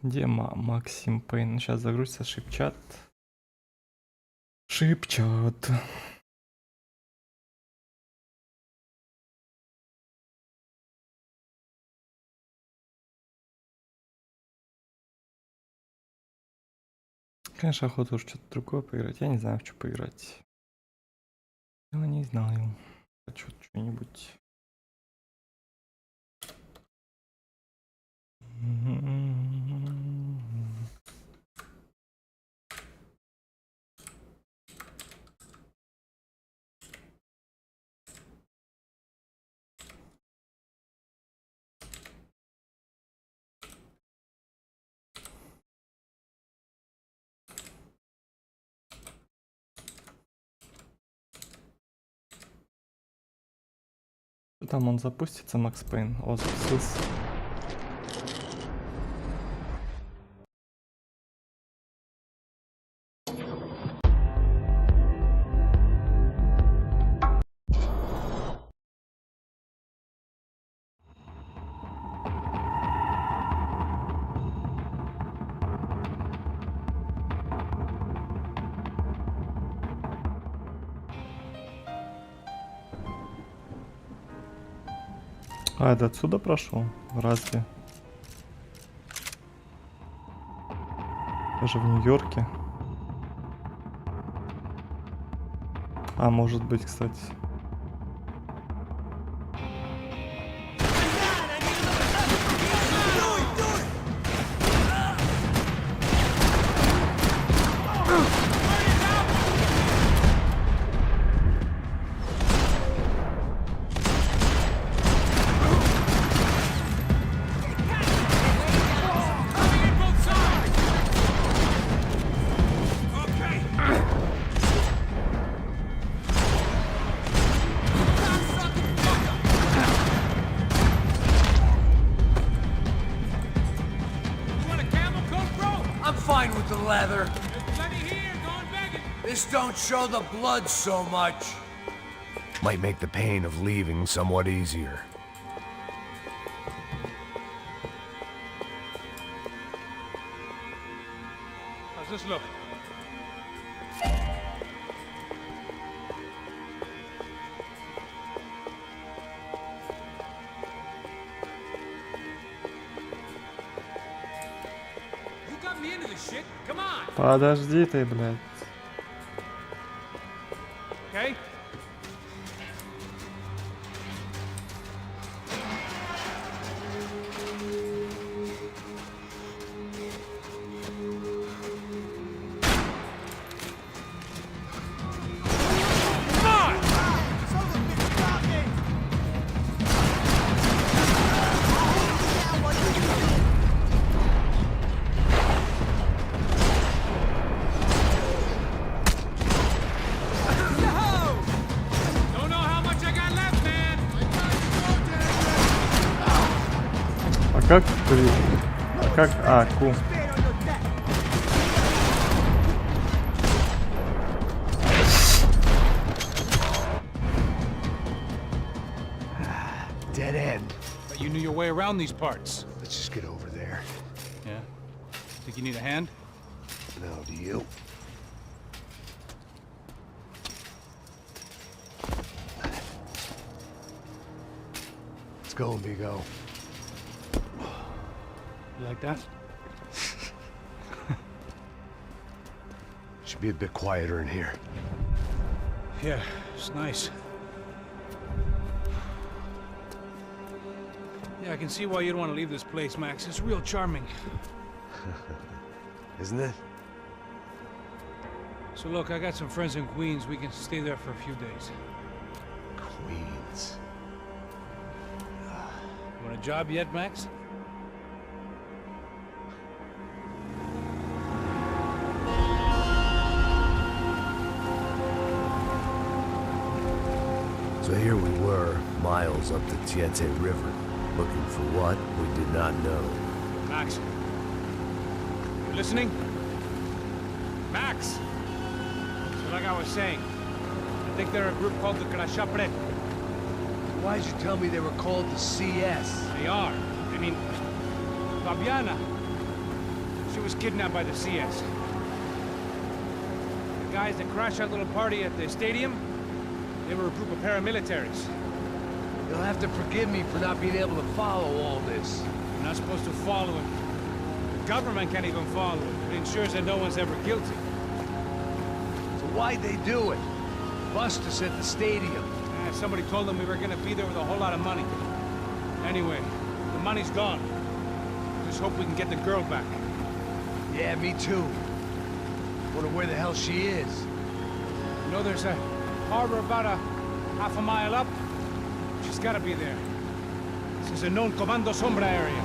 Где Максим Пейн? Ну, сейчас загрузится шипчат. Шипчат. Конечно, охота уж что-то другое поиграть. Я не знаю, в что поиграть. Я не знаю. Хочу что-нибудь. Там он запустится, Макс Пейн. О, запустился. А, это отсюда прошел? Разве? Даже в Нью-Йорке. А, может быть, кстати. This don't show the blood so much. Might make the pain of leaving somewhat easier. How's this look? You got me into this shit. Come on. Подожди ты, блядь. Okay? Как? Как? А, ку. Dead end. But you knew your way around these parts. Let's just get over there. Yeah? Think you need a hand? No, do you? Let's go, amigo. You like that? Should be a bit quieter in here. Yeah, it's nice. Yeah, I can see why you'd want to leave this place, Max. It's real charming. Isn't it? So look, I got some friends in Queens. We can stay there for a few days. Queens. You want a job yet, Max? So here we were, miles up the Tietze River, looking for what we did not know. Max. You listening? Max! So like I was saying, I think they're a group called the Krashapret. Why'd you tell me they were called the CS? They are. I mean, Fabiana. was kidnapped by the CS. The guys that crashed that little party at the stadium, they were a group of paramilitaries. You'll have to forgive me for not being able to follow all this. You're not supposed to follow him. The government can't even follow him. It ensures that no one's ever guilty. So why'd they do it? Bust us at the stadium. Somebody told them we were gonna be there with a whole lot of money. Anyway, the money's gone. Just hope we can get the girl back. Yeah, me too. Wonder where the hell she is. You know, there's a harbor about a half a mile up. She's gotta be there. This is a known Comando Sombra area.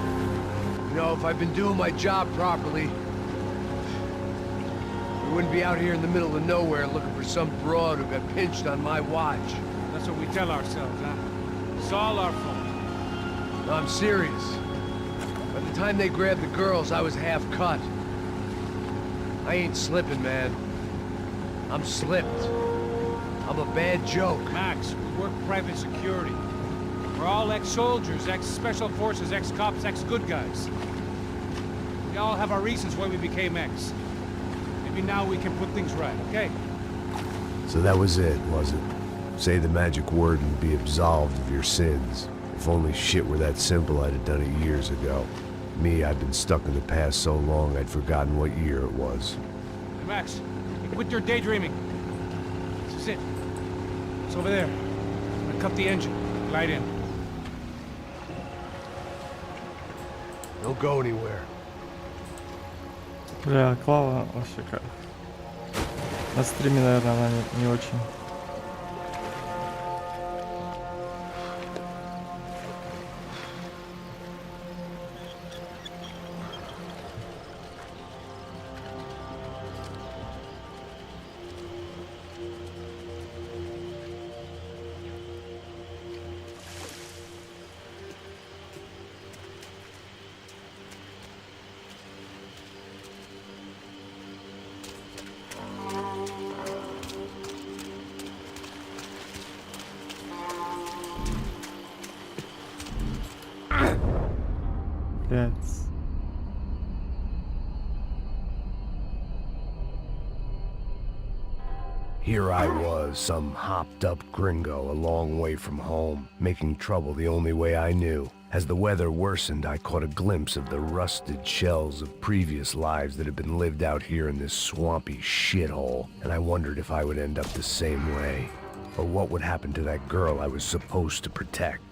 You know, if I've been doing my job properly, we wouldn't be out here in the middle of nowhere looking for some broad who got pinched on my watch. That's what we tell ourselves, huh? It's all our fault. No, I'm serious. By the time they grabbed the girls, I was half cut. I ain't slipping, man. I'm slipped. I'm a bad joke. Max, we work private security. We're all ex-soldiers, ex-special forces, ex-cops, ex-good guys. We all have our reasons why we became ex. Maybe now we can put things right, okay? So that was it, was it? Say the magic word and be absolved of your sins. If only shit were that simple, I'd have done it years ago. Me, I've been stuck in the past so long, I'd forgotten what year it was. Hey, Max, quit your daydreaming. This is it. It's over there. I'm gonna cut the engine. Glide in. Don't go anywhere. Бля, Клава вообще как. На стриме, наверное, она не очень. Yes. Here I was, some hopped-up gringo a long way from home, making trouble the only way I knew. As the weather worsened, I caught a glimpse of the rusted shells of previous lives that had been lived out here in this swampy shithole, and I wondered if I would end up the same way. Or what would happen to that girl I was supposed to protect.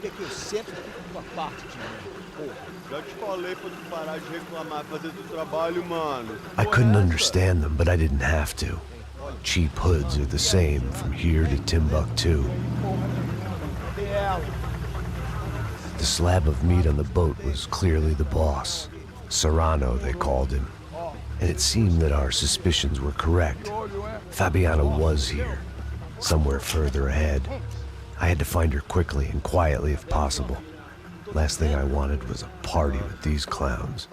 Que eu sempre fico com a parte de mim. Porra. Já te falei pra tu parar de reclamar, fazer teu trabalho, mano. I couldn't understand them, but I didn't have to. Cheap hoods are the same from here to Timbuktu. Cadê ela? The slab of meat on the boat was clearly the boss. Serrano, they called him. And it seemed that our suspicions were correct. Fabiana was here, somewhere further ahead. I had to find her quickly and quietly if possible. Last thing I wanted was a party with these clowns.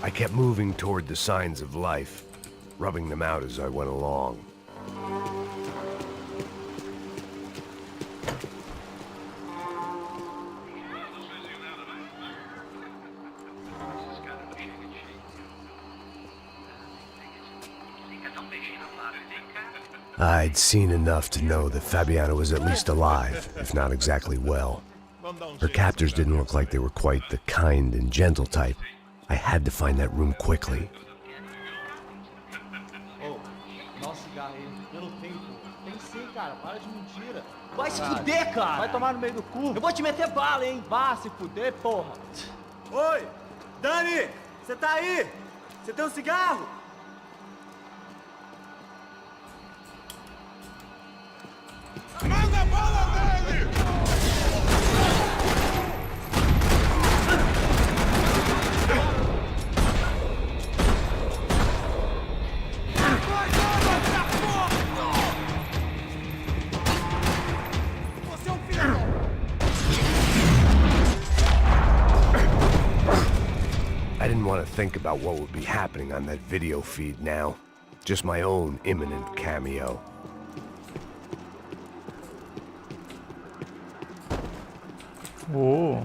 I kept moving toward the signs of life, rubbing them out as I went along. I'd seen enough to know that Fabiana was at least alive, if not exactly well. Her captors didn't look like they were quite the kind and gentle type. I had to find that room quickly. Ô, nossa cigarro aí. Eu não tenho, pô. Tem sim, cara. Para de mentira. Vai se fuder, cara. Vai tomar no meio do cu. Eu vou te meter bala, hein. Vá se fuder, porra. Oi! Dani! Você tá aí? Você tem um cigarro? I didn't want to think about what would be happening on that video feed now. Just my own imminent cameo. О,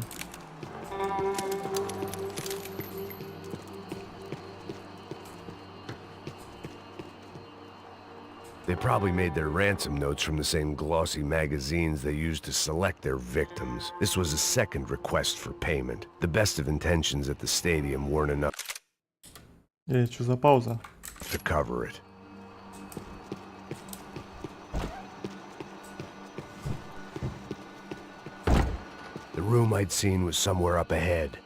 They probably made their ransom notes from the same glossy magazines they used to select their victims. This was a second request for payment. The best of intentions at the stadium weren't enough что за пауза? to cover it. The room I'd seen was somewhere up ahead.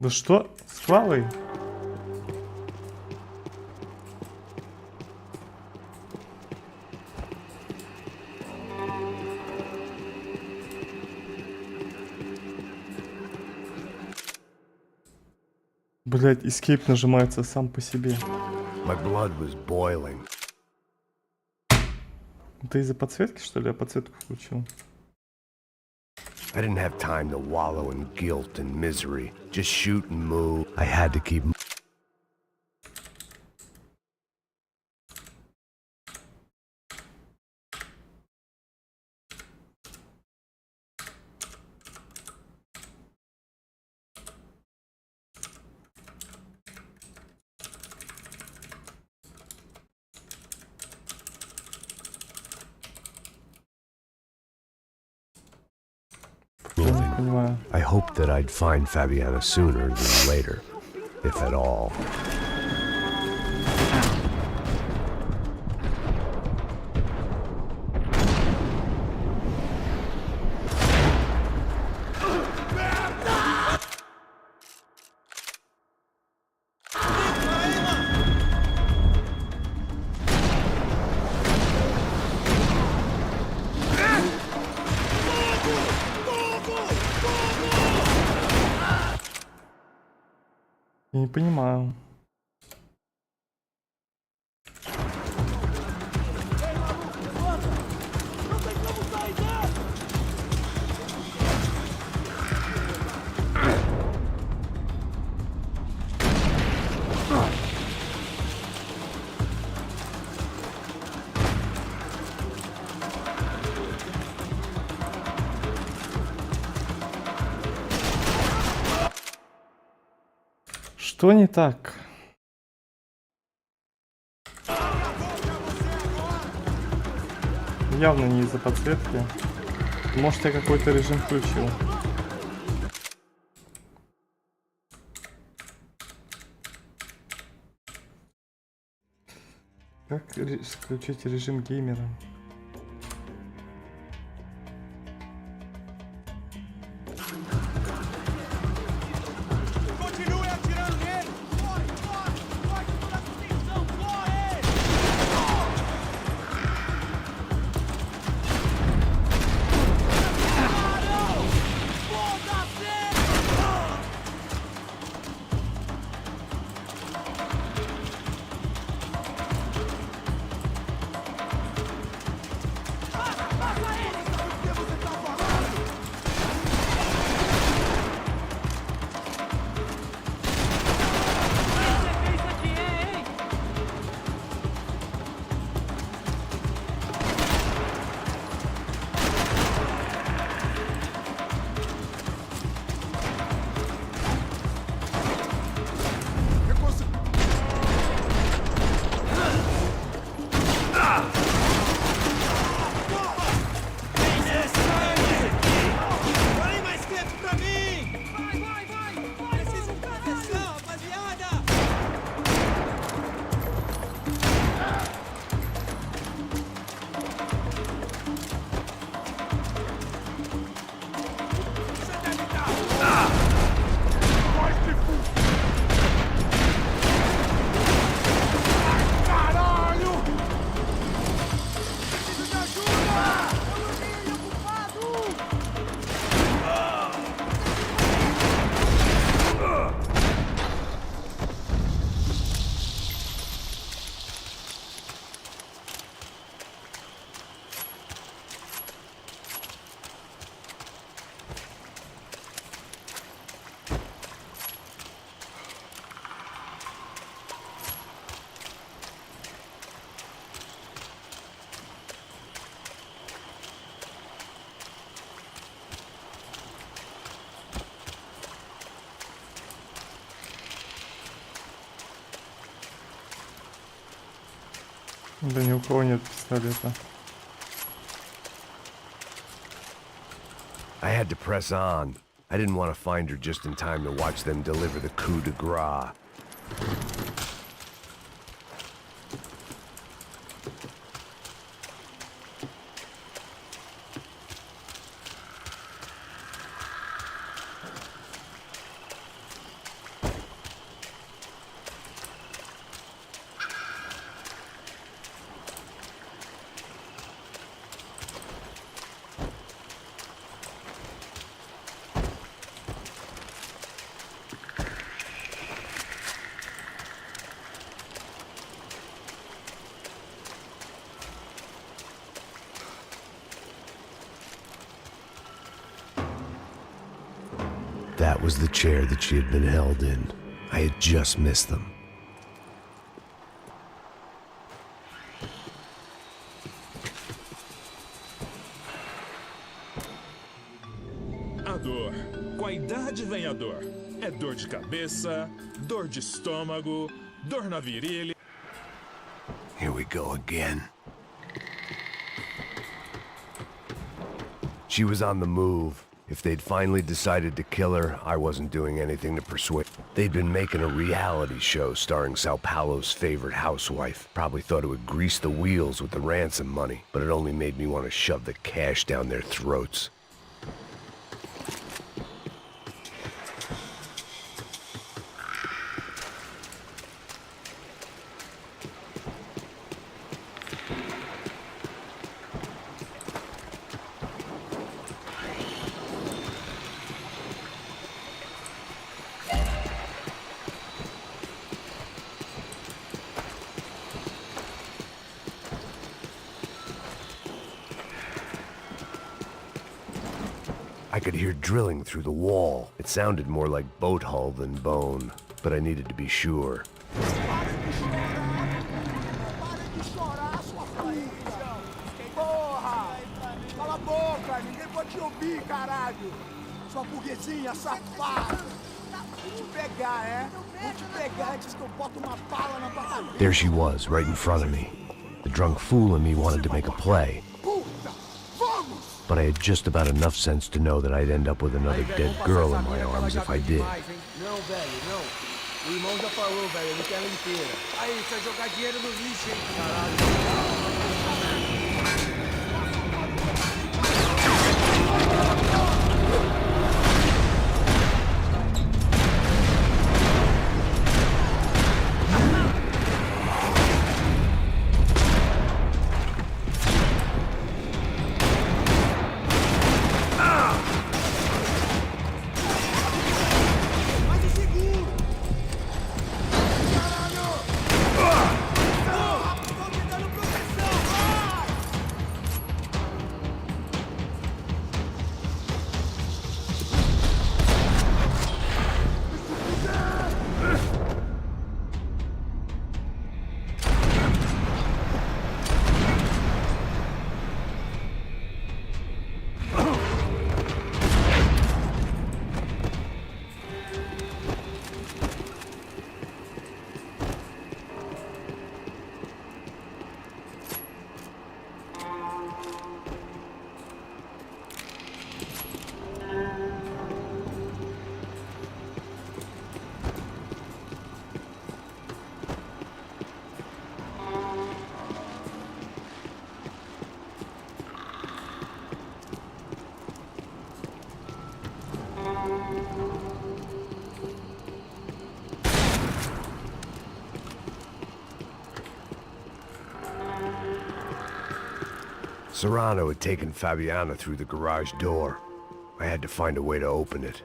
Да что? С Клавой? Блять, escape нажимается сам по себе. My blood was boiling. Это из-за подсветки, что ли? Я подсветку включил. I didn't have time to wallow in guilt and misery. Just shoot and move. I had to keep... Понимаю. I hoped that I'd find Fabiana sooner than later, if at all. Я не понимаю. Что не так? Явно не из-за подсветки. Может, я какой-то режим включил. Как включить режим геймера? Да ни у кого нет пистолета. I had to press on. I didn't want to find her just in time to watch them deliver the coup de grace. That was the chair that she had been held in. I had just missed them. A dor. Com a idade vem a dor. É dor de cabeça, dor de estômago, dor na virilha. Here we go again. She was on the move. If they'd finally decided to kill her, I wasn't doing anything to persuade. They'd been making a reality show starring Sao Paulo's favorite housewife. Probably thought it would grease the wheels with the ransom money, but it only made me want to shove the cash down their throats. I could hear drilling through the wall. It sounded more like boat hull than bone, but I needed to be sure. Para de chorar, sua filha! Porra! Cala a boca, ninguém pode te ouvir, caralho! Sua burguesinha safada! Vou te pegar, é? Vou te pegar antes que eu boto uma bala na tua cabeça! There she was, right in front of me. The drunk fool in me wanted to make a play, Puta! Vamos! but I had just about enough sense to know that I'd end up with another dead girl in my arms if I did. Não, velho, não. O irmão já falou, velho, ele quer ela inteira. Aí, você vai jogar dinheiro no lixo, hein? Caralho. Serrano had taken Fabiana through the garage door. I had to find a way to open it.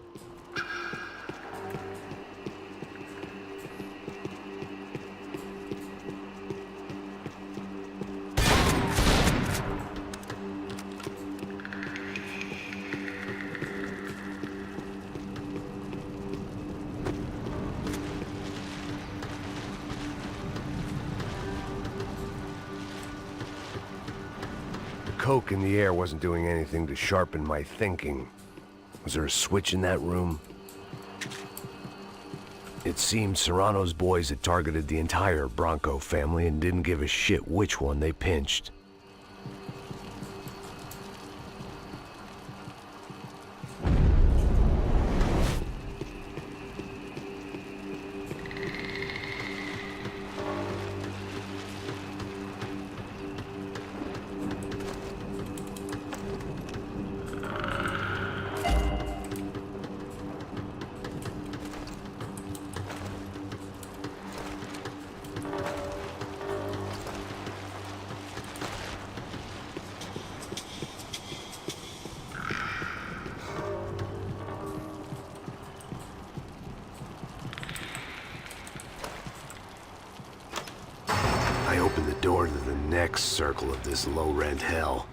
Coke in the air wasn't doing anything to sharpen my thinking. Was there a switch in that room? It seemed Serrano's boys had targeted the entire Bronco family and didn't give a shit which one they pinched. I opened the door to the next circle of this low-rent hell.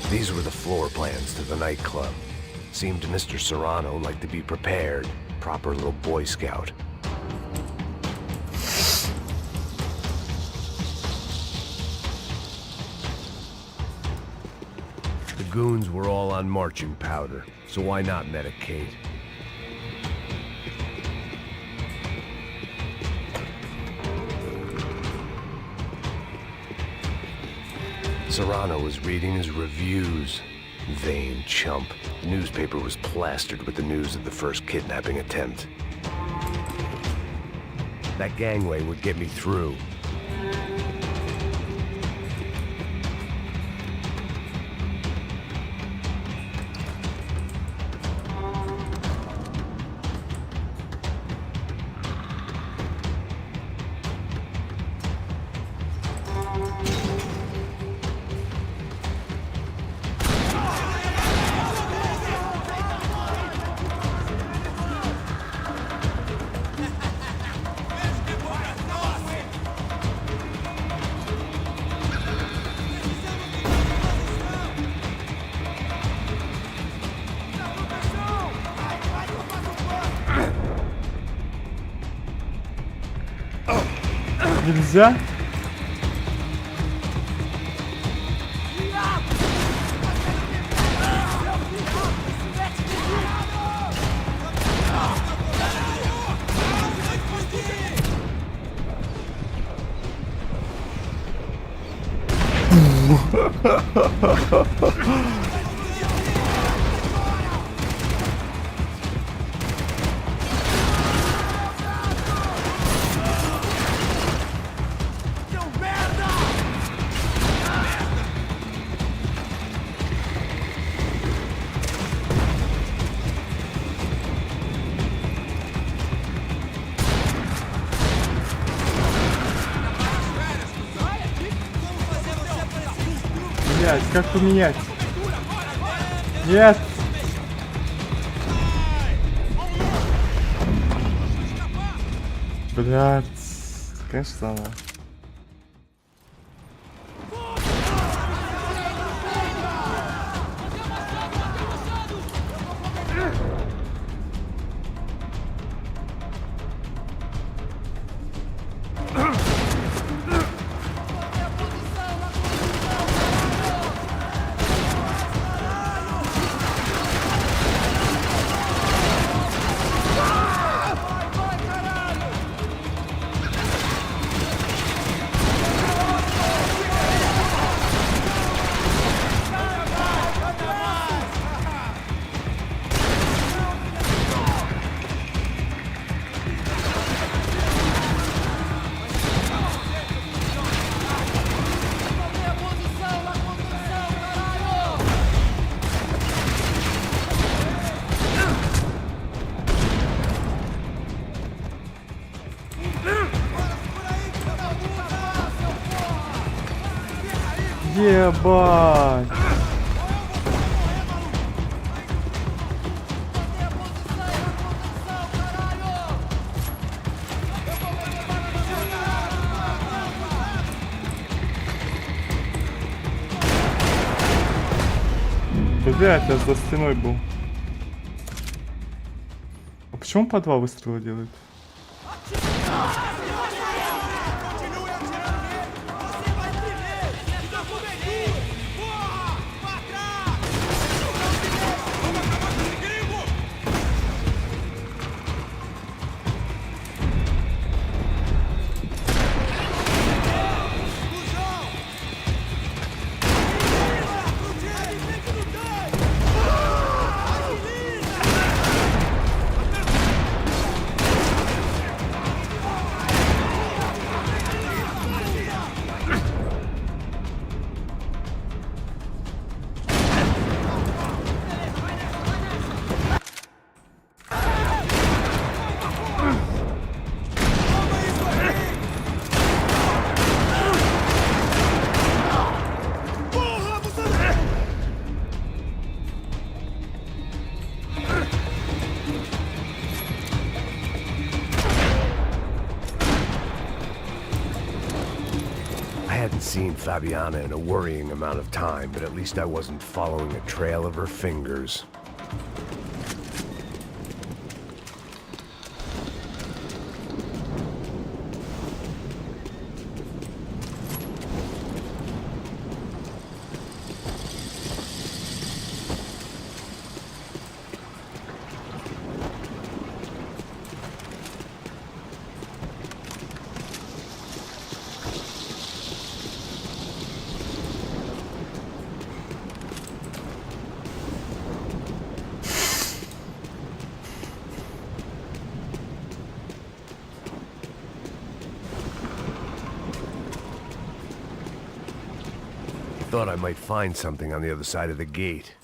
These were the floor plans to the nightclub. Seemed Mr. Serrano like to be prepared. Proper little Boy Scout. The goons were all on marching powder, so why not medicate? Serrano was reading his reviews. Vain chump. The newspaper was plastered with the news of the first kidnapping attempt. That gangway would get me through. Нельзя? Блять, как поменять? Нет! Блять, конечно, она. Ебать! Блять, я за стеной был. А почему по 2 выстрела делают? I hadn't seen Fabiana in a worrying amount of time, but at least I wasn't following a trail of her fingers. Thought I might find something on the other side of the gate.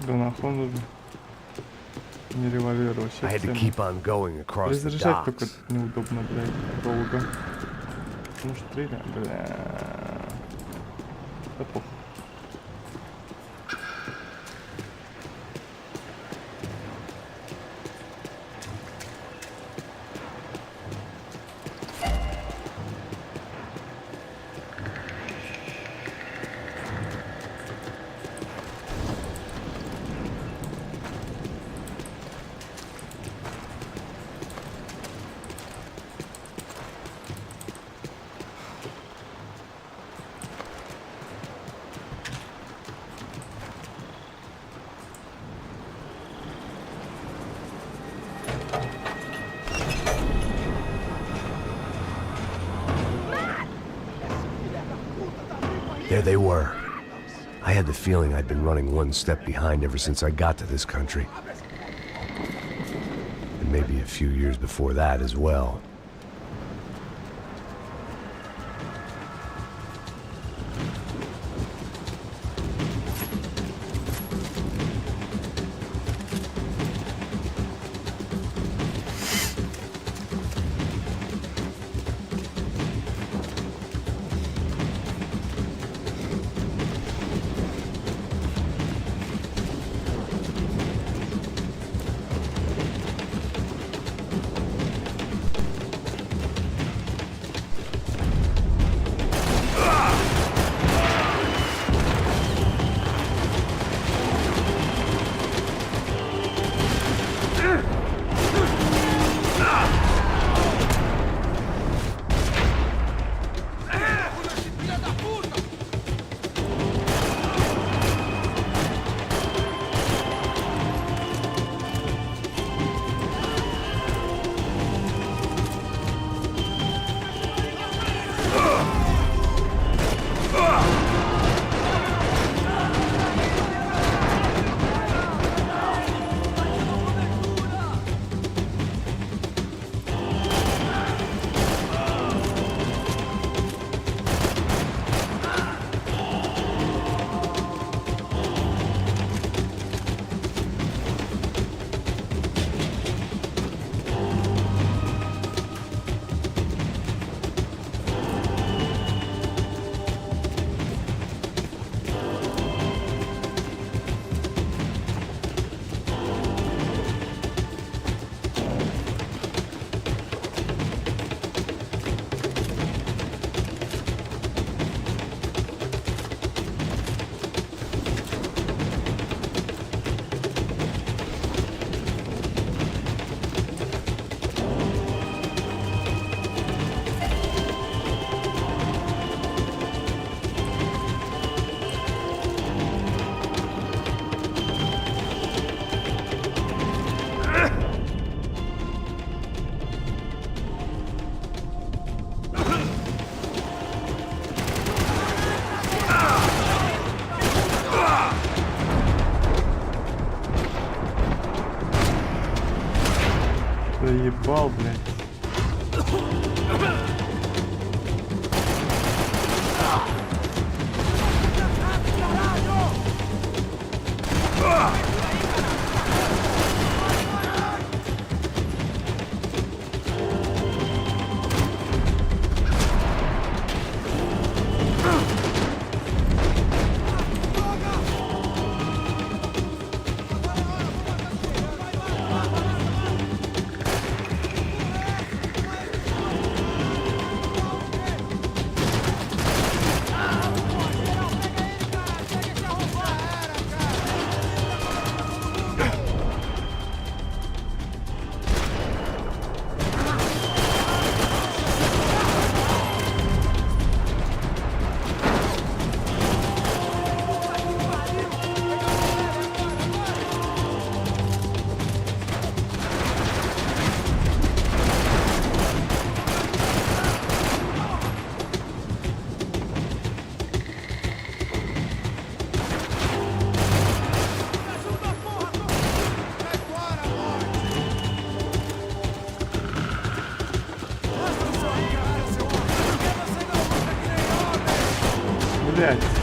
Да нахуй нужно. Не револьвер вообще. I had to keep on going across the Перезаряжать только docks. неудобно, блядь, долго. Ну стреляй, бля. Да похуй. There they were. I had the feeling I'd been running one step behind ever since I got to this country. And maybe a few years before that as well. Заебал, блядь. Блядь.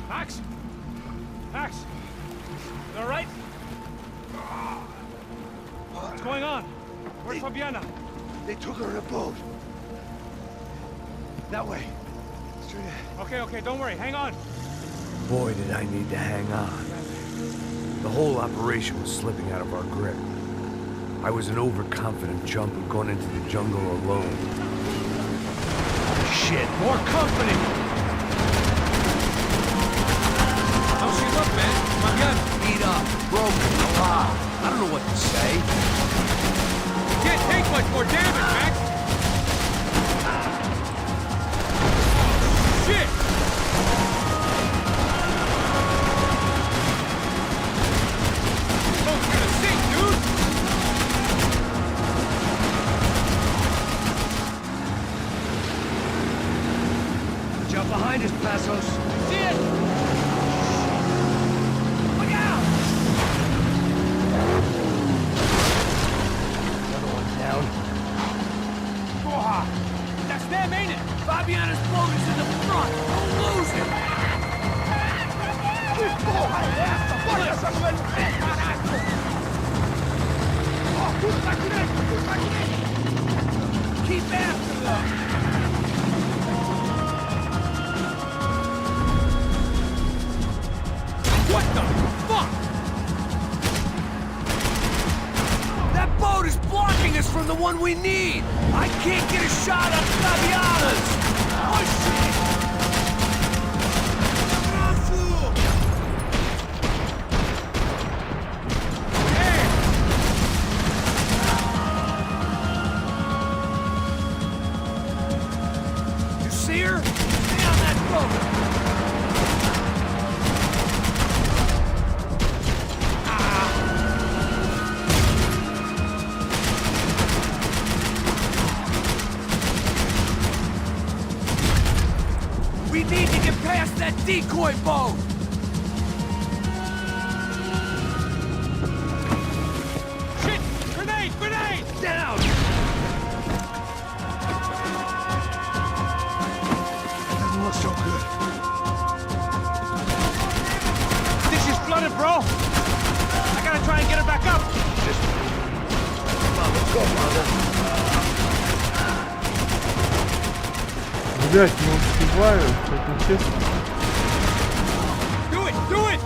Max? Max? You all right? What's going on? Where's Fabiana? They took her in a boat. That way. Straight ahead. Okay, don't worry. Hang on. Boy, did I need to hang on. The whole operation was slipping out of our grip. I was an overconfident chump who'd gone into the jungle alone. Shit, more company! How's she look, man? Fabiana. Beat up, broken, alive. I don't know what to say. Can't take much more damage, Max! Shit! Boat's gonna sink, dude! Jump behind us, Passos. See it! Look out! Another one down. Porra! That's them, ain't it? Fabiana's boat is in the front. Don't lose it. Que porra é essa? Bota essa sua de pé, caralho! Ó, tudo pra direita, tudo pra direita! Keep after them. What the fuck? That boat is blocking us from the one we need. I can't get a shot on Fabiana's. Oh, shit. You see her? Stay on that boat. We need to get past that decoy boat! Shit! Grenade! Grenade! Down! Doesn't look so good. Think she's flooded, bro? I gotta try and get her back up! Come on, let's go, brother. Блять, не успеваю, это честно. Do it! Do it!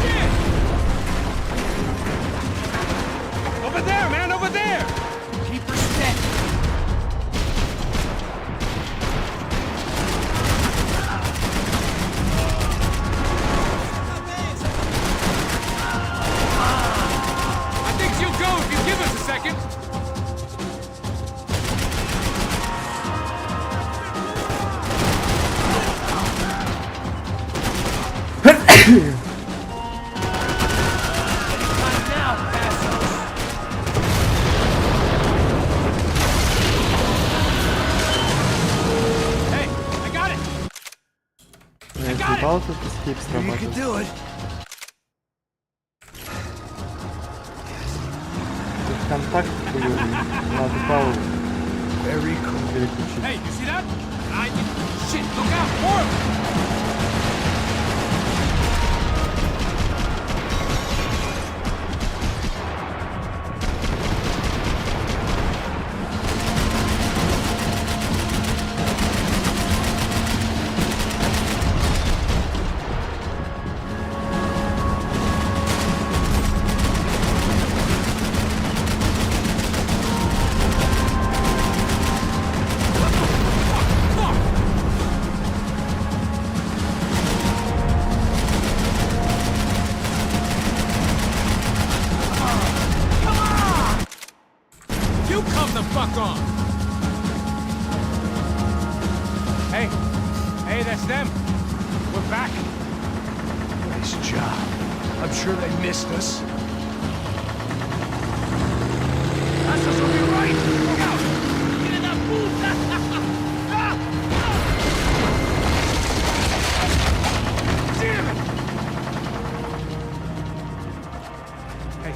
Shit! Over there, man! Over there! Keep her steady. I think she'll go if you give us a second. Time now, Passos. Hey, I got it! Я съебал тут эскейп You can срабатывает. do it. Тут контакт хуёвый, надо паузу Very cool. переключить. Hey, you see that? Shit, look out! More of them! You come the fuck on! Hey, that's them. We're back. Nice job. I'm sure they missed us. Passos will be right. Look out. Get in that puta. Damn it. Hey,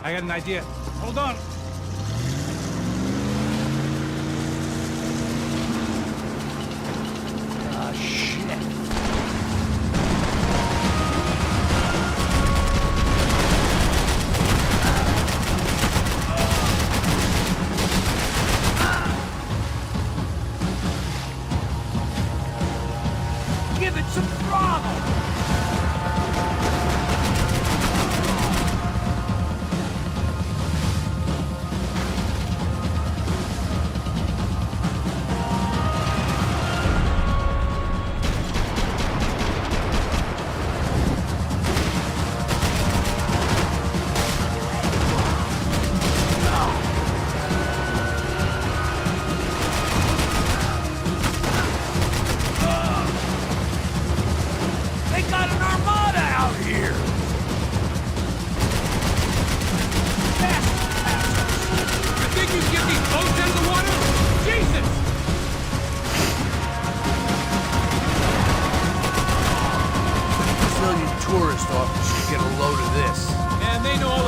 I got an idea. Hold on.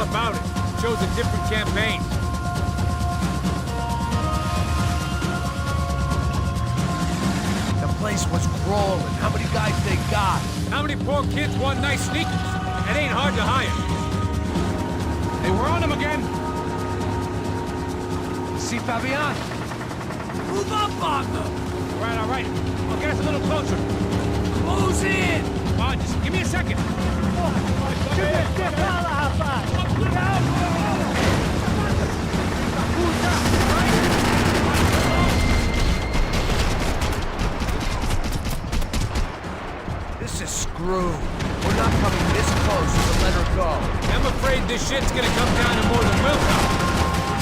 about it. Shows a different campaign. The place was crawling. How many guys they got? How many poor kids want nice sneakers? It ain't hard to hire. Hey, we're on them again. See Fabian? Move up, Wagner! All right. I'll get us a little closer. Close in! Come on, just give me a second. This is screwed. We're not coming this close to let her go. I'm afraid this shit's gonna come down to more than willpower.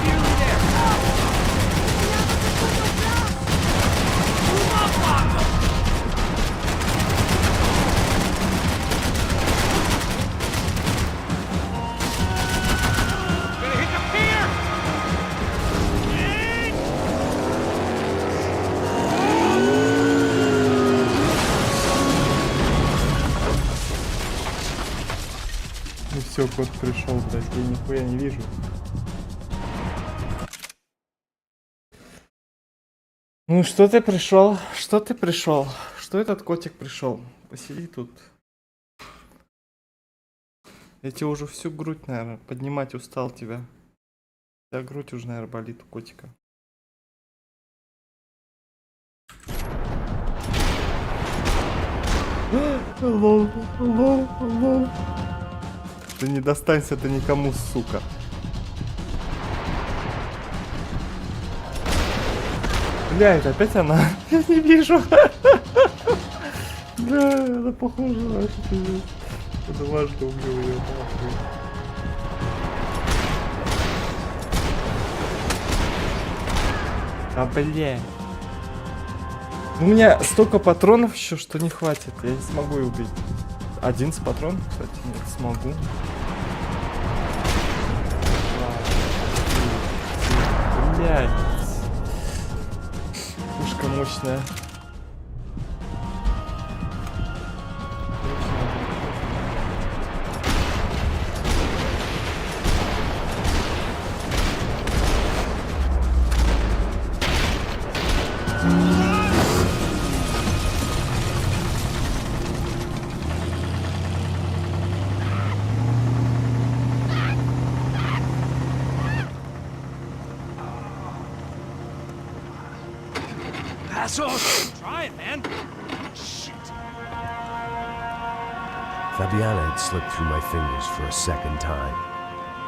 You there! Move up, Wagner! Gonna hit the pier! И все, кот пришел, блядь, я нихуя не вижу. Ну что ты пришел? Что ты пришел? Что этот котик пришел? Посиди тут. Я тебе уже всю грудь, наверное, поднимать устал тебя. У тебя грудь уже, наверное, болит у котика. Лол. Ты не достанься ты никому, сука. Бля, это опять она? Я не вижу. Бля, это похоже на что-то. Я думаю, что убью ее нахуй. А бля. У меня столько патронов еще, что не хватит. Я не смогу ее убить. 11 патронов, кстати, нет, смогу. Блядь. Пушка мощная. Try it, man. Shit. Fabiana had slipped through my fingers for a second time.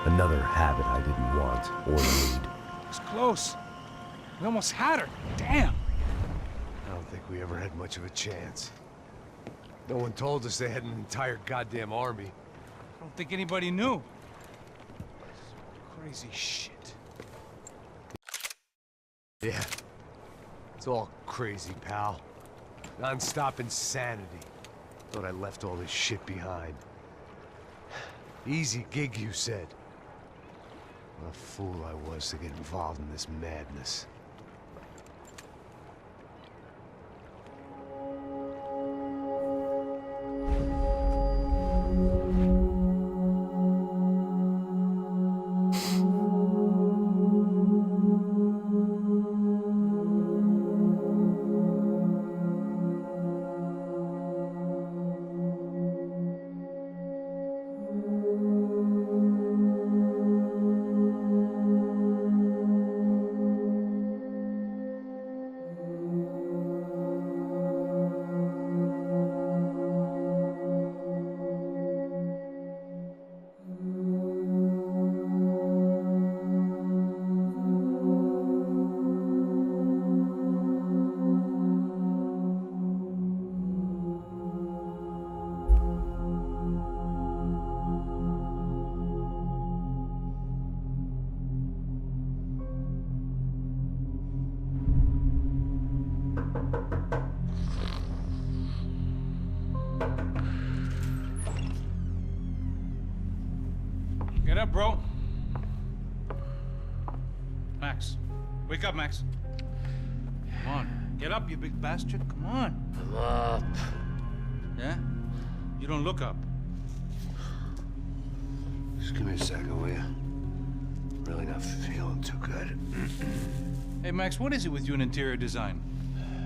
Another habit I didn't want or need. It's close. We almost had her. Damn. I don't think we ever had much of a chance. No one told us they had an entire goddamn army. I don't think anybody knew. Crazy shit. Yeah. It's all crazy, pal. Non-stop insanity. Thought I left all this shit behind. Easy gig, you said. What a fool I was to get involved in this madness. Get up, bro. Max. Wake up, Max. Come on. Get up, you big bastard. Come on. I'm up. Yeah? You don't look up. Just give me a second, will you? Really not feeling too good. Hey, Max, what is it with you and interior design?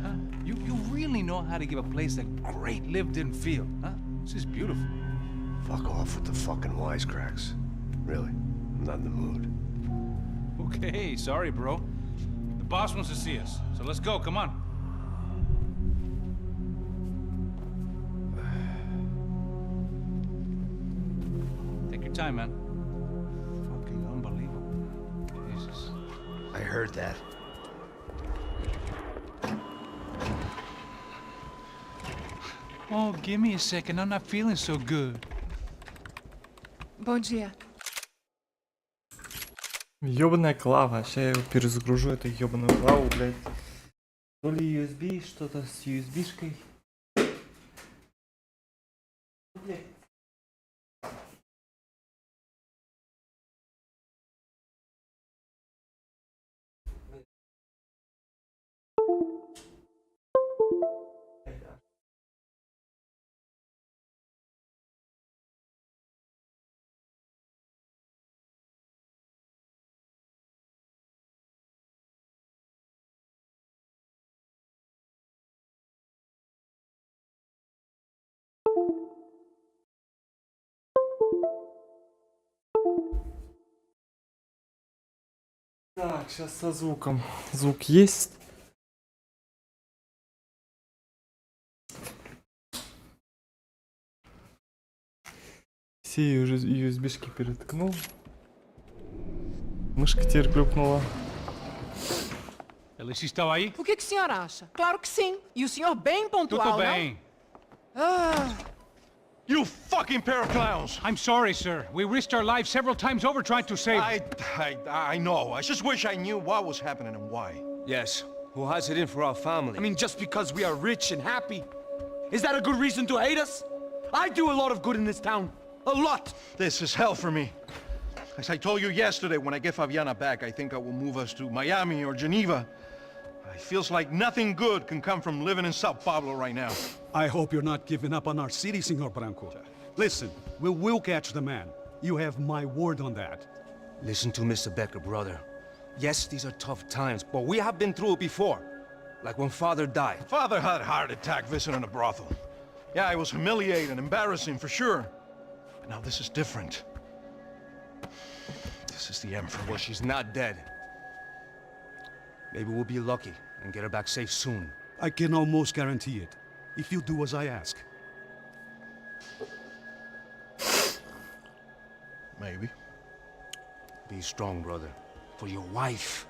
Huh? You really know how to give a place a great lived-in feel, huh? This is beautiful. Fuck off with the fucking wisecracks. Really, I'm not in the mood. Okay, sorry, bro. The boss wants to see us, so let's go, come on. Take your time, man. Fucking unbelievable. Jesus. I heard that. Oh, give me a second. I'm not feeling so good. Bom dia. Ёбаная клава. Сейчас я его перезагружу, эту ёбаную клаву, блядь. То ли USB, что-то с USB-шкой. Блядь. Так, сейчас со звуком. Звук есть. Все USB-шки переткнул. Мышка теперь глюкнула. Ela estava aí? O que o senhor acha? Claro que sim. E o senhor bem pontual, Tudo bem. não? Ah, You fucking pair of clowns! I'm sorry, sir. We risked our lives several times over trying to save... I know. I just wish I knew what was happening and why. Yes, who has it in for our family? I mean, just because we are rich and happy, is that a good reason to hate us? I do a lot of good in this town. A lot! This is hell for me. As I told you yesterday, when I get Fabiana back, I think I will move us to Miami or Geneva. It feels like nothing good can come from living in Sao Paulo right now. I hope you're not giving up on our city, Senor Branco. Listen, we will catch the man. You have my word on that. Listen to Mr. Becker, brother. Yes, these are tough times, but we have been through it before. Like when Father died. Father had a heart attack visiting a brothel. Yeah, it was humiliating, embarrassing for sure. But now this is different. This is the end for me. Well, she's not dead. Maybe we'll be lucky and get her back safe soon. I can almost guarantee it, if you do as I ask. Maybe. Be strong, brother. For your wife.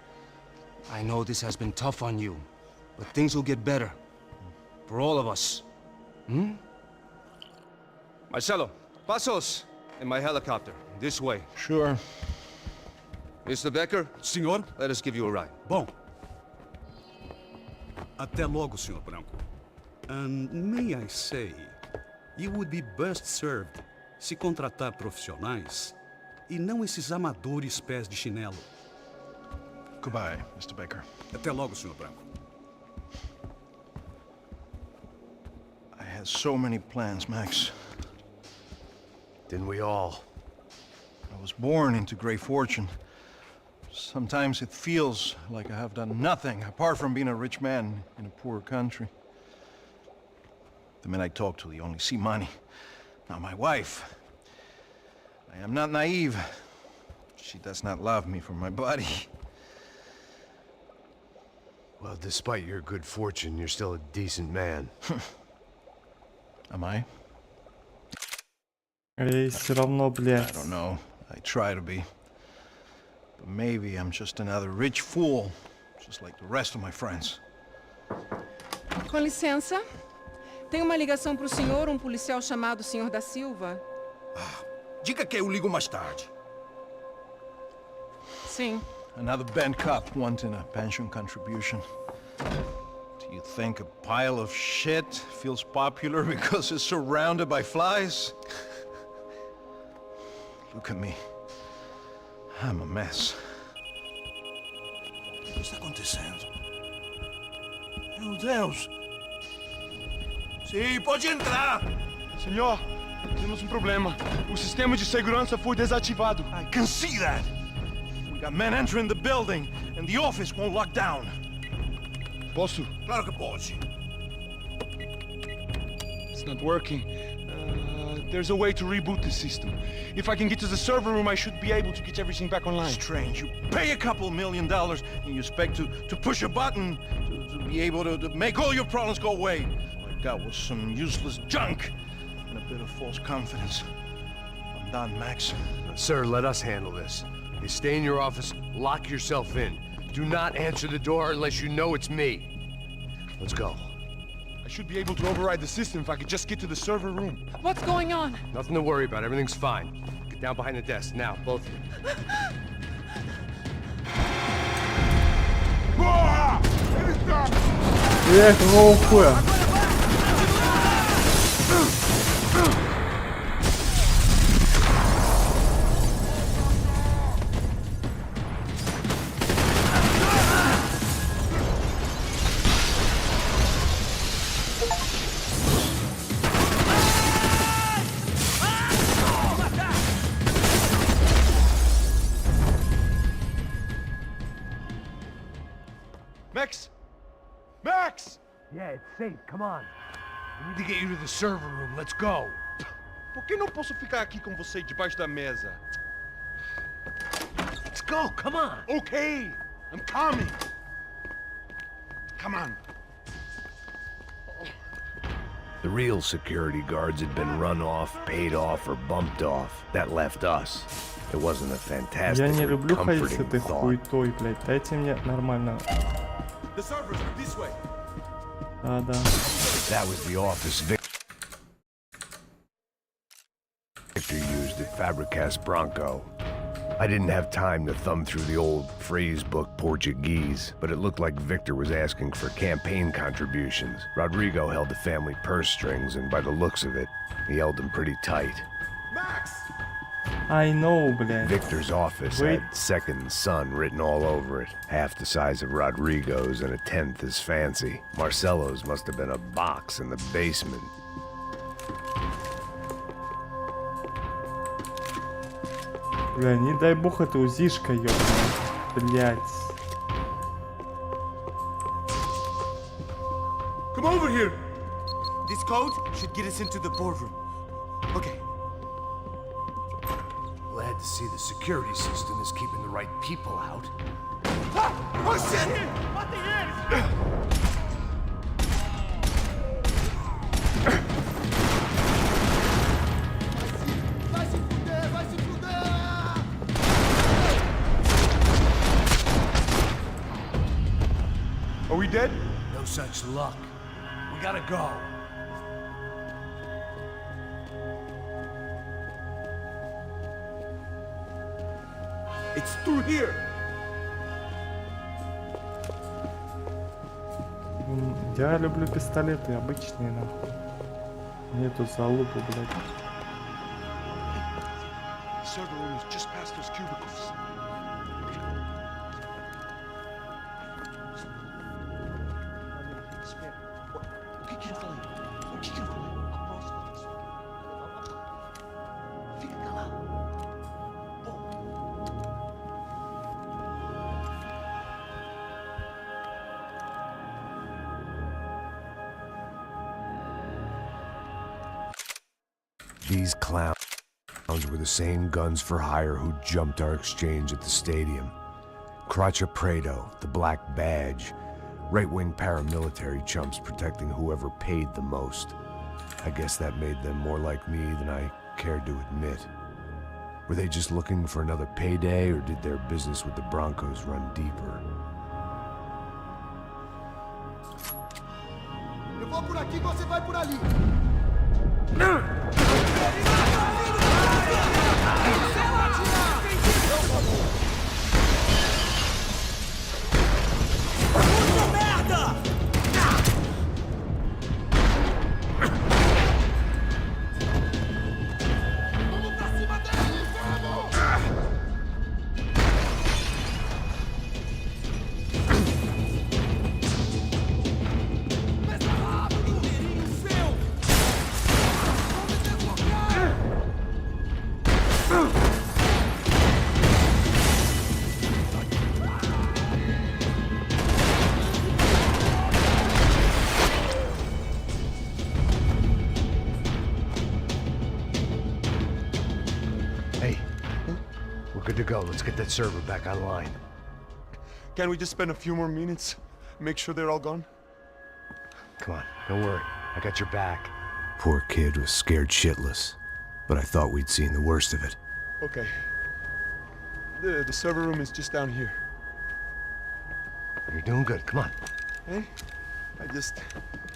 I know this has been tough on you, but things will get better. For all of us. Hmm? Marcelo, pasos in my helicopter. This way. Sure. Mr. Becker, Senhor? let us give you a ride. Bom. Até logo, Senhor Branco. And may I say, you would be best served se contratar profissionais e não esses amadores pés de chinelo. Goodbye, Mr. Baker. Até logo, Senhor Branco. I had so many plans, Max. Didn't we all? I was born into great fortune. Sometimes it feels like I have done nothing apart from being a rich man in a poor country. The men I talk to, they only see money. Now my wife, I am not naive. She does not love me for my body. Well, despite your good fortune, you're still a decent man. Am I? Эй, все равно, блядь. I don't know. I try to be. But maybe I'm just another rich fool, just like the rest of my friends. com licença. Tem uma ligação para o senhor, um policial chamado Senhor da Silva. Diga que eu ligo mais tarde. Sim. Another band cop wanting a pension contribution. Do you think a pile of shit feels popular because it's surrounded by flies? Look at me. I'm a mess. O que está acontecendo? Meu Deus! Sim, pode entrar! Senhor, Temos problema. O sistema de segurança foi desativado. I can see that. We got men entering the building, and the office won't lock down. Posso? Claro que pode. It's not working. There's a way to reboot the system. If I can get to the server room, I should be able to get everything back online. Strange. You pay a couple $1 million, and you expect to push a button to be able to make all your problems go away. All I got was some useless junk and a bit of false confidence. I'm done, Max. Sir, let us handle this. You stay in your office, lock yourself in. Do not answer the door unless you know it's me. Let's go. I should be able to override the system if I could just get to the server room. What's going on? Nothing to worry about. Everything's fine. Get down behind the desk now, both of you. Какого хуя? Max! Max! Yeah, it's safe. Come on. We need to get you to the server room. Let's go. Por que não posso ficar aqui com você debaixo da mesa? Let's go. Come on. Okay, I'm coming. Come on. The real security guards had been run off, paid off, or bumped off. That left us. It wasn't a fantastic Я не or люблю ходить с comforting этой thought. хуетой, блядь. Дайте мне нормально. The servers, this way. А, да. That was the office Victor used at Fabricas Bronco. I didn't have time to thumb through the old phrase book Portuguese, but it looked like Victor was asking for campaign contributions. Rodrigo held the family purse strings, and by the looks of it, he held them pretty tight. Max! I know, блядь. Victor's office Wait. had second son written all over it, half the size of Rodrigo's and a tenth as fancy. Marcelo's must have been a box in the basement. Бля, не дай бог это УЗИшка, ёбаная. Блядь. Come over here! This code should get us into the boardroom. Okay. Glad to see the security system is keeping the right people out. Oh shit! What the hell? Vai se fuder, vai se fuder! Are we dead? No such luck. We gotta go. It's through here! Я люблю пистолеты обычные, нахуй. Нету залупы, блядь. The server room is just past those cubicles. O que que eu falei? O que que eu falei? A próxima vez. Fica calado. These clowns were the same guns for hire who jumped our exchange at the stadium. Craccia Prado, the Black Badge, right-wing paramilitary chumps protecting whoever paid the most. I guess that made them more like me than I cared to admit. Were they just looking for another payday, or did their business with the Broncos run deeper? Eu vou por aqui, você vai por ali. We're good to go. Let's get that server back online. Can we just spend a few more minutes? Make sure they're all gone? Come on, don't worry. I got your back. Poor kid was scared shitless, but I thought we'd seen the worst of it. Okay. The server room is just down here. You're doing good. Come on. Hey,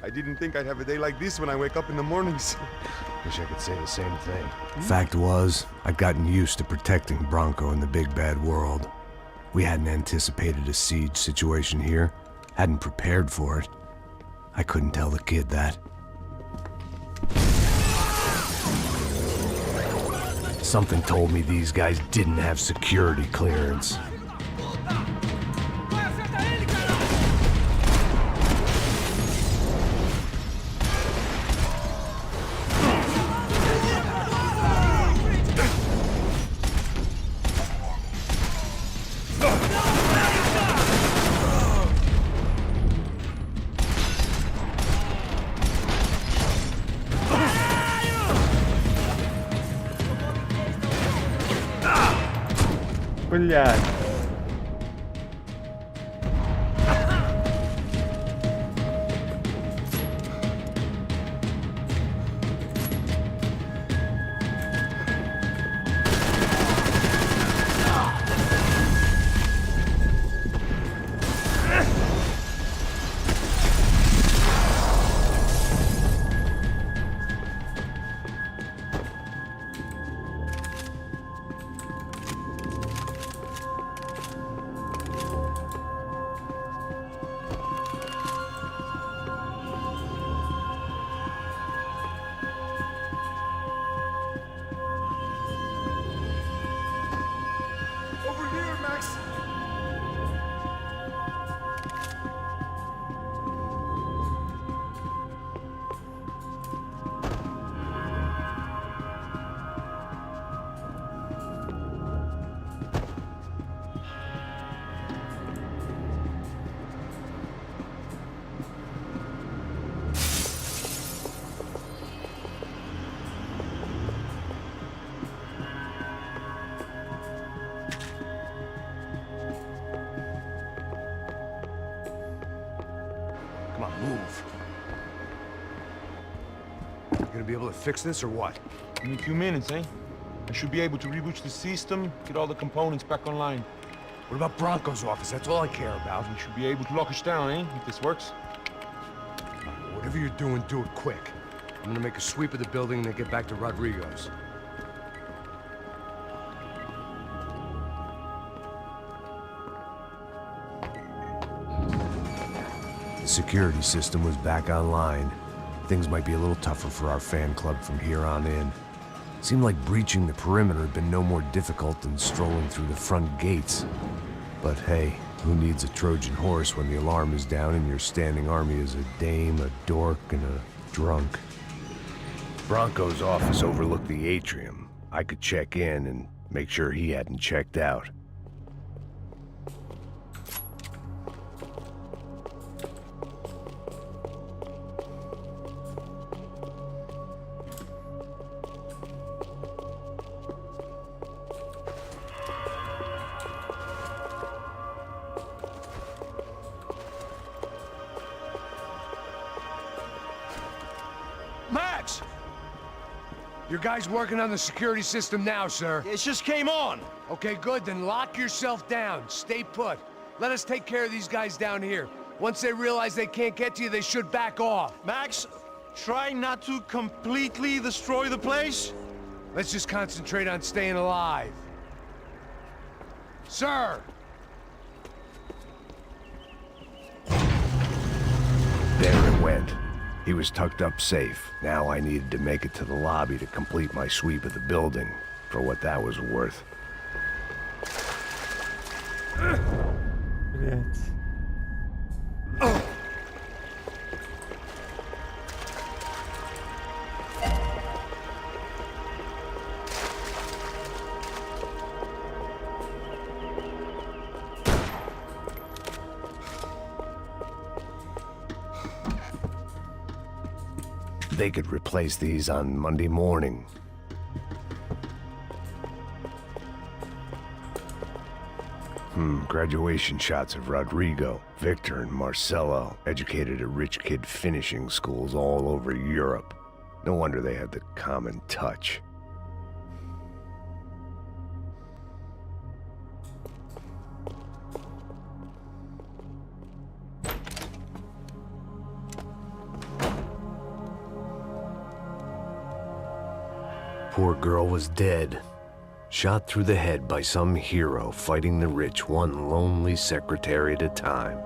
I didn't think I'd have a day like this when I wake up in the mornings. Wish I could say the same thing. Fact was, I'd gotten used to protecting Bronco in the big bad world. We hadn't anticipated a siege situation here, hadn't prepared for it. I couldn't tell the kid that. Something told me these guys didn't have security clearance. Блядь. Over here, Max. Come on, move. You gonna be able to fix this or what? In a few minutes, eh? I should be able to reboot the system, get all the components back online. What about Bronco's office? That's all I care about. We should be able to lock us down, eh? If this works. Whatever you're doing, do it quick. I'm gonna make a sweep of the building and then get back to Rodrigo's. The security system was back online. Things might be a little tougher for our fan club from here on in. Seemed like breaching the perimeter had been no more difficult than strolling through the front gates. But hey, who needs a Trojan horse when the alarm is down and your standing army is a dame, a dork, and a drunk? Bronco's office overlooked the atrium. I could check in and make sure he hadn't checked out. Max! Your guy's working on the security system now, sir. It just came on! Okay, good, then lock yourself down. Stay put. Let us take care of these guys down here. Once they realize they can't get to you, they should back off. Max, try not to completely destroy the place. Let's just concentrate on staying alive. Sir! There it went. He was tucked up safe. Now I needed to make it to the lobby to complete my sweep of the building, for what that was worth. Блядь. They could replace these on Monday morning. Graduation shots of Rodrigo, Victor, and Marcelo, educated at rich kid finishing schools all over Europe. No wonder they had the common touch. Poor girl was dead. Shot through the head by some hero fighting the rich one lonely secretary at a time.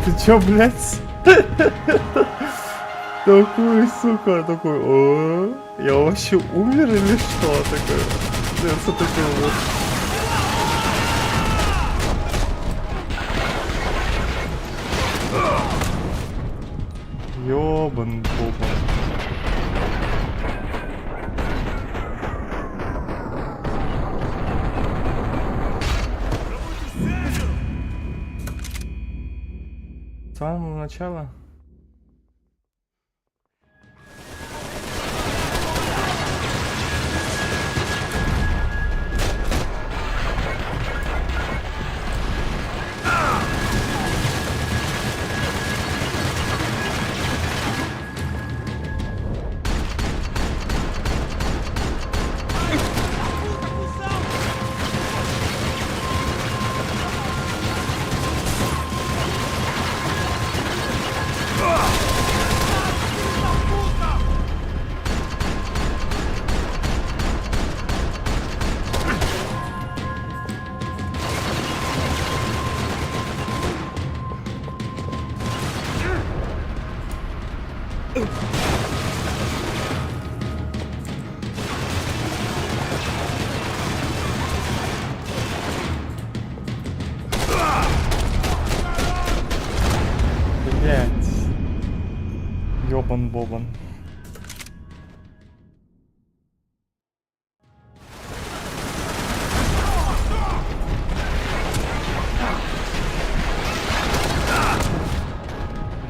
Ты чё, блядь? Такой, сука, такой, о, я вообще умер или что? Такой, что такое вот? Ёбан, бобан. С самого начала. Блять. Ёбан-бобан.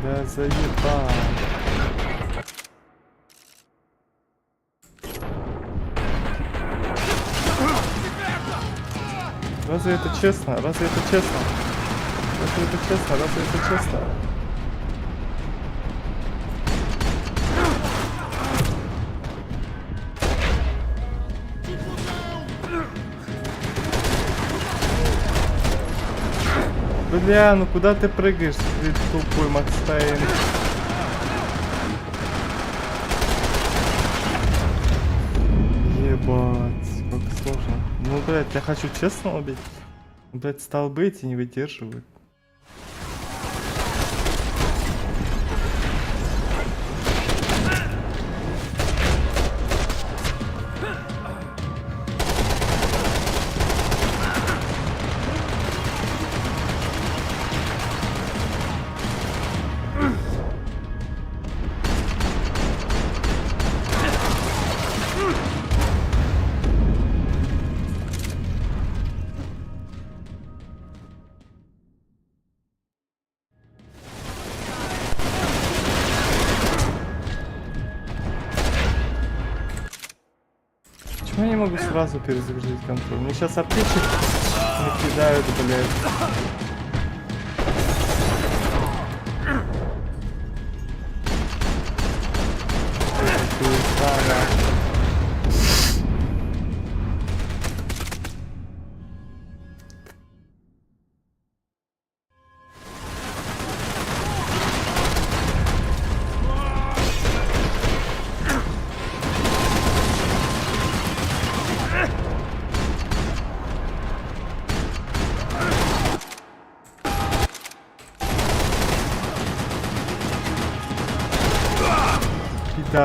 Да заебал. Разве это честно? Разве это честно? Разве это честно? Разве это честно? Бля, ну куда ты прыгаешь, ты тупой Макстайн? Ебать, как сложно. Ну, блядь, я хочу честно убить. Блядь, столбы эти не выдерживают. Почему я не могу сразу перезагрузить контроль? Мне сейчас аптечек накидают, блядь.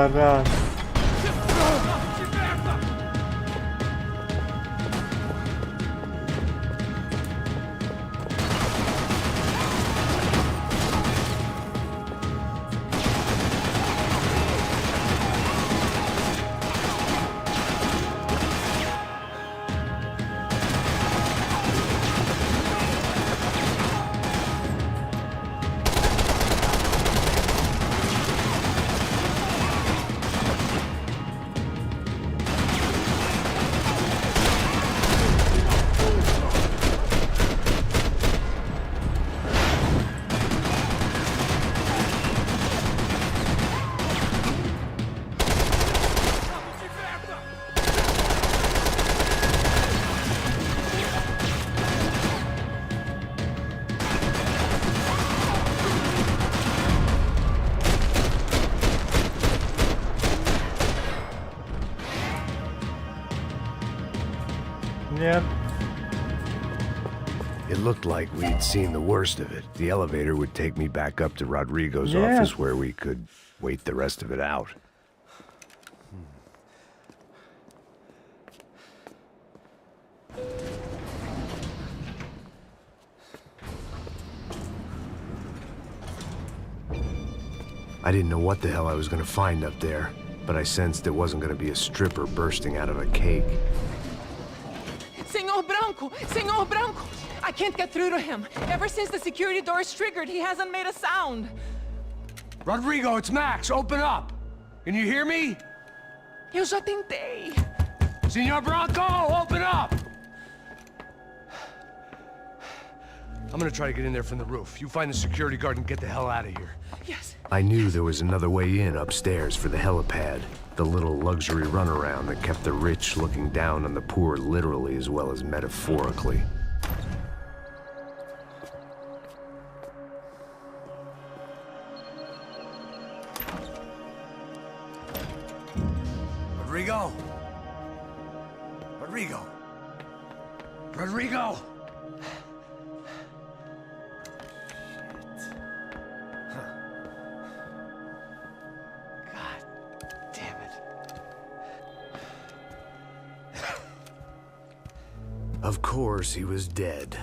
Пидорас. Нет. It looked like we'd seen the worst of it. The elevator would take me back up to Rodrigo's Yeah. office where we could wait the rest of it out. I didn't know what the hell I was gonna find up there, but I sensed it wasn't gonna be a stripper bursting out of a cake. Senor Branco! Senor Branco! I can't get through to him. Ever since the security door is triggered, he hasn't made a sound. Rodrigo, it's Max. Open up. Can you hear me? Eu já tentei. Senor Branco, open up! I'm gonna try to get in there from the roof. You find the security guard and get the hell out of here. Yes. I knew there was another way in upstairs for the helipad, the little luxury runaround that kept the rich looking down on the poor literally as well as metaphorically. Rodrigo! Rodrigo! Rodrigo! Of course, he was dead.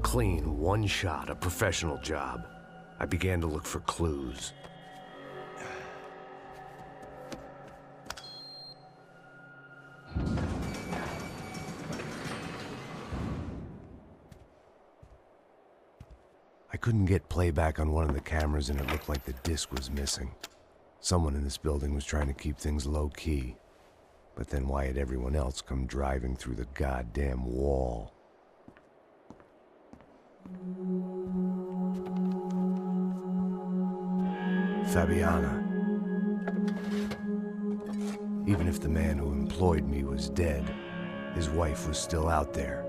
Clean, one shot, a professional job. I began to look for clues. I couldn't get playback on one of the cameras and it looked like the disc was missing. Someone in this building was trying to keep things low-key. But then why had everyone else come driving through the goddamn wall? Fabiana. Even if the man who employed me was dead, his wife was still out there.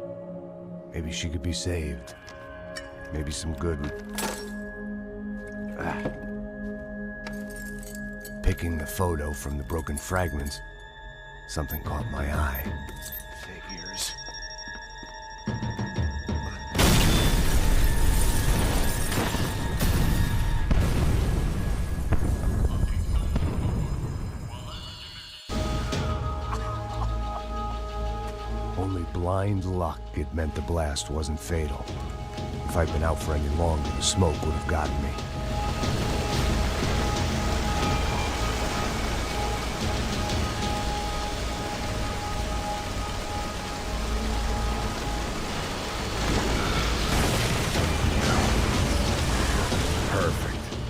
Maybe she could be saved. Maybe some good would... Picking the photo from the broken fragments, something caught my eye. Figures. Only blind luck it meant the blast wasn't fatal. If I'd been out for any longer, the smoke would have gotten me.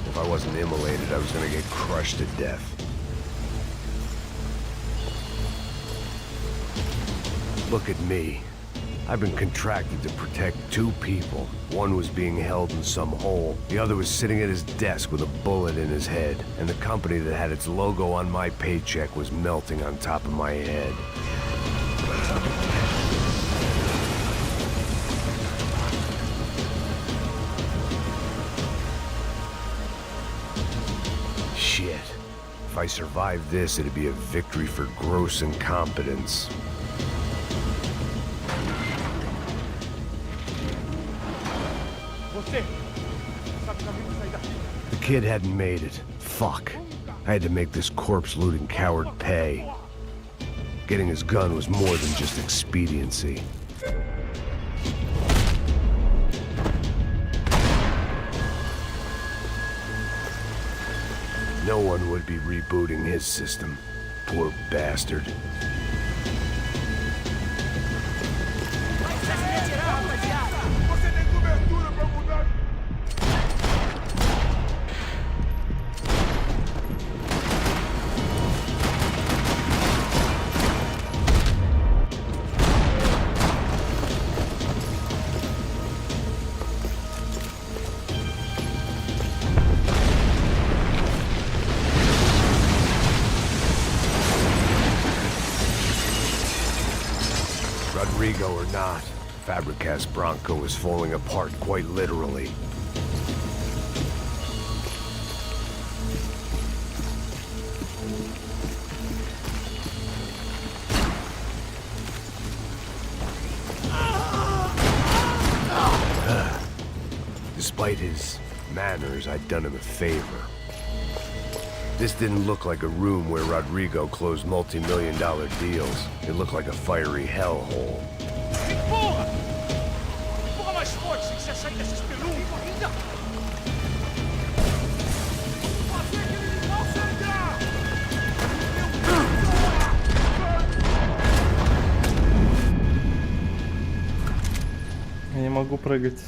If I wasn't immolated, I was gonna get crushed to death. Look at me. I've been contracted to protect two people. One was being held in some hole. The other was sitting at his desk with a bullet in his head. And the company that had its logo on my paycheck was melting on top of my head. Shit. If I survived this, it'd be a victory for gross incompetence. The kid hadn't made it. Fuck. I had to make this corpse-looting coward pay. Getting his gun was more than just expediency. No one would be rebooting his system. Poor bastard. Você tem cobertura pra mudar. Rodrigo or not, Fabricas Bronco is falling apart quite literally. Despite his manners, I'd done him a favor. This didn't look like a room where Rodrigo closed multi-million-dollar deals. It looked like a fiery hellhole. Porra! Porra mais forte se quiser sair dessa espelunca! Ainda! Fazer aquele não sangrar! Я не могу прыгать.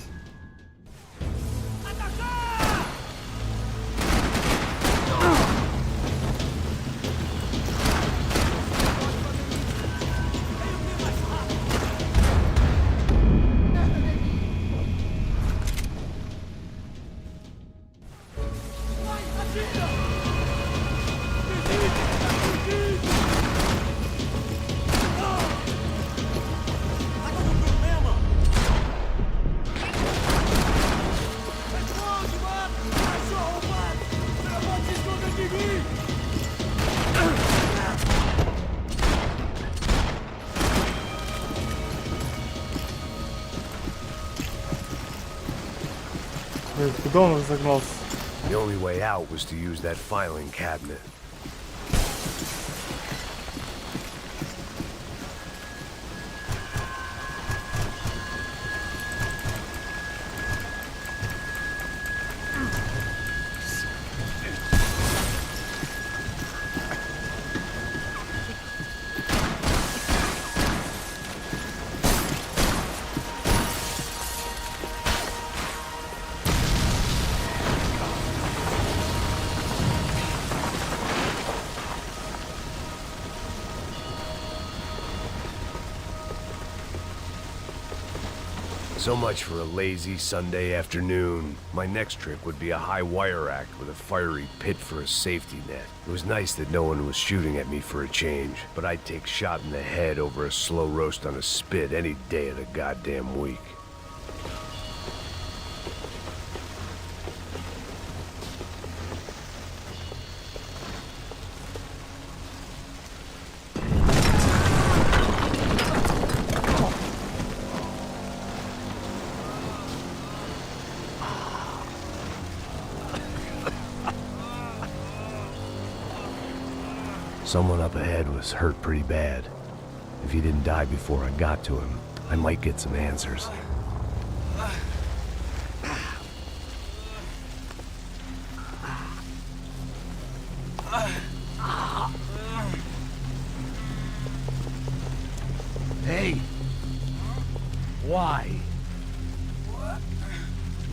Куда он разогнался? The only way out was to use that filing cabinet. So much for a lazy Sunday afternoon. My next trick would be a high wire act with a fiery pit for a safety net. It was nice that no one was shooting at me for a change, but I'd take shot in the head over a slow roast on a spit any day of the goddamn week. Someone up ahead was hurt pretty bad. If he didn't die before I got to him, I might get some answers. Hey! Why?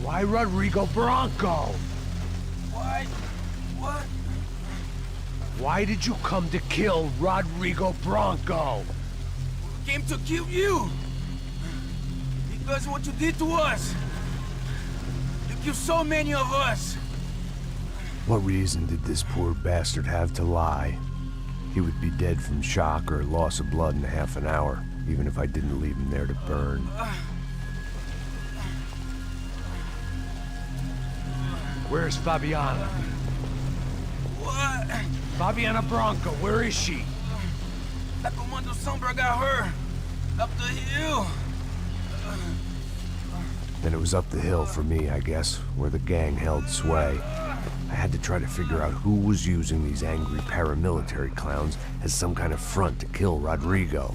Why Rodrigo Bronco? Why? What? Why did you come to kill Rodrigo Bronco? Came to kill you! Because of what you did to us! You killed so many of us! What reason did this poor bastard have to lie? He would be dead from shock or loss of blood in half an hour, even if I didn't leave him there to burn. Where's Fabiana? What? Fabiana Bronco, where is she? That Comando Sombra got her! Up the hill! Then it was up the hill for me, I guess, where the gang held sway. I had to try to figure out who was using these angry paramilitary clowns as some kind of front to kill Rodrigo.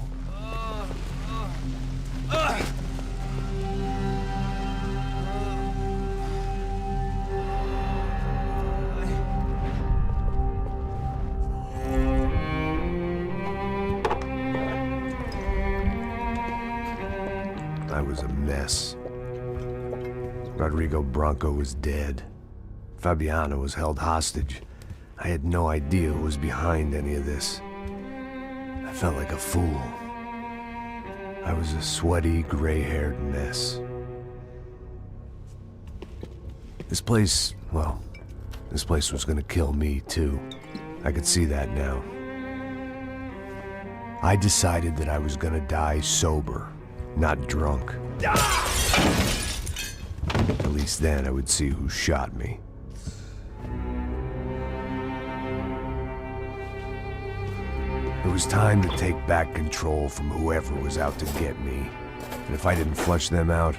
I was a mess. Rodrigo Bronco was dead. Fabiana was held hostage. I had no idea who was behind any of this. I felt like a fool. I was a sweaty, gray-haired mess. This place, well, this place was gonna kill me too. I could see that now. I decided that I was gonna die sober, not drunk. At least then I would see who shot me. It was time to take back control from whoever was out to get me. And if I didn't flush them out,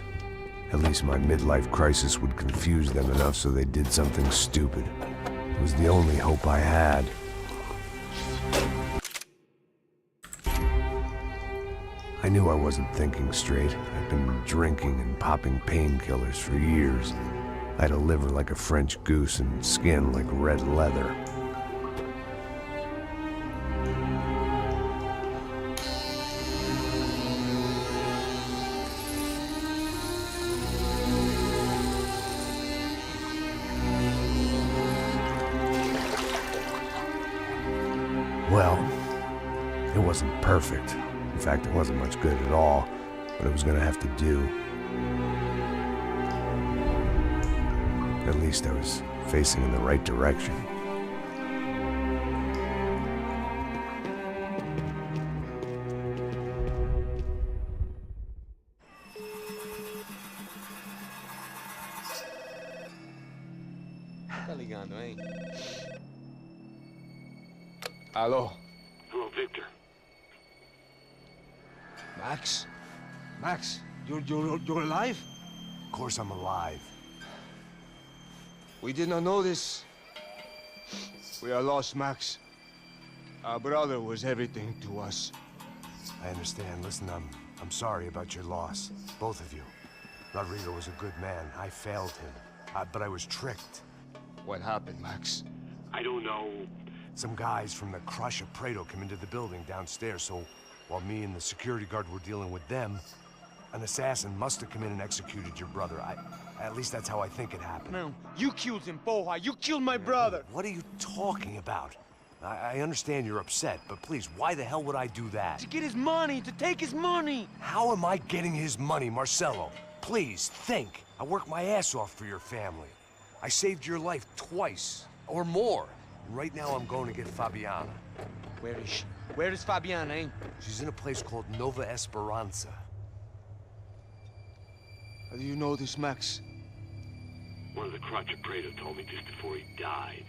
at least my midlife crisis would confuse them enough so they did something stupid. It was the only hope I had. I knew I wasn't thinking straight. I'd been drinking and popping painkillers for years. I had a liver like a French goose and skin like red leather. Well, it wasn't perfect. In fact, it wasn't much good at all, but it was gonna have to do. At least I was facing in the right direction. Tá ligando, hein? Alô? Hello, Victor. Max? Max, you're alive? Of course I'm alive. We did not know this. We are lost, Max. Our brother was everything to us. I understand. Listen, I'm sorry about your loss. Both of you. Rodrigo was a good man. I failed him. But I was tricked. What happened, Max? I don't know. Some guys from the Crush of Prado came into the building downstairs, so while me and the security guard were dealing with them, an assassin must have come in and executed your brother. At least that's how I think it happened. No, you killed him, porra. You killed my brother. What are you talking about? I understand you're upset, but please, why the hell would I do that? To get his money, to take his money. How am I getting his money, Marcelo? Please, think. I worked my ass off for your family. I saved your life twice, or more. Right now I'm going to get Fabiana. Where is she? Where is Fabiana, eh? She's in a place called Nova Esperanza. How do you know this, Max? One of the Crotch of Prado told me just before he died.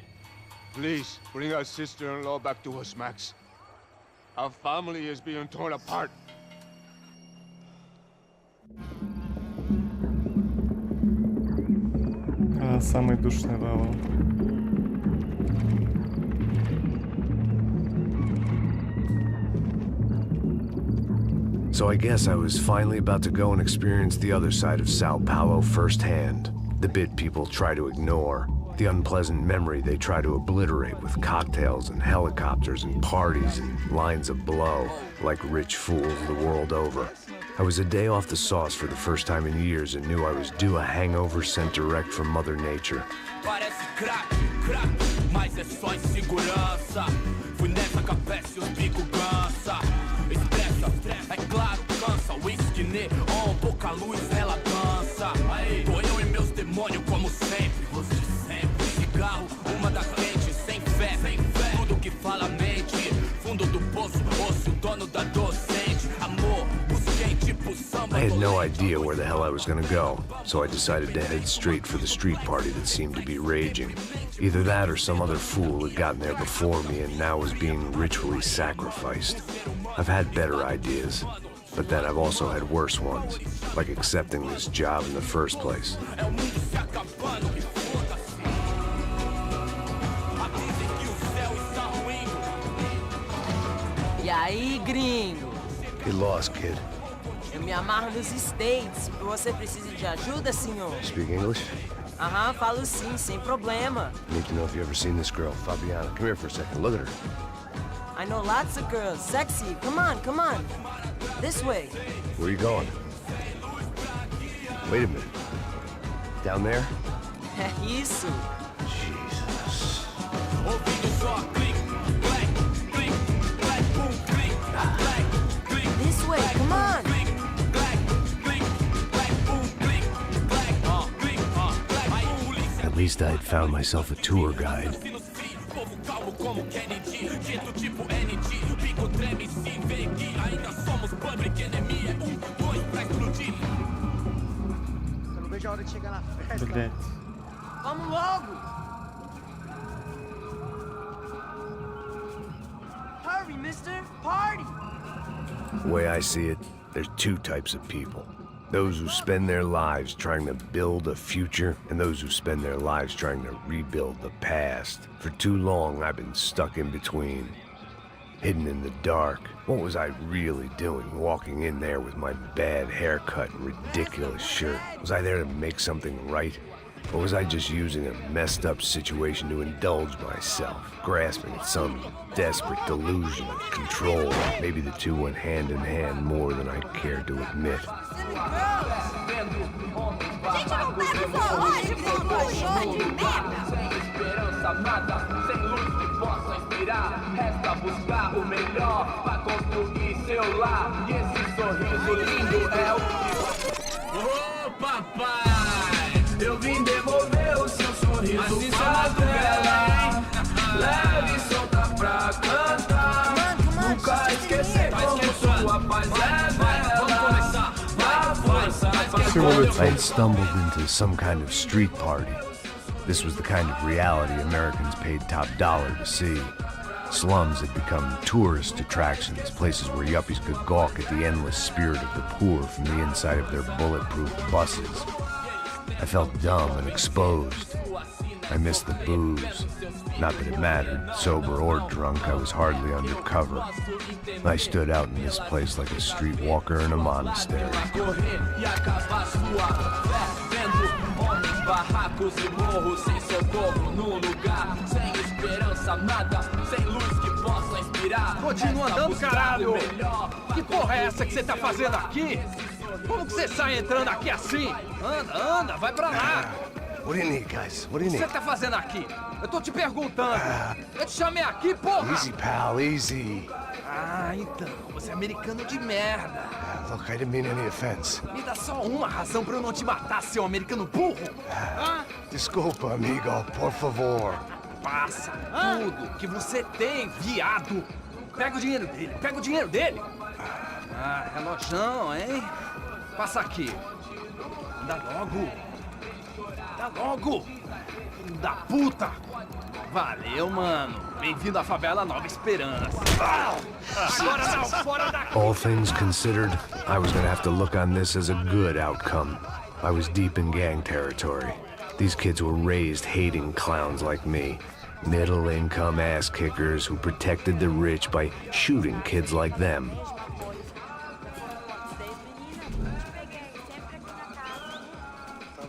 Please, bring our sister-in-law back to us, Max. Our family is being torn apart. Самый душный вал. So I guess I was finally about to go and experience the other side of Sao Paulo firsthand. The bit people try to ignore. The unpleasant memory they try to obliterate with cocktails and helicopters and parties and lines of blow, like rich fools the world over. I was a day off the sauce for the first time in years and knew I was due a hangover sent direct from Mother Nature. Parece crack, crack, mas é só insegurança. Fui nessa capete, os bico cansa. Estressa, é claro, cansa. Whisky neon, pouca luz, ela dança. Tô eu e meus demônios como sempre. Os de sempre. Cigarro, uma das quentes, sem fé. Tudo que fala mente. Fundo do poço, osso, dono da docente. Amor, busquei tipo samba. I had no idea where the hell I was gonna go, so I decided to head straight for the street party that seemed to be raging. Either that or some other fool had gotten there before me and now was being ritually sacrificed. I've had better ideas, but then I've also had worse ones, like accepting this job in the first place. gringo. Get lost, kid. Eu me amarro nos States. Você precisa de ajuda, senhor? Speak English? Aham, falo sim, sem problema. Need to know if you ever seen this girl, Fabiana. Come here for a second. Look at her. I know lots of girls. Sexy. Come on, come on. This way. Where you going? Wait a minute. Down there? É isso. Jesus. This way, come on. At least I had found myself a tour guide. Eu não vejo a hora de chegar na festa. Блять. Vamos logo. Hurry, mister. Party. The way I see it, there's two types of people. Those who spend their lives trying to build a future, and those who spend their lives trying to rebuild the past. For too long, I've been stuck in between. Hidden in the dark. What was I really doing walking in there with my bad haircut and ridiculous shirt? Was I there to make something right? Or was I just using a messed up situation to indulge myself, grasping at some desperate delusion of control? Maybe the two went hand in hand more than I cared to admit. Ô papai, eu vim devolver o seu sorriso pra tela. Leve e solta pra cantar. Nunca esquecer como sua paz é bela. Na força, I had stumbled into some kind of street party. This was the kind of reality Americans paid top dollar to see. Slums had become tourist attractions, places where yuppies could gawk at the endless spirit of the poor from the inside of their bulletproof buses. I felt dumb and exposed. I missed the booze. Not that it mattered, sober or drunk, I was hardly undercover. I stood out in this place like a streetwalker in a monastery. barracos e morros sem socorro no lugar, sem esperança, nada, sem luz que possa inspirar. Continua andando, caralho! Que porra é essa que você tá fazendo aqui? Como que você sai entrando aqui assim? Anda, anda, vai pra lá! What do you need, guys? What do you O que need? você tá fazendo aqui? Eu tô te perguntando. Eu te chamei aqui, porra! Easy, pal, easy. Ah, então, você é americano de merda. Look, I didn't mean any offense. Me dá só uma razão pra eu não te matar, seu americano burro. Desculpa, amigo, por favor. Passa tudo que você tem, viado. Pega o dinheiro dele, pega o dinheiro dele. Ah, relojão, hein? Passa aqui. Dá logo. Dá logo. Filho da puta. Valeu, mano. Bem-vindo à favela Nova Esperança. Agora não, fora daqui. All things considered, I was gonna have to look on this as a good outcome. I was deep in gang territory. These kids were raised hating clowns like me. Middle-income ass-kickers who protected the rich by shooting kids like them.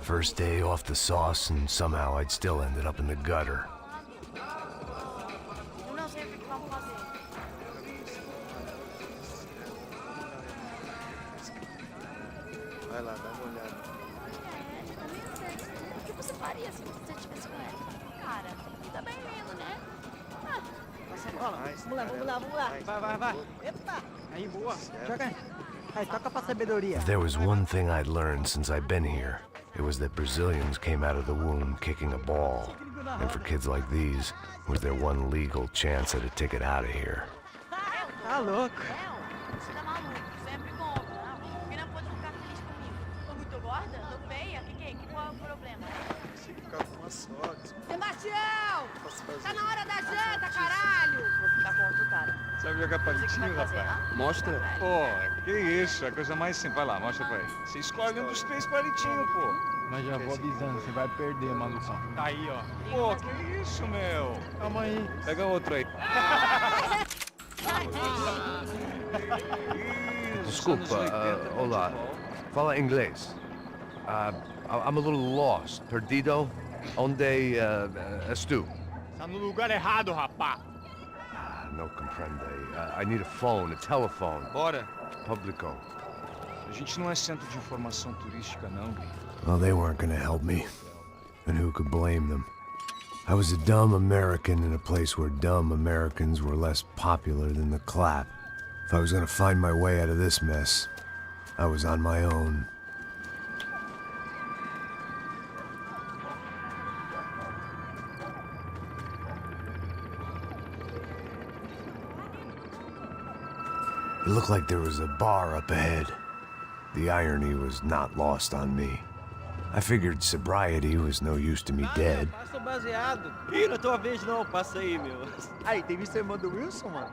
First day off the sauce, and somehow I'd still ended up in the gutter. Vai lá, dá uma olhada. O que você faria se você estivesse com ela? Cara, ele tá bem lindo, né? Passa a bola. Vamos lá. Vai. Epa. Aí, boa. Joga. Aí, toca pra sabedoria. If there was one thing I'd learned since I'd been here, it was that Brazilians came out of the womb kicking a ball. And for kids like these, it was their one legal chance at a ticket out of here. Tá louco. Você tá maluco, sempre bom. Por que não pode ficar feliz comigo? Tô muito gorda? Tô feia? Qual é o problema? Você ficar com uma sorte. Sebastião! Tá na hora da janta, caralho! Vou ficar com outro cara. Sabe jogar palitinho, rapaz? Mostra. Pô, que isso, é a coisa mais simples. Vai lá, mostra pra ele. Você escolhe um dos 3 palitinhos, pô. Mas já vou avisando, você vai perder, malucão. Tá aí, ó. Pô, que isso, meu? Calma aí. Pega outro aí. Desculpa, olá. Fala inglês. I'm a little lost. Perdido? Onde és tu? Tá no lugar errado, rapá. No comprende. I need a phone, a telephone. Bora. Publico. A gente não é centro de informação turística, não, gringo. Well, they weren't gonna help me. And who could blame them? I was a dumb American in a place where dumb Americans were less popular than the clap. If I was gonna find my way out of this mess, I was on my own. It looked like there was a bar up ahead. The irony was not lost on me. I figured sobriety was no use to me dead. Passa o baseado. Ih, não é tua vez não, passa aí, meu. Aí, tem visto a irmã do Wilson, mano?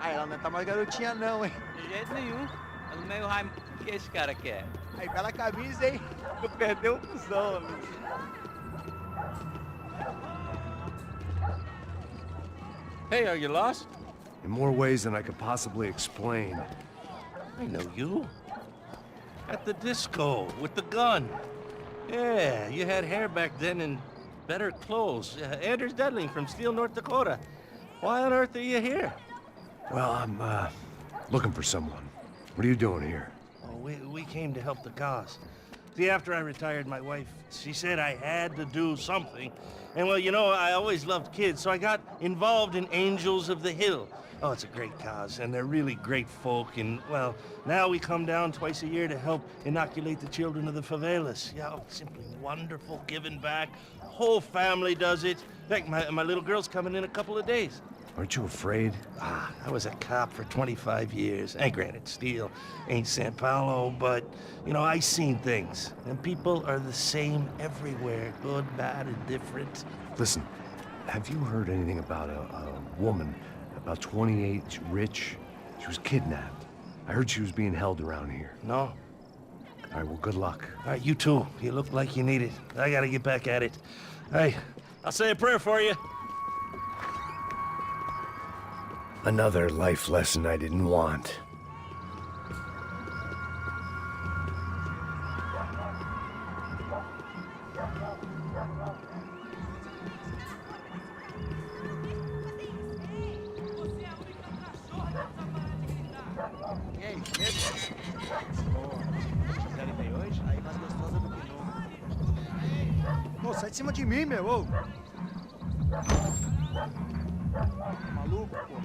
Aí, ela não tá mais garotinha não, hein? De jeito nenhum. Mas o meio Jaime, o que esse cara quer? Aí, bela camisa, hein? Tu perdeu o cuzão, amigo. Hey, are you lost? In more ways than I could possibly explain. I know you. At the disco, with the gun. Yeah, you had hair back then and better clothes. Anders Dudling from Steele, North Dakota. Why on earth are you here? Well, I'm, looking for someone. What are you doing here? Oh, we came to help the cause. See, after I retired, my wife, she said I had to do something. And well, you know, I always loved kids, so I got involved in Angels of the Hill. Oh, it's a great cause, and they're really great folk, and, well, now we come down twice a year to help inoculate the children of the favelas. Yeah, oh, simply wonderful, giving back. Whole family does it. In fact, my little girl's coming in a couple of days. Aren't you afraid? I was a cop for 25 years. And granted, Steele ain't San Paulo, but, you know, I seen things. And people are the same everywhere, good, bad, and different. Listen, have you heard anything about a woman, about 28, rich? She was kidnapped. I heard she was being held around here. No. All right, well, good luck. All right, you too. You look like you need it. I gotta get back at it. Hey, I'll say a prayer for you. Another life lesson I didn't want. E aí, beleza? Fizeram bem hoje? Aí, mais gostosa do que nunca. Ô, sai de cima de mim, meu, ô! Maluco, pô.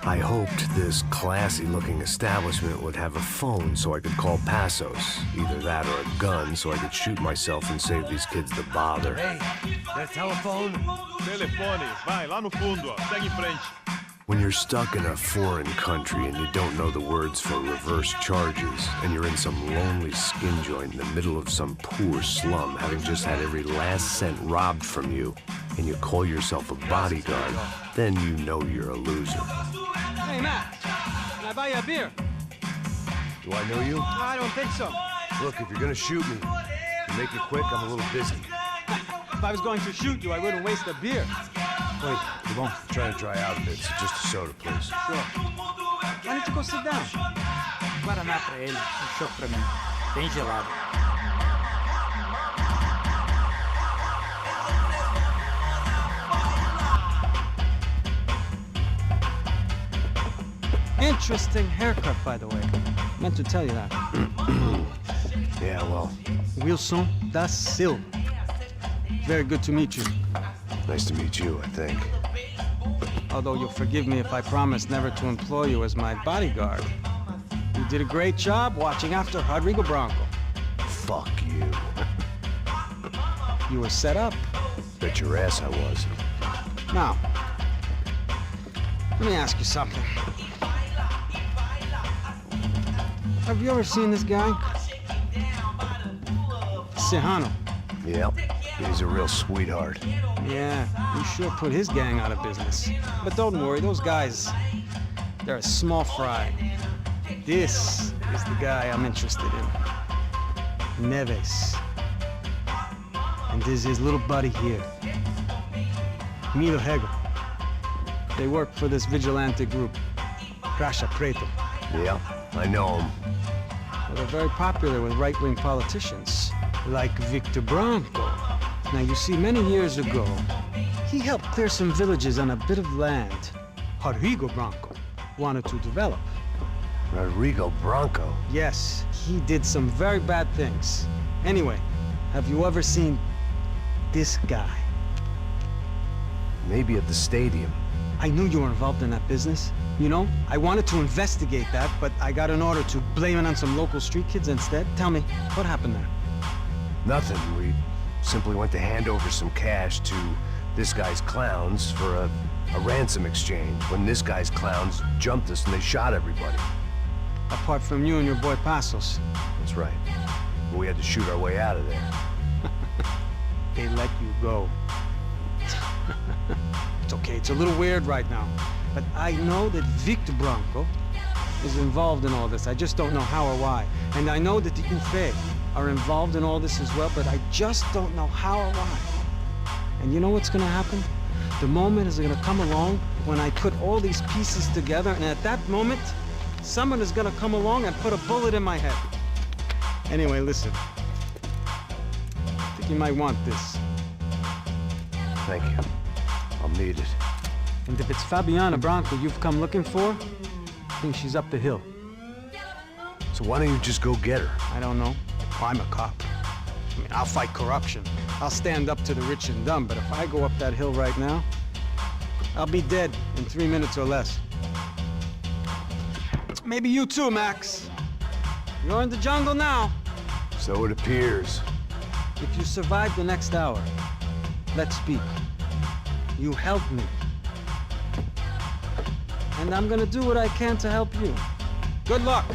I hoped this classy-looking establishment would have a phone so I could call Passos. Either that or a gun so I could shoot myself and save these kids the bother. Hey, that telephone? Telefone, vai, lá no fundo, ó. Segue em frente. When you're stuck in a foreign country and you don't know the words for reverse charges, and you're in some lonely skin joint in the middle of some poor slum, having just had every last cent robbed from you, and you call yourself a bodyguard, then you know you're a loser. Hey, Matt, can I buy you a beer? Do I know you? I don't think so. Look, if you're gonna shoot me, to make it quick, I'm a little busy. If I was going to shoot you, I wouldn't waste a beer. Wait, come on. I'm trying to dry out a bit, so just a soda, please. Sure. Why don't you go sit down? Guaraná pra ele, chopp pra mim. Bem gelado. Interesting haircut, by the way. Meant to tell you that. Yeah, well. Wilson da Silva. Very good to meet you. Nice to meet you, I think. Although you'll forgive me if I promise never to employ you as my bodyguard. You did a great job watching after Rodrigo Bronco. Fuck you. You were set up. Bet your ass I was. Now, let me ask you something. Have you ever seen this guy? Serrano. Yep. He's a real sweetheart. Yeah, he sure put his gang out of business. But don't worry, those guys, they're a small fry. This is the guy I'm interested in. Neves. And this is his little buddy here. Milo Hegel. They work for this vigilante group, Crasha Preto. Yeah, I know him. Well, they're very popular with right-wing politicians, like Victor Branco. Now, you see, many years ago, he helped clear some villages on a bit of land Rodrigo Branco wanted to develop. Rodrigo Branco? Yes, he did some very bad things. Anyway, have you ever seen this guy? Maybe at the stadium. I knew you were involved in that business. You know, I wanted to investigate that, but I got an order to blame it on some local street kids instead. Tell me, what happened there? Nothing. We simply went to hand over some cash to this guy's clowns for a ransom exchange when this guy's clowns jumped us and they shot everybody. Apart from you and your boy Passos. That's right. We had to shoot our way out of there. They let you go. It's okay, it's a little weird right now. But I know that Victor Branco is involved in all this. I just don't know how or why. And I know that the UFE are involved in all this as well, but I just don't know how or why. And you know what's gonna happen? The moment is gonna come along when I put all these pieces together, and at that moment, someone is gonna come along and put a bullet in my head. Anyway, listen. I think you might want this. Thank you. I'll need it. And if it's Fabiana Branco you've come looking for, I think she's up the hill. So why don't you just go get her? I don't know. I'm a cop. I mean, I'll fight corruption. I'll stand up to the rich and dumb, but if I go up that hill right now, I'll be dead in 3 minutes or less. Maybe you too, Max. You're in the jungle now. So it appears. If you survive the next hour, let's speak. You help me. And I'm gonna do what I can to help you. Good luck.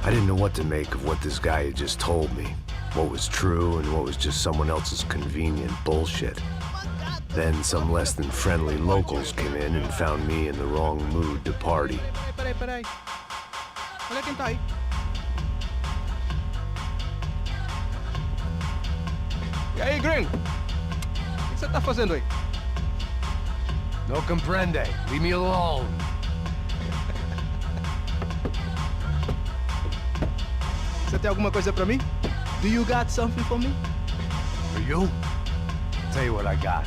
I didn't know what to make of what this guy had just told me. What was true and what was just someone else's convenient bullshit. Then some less than friendly locals came in and found me in the wrong mood to party. Peraí. Olha quem tá aí. E aí, gringo? O que você tá fazendo aí? No comprende. Leave me alone. Você tem alguma coisa pra mim? Do you got something for me? For you? Tell you what I got.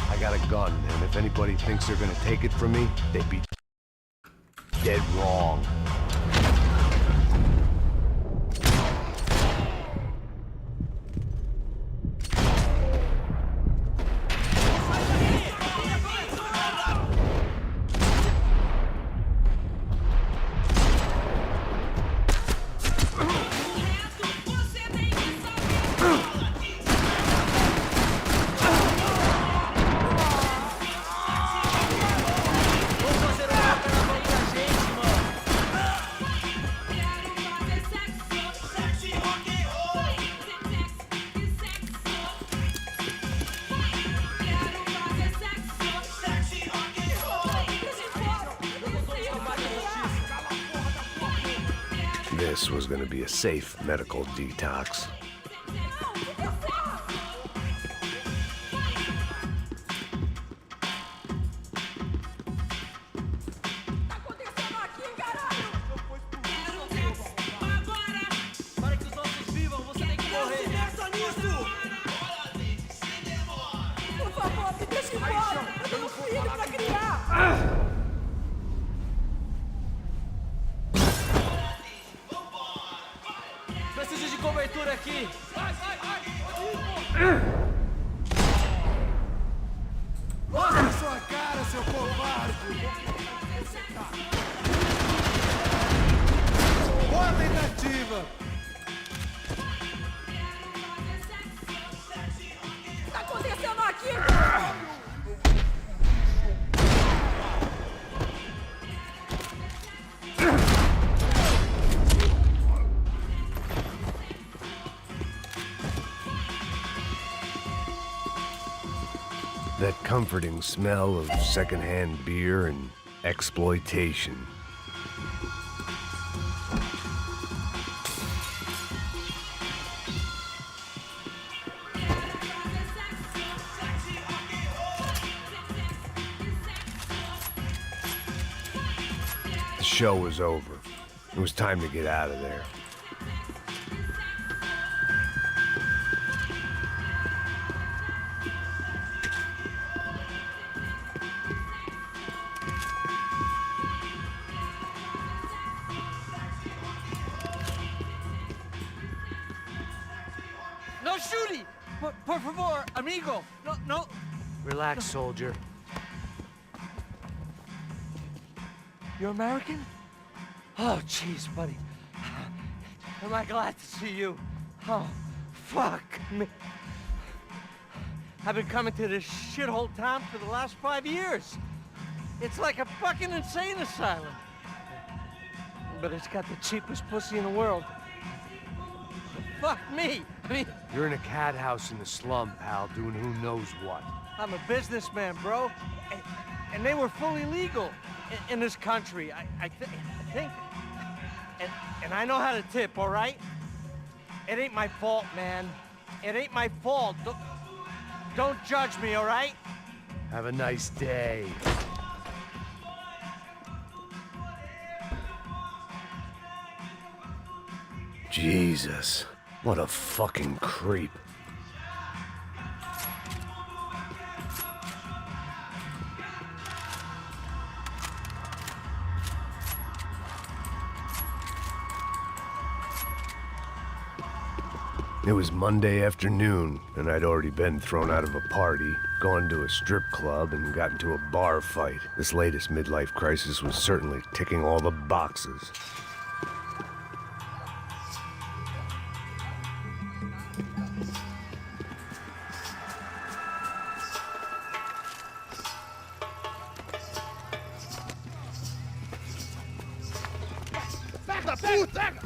I got a gun, and if anybody thinks they're gonna take it from me, they'd be dead wrong. This was gonna be a safe medical detox. Por favor, me deixe embora! Eu tenho um filho pra criar! Preciso de cobertura aqui. Mostra a sua cara, seu covarde! Boa tentativa! O que tá acontecendo aqui? comforting smell of secondhand beer and exploitation. The show was over. It was time to get out of there. No shooting! Por favor, amigo! No. Relax, soldier. You're American? Oh, jeez, buddy. Am I glad to see you? Oh, fuck me. I've been coming to this shithole town for the last 5 years. It's like a fucking insane asylum. But it's got the cheapest pussy in the world. Fuck me. I mean, You're in a cat house in the slum, pal, doing who knows what. I'm a businessman, bro. And they were fully legal in this country. I think. And I know how to tip, all right? It ain't my fault, man. It ain't my fault. Don't judge me, all right? Have a nice day. Jesus, what a fucking creep. It was Monday afternoon, and I'd already been thrown out of a party, gone to a strip club, and got into a bar fight. This latest midlife crisis was certainly ticking all the boxes. Pega, pega!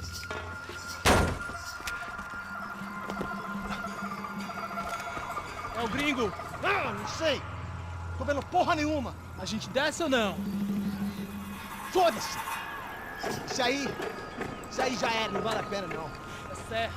É o gringo. Ah, não sei. Tô vendo porra nenhuma. A gente desce ou não? Foda-se. Isso aí já era, não vale a pena não. Tá certo.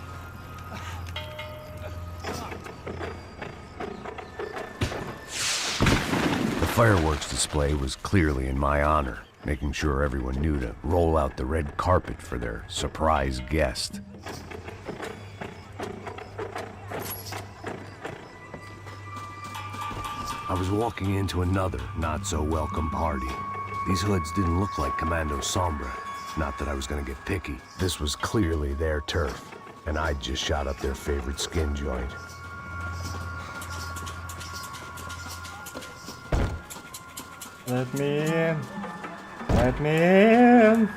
The fireworks display was clearly in my honor, making sure everyone knew to roll out the red carpet for their surprise guest. I was walking into another not-so-welcome party. These hoods didn't look like Commando Sombra. Not that I was gonna get picky. This was clearly their turf, and I'd just shot up their favorite skin joint. Let me in. Let me in.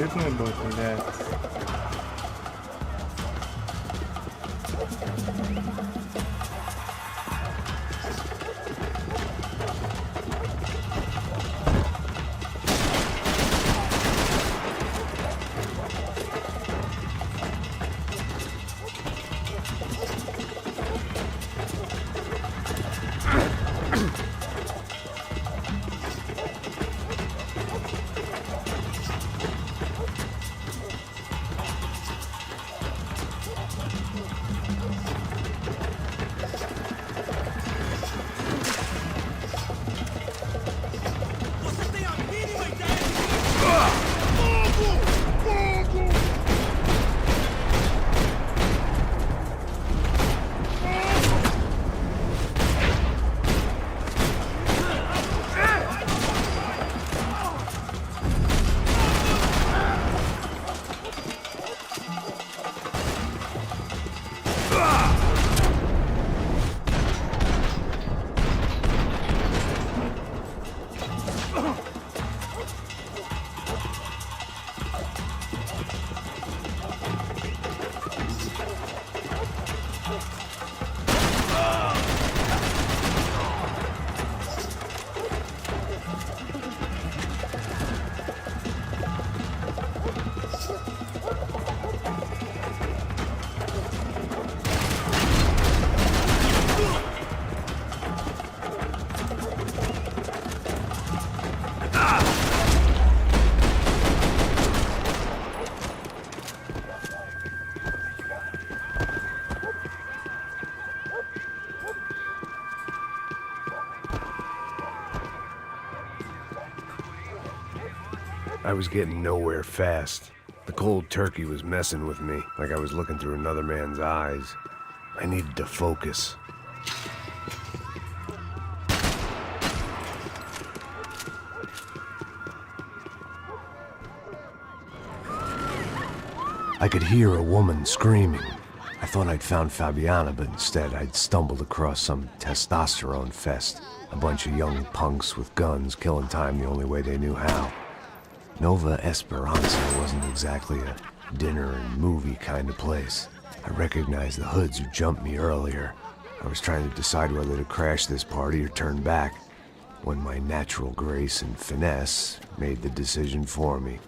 очередной бот гуляет. I was getting nowhere fast. The cold turkey was messing with me, like I was looking through another man's eyes. I needed to focus. I could hear a woman screaming. I thought I'd found Fabiana, but instead I'd stumbled across some testosterone fest. A bunch of young punks with guns killing time the only way they knew how. Nova Esperanza wasn't exactly a dinner and movie kind of place. I recognized the hoods who jumped me earlier. I was trying to decide whether to crash this party or turn back, when my natural grace and finesse made the decision for me.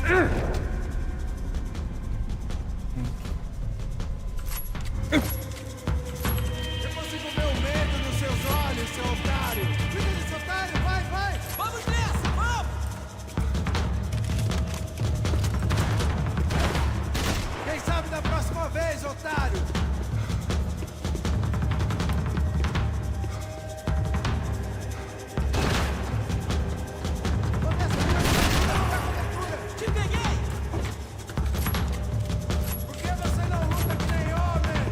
Eu consigo ver o medo nos seus olhos, seu otário. Cuida desse otário, vai, vai. Vamos nessa, vamos. Quem sabe da próxima vez, otário. Te peguei! Por que você não luta que nem homem?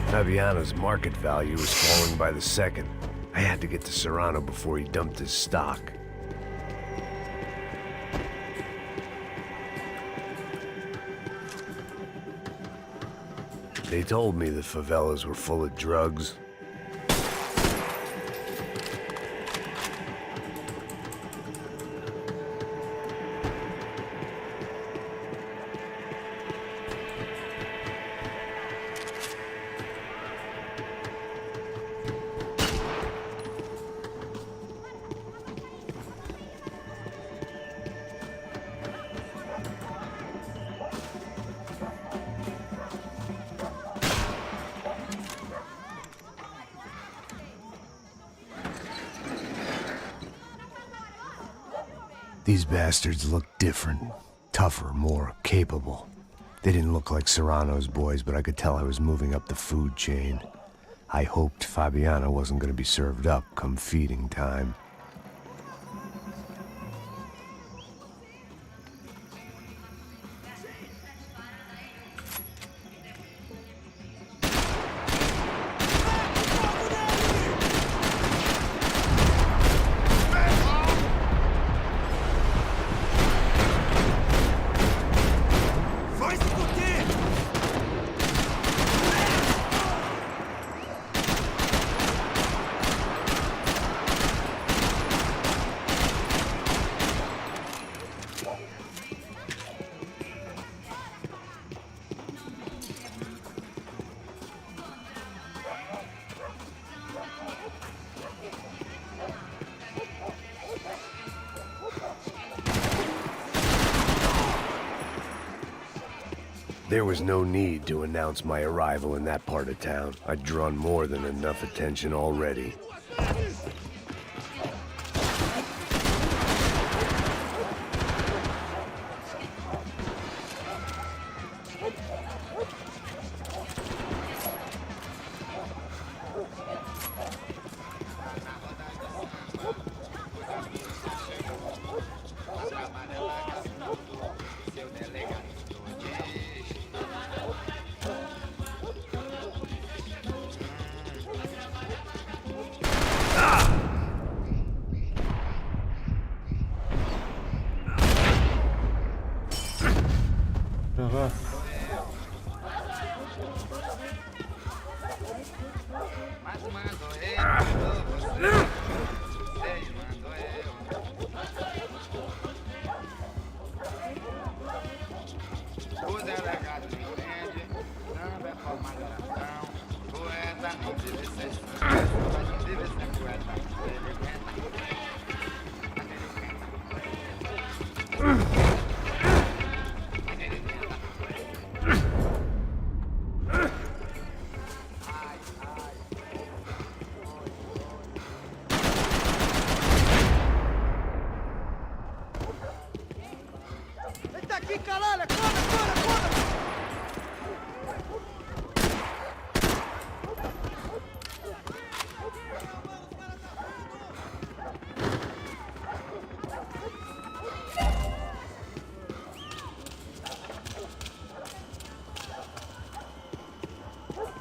Fabiano's market value was falling by the second. I had to get to Serrano before he dumped his stock. They told me the favelas were full of drugs. These bastards looked different, tougher, more capable. They didn't look like Serrano's boys, but I could tell I was moving up the food chain. I hoped Fabiano wasn't going to be served up come feeding time. There was no need to announce my arrival in that part of town. I'd drawn more than enough attention already.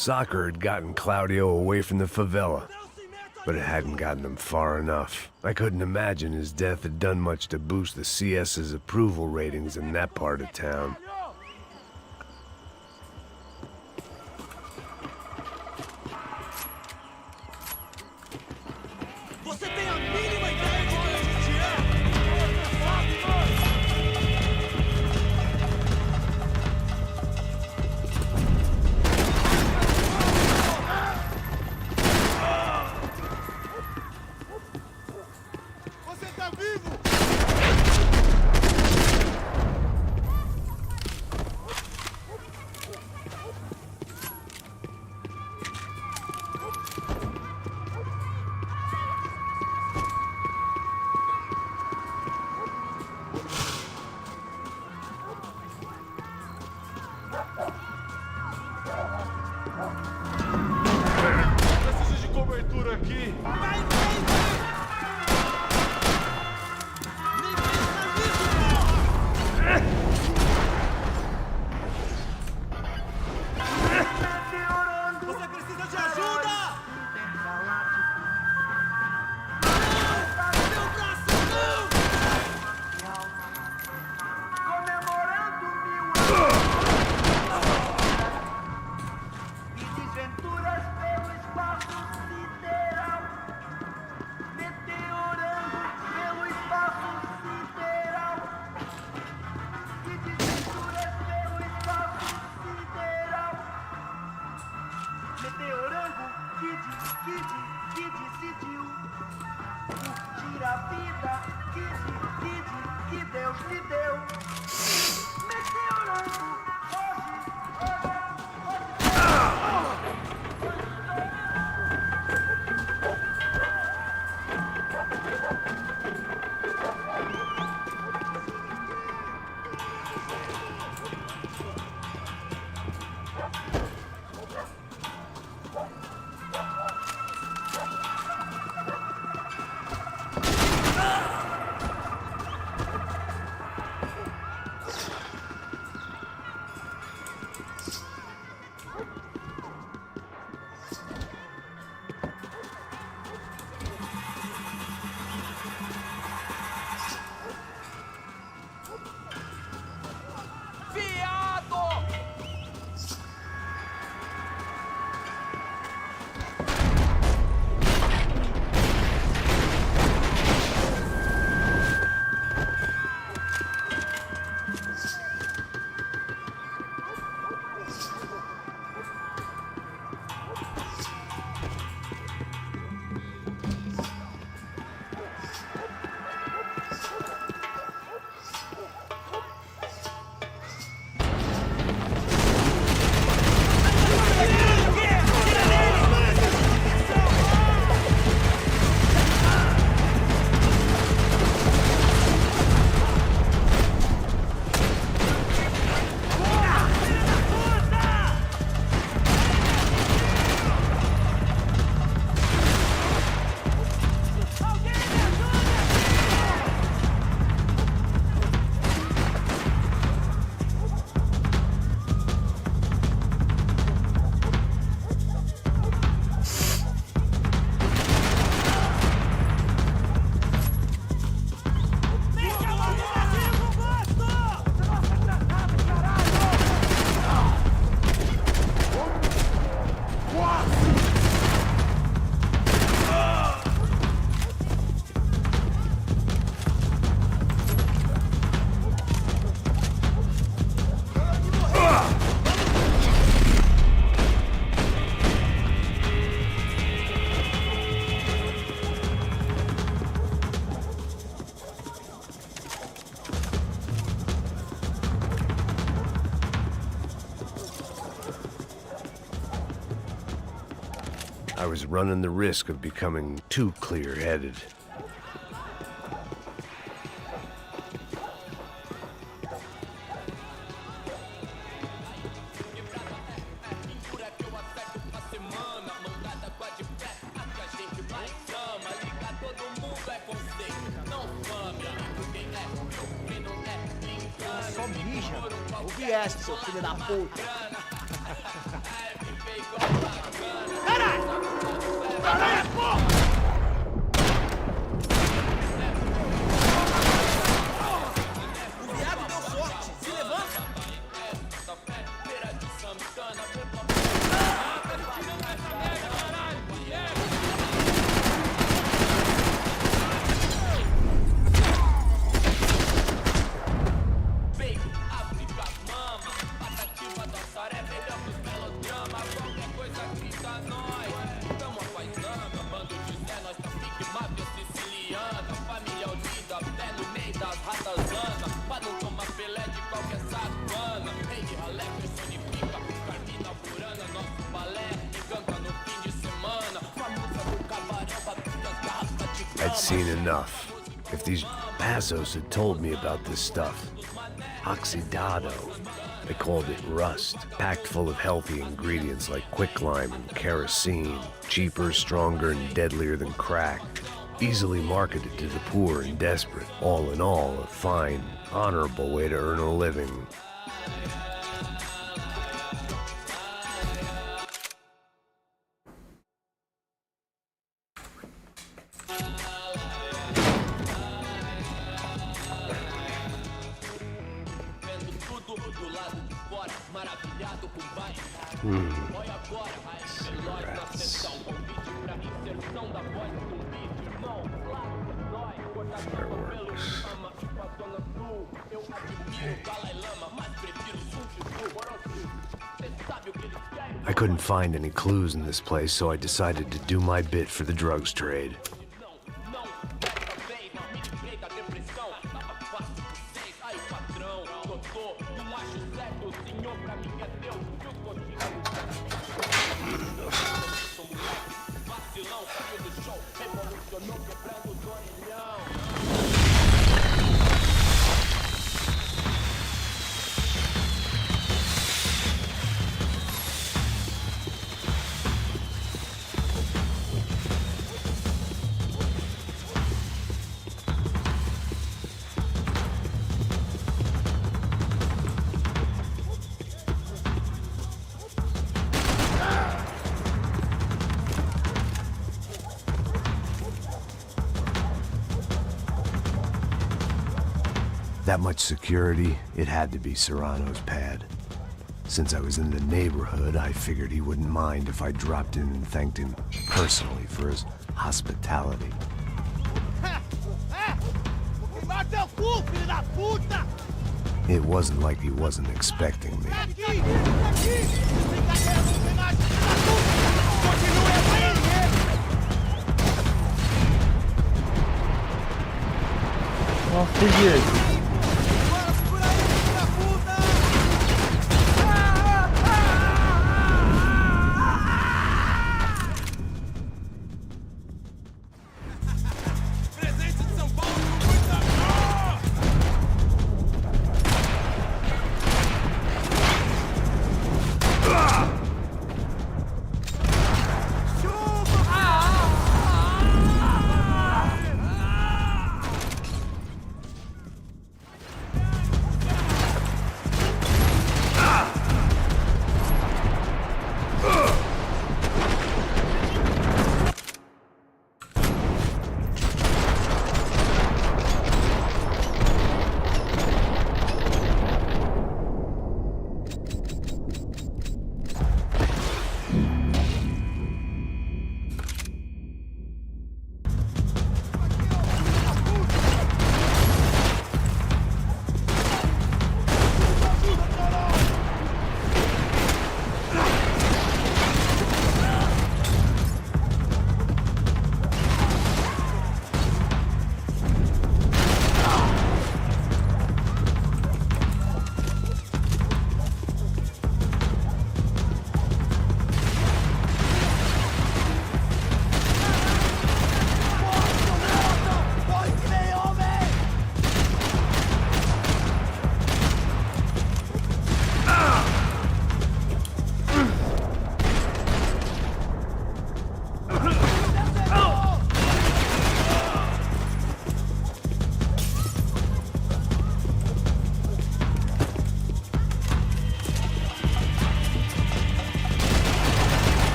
Soccer had gotten Claudio away from the favela, but it hadn't gotten him far enough. I couldn't imagine his death had done much to boost the CS's approval ratings in that part of town. Preciso de cobertura aqui. Você precisa de ajuda! Meu braço não! Comemorando 1000 anos e desventuras pelo espaço sideral. Meteorando pelo espaço sideral. E desventuras pelo espaço sideral. Meteorando que decidiu curtir a vida que Deus lhe deu. Meteorando I was running the risk of becoming too clear-headed. Só mija. Eu vi essa, seu filho da puta. I'd seen enough. If these Passos had told me about this stuff, oxidado, they called it rust, packed full of healthy ingredients like quicklime and kerosene, cheaper, stronger, and deadlier than crack, easily marketed to the poor and desperate. All in all, a fine, honorable way to earn a living. I couldn't find any clues in this place, so I decided to do my bit for the drugs trade. That much security, it had to be Serrano's pad. Since I was in the neighborhood, I figured he wouldn't mind if I dropped in and thanked him personally for his hospitality. It wasn't like he wasn't expecting me. Охуеть.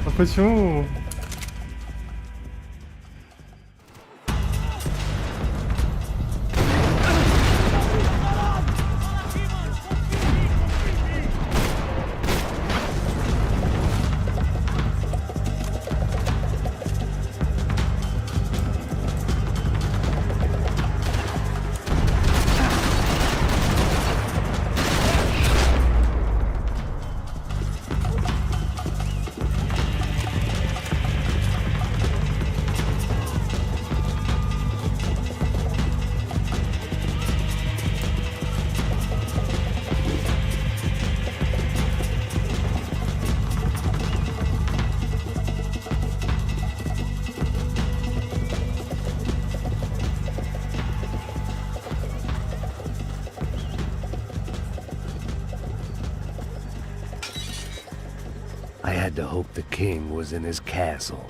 А почему? I had to hope the king was in his castle.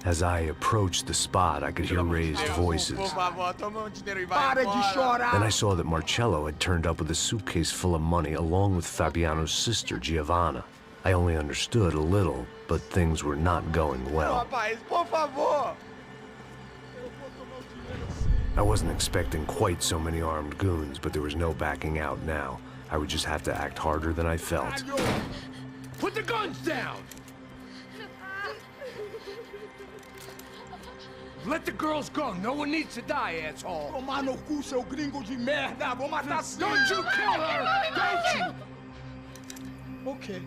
As I approached the spot, I could hear raised voices. Para de chorar! Then I saw that Marcello had turned up with a suitcase full of money along with Fabiano's sister, Giovanna. I only understood a little, but things were not going well. Rapaz, por favor! I wasn't expecting quite so many armed goons, but there was no backing out now. I would just have to act harder than I felt. Put the guns down! Let the girls go. No one needs to die, asshole. Tomar no cu, seu gringo de merda! Vou matar sim! Don't you kill her! Don't you! Ok.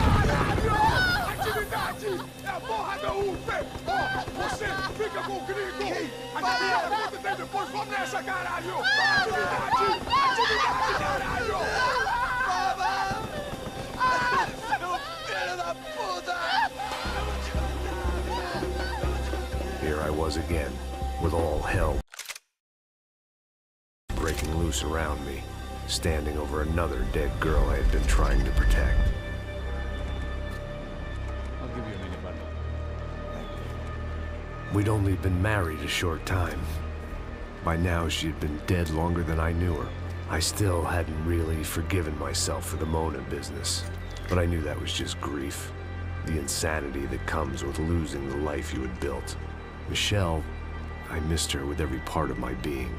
Caralho! Atividade! É a porra da UP! Ó, você fica com o gringo! A galera conta tem depois, vamos nessa, caralho! Atividade! Atividade, caralho! Seu filho da puta! Here I was again, with all hell breaking loose around me, standing over another dead girl I had been trying to protect. I'll give you a minute, buddy. We'd only been married a short time. By now, she had been dead longer than I knew her. I still hadn't really forgiven myself for the Mona business, but I knew that was just grief. The insanity that comes with losing the life you had built. Michelle, I missed her with every part of my being.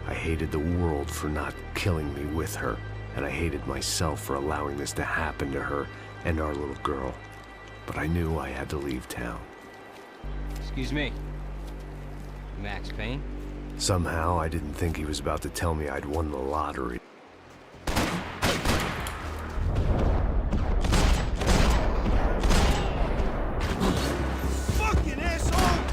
I hated the world for not killing me with her, and I hated myself for allowing this to happen to her and our little girl. But I knew I had to leave town. Excuse me. Max Payne? Somehow, I didn't think he was about to tell me I'd won the lottery. Fucking asshole!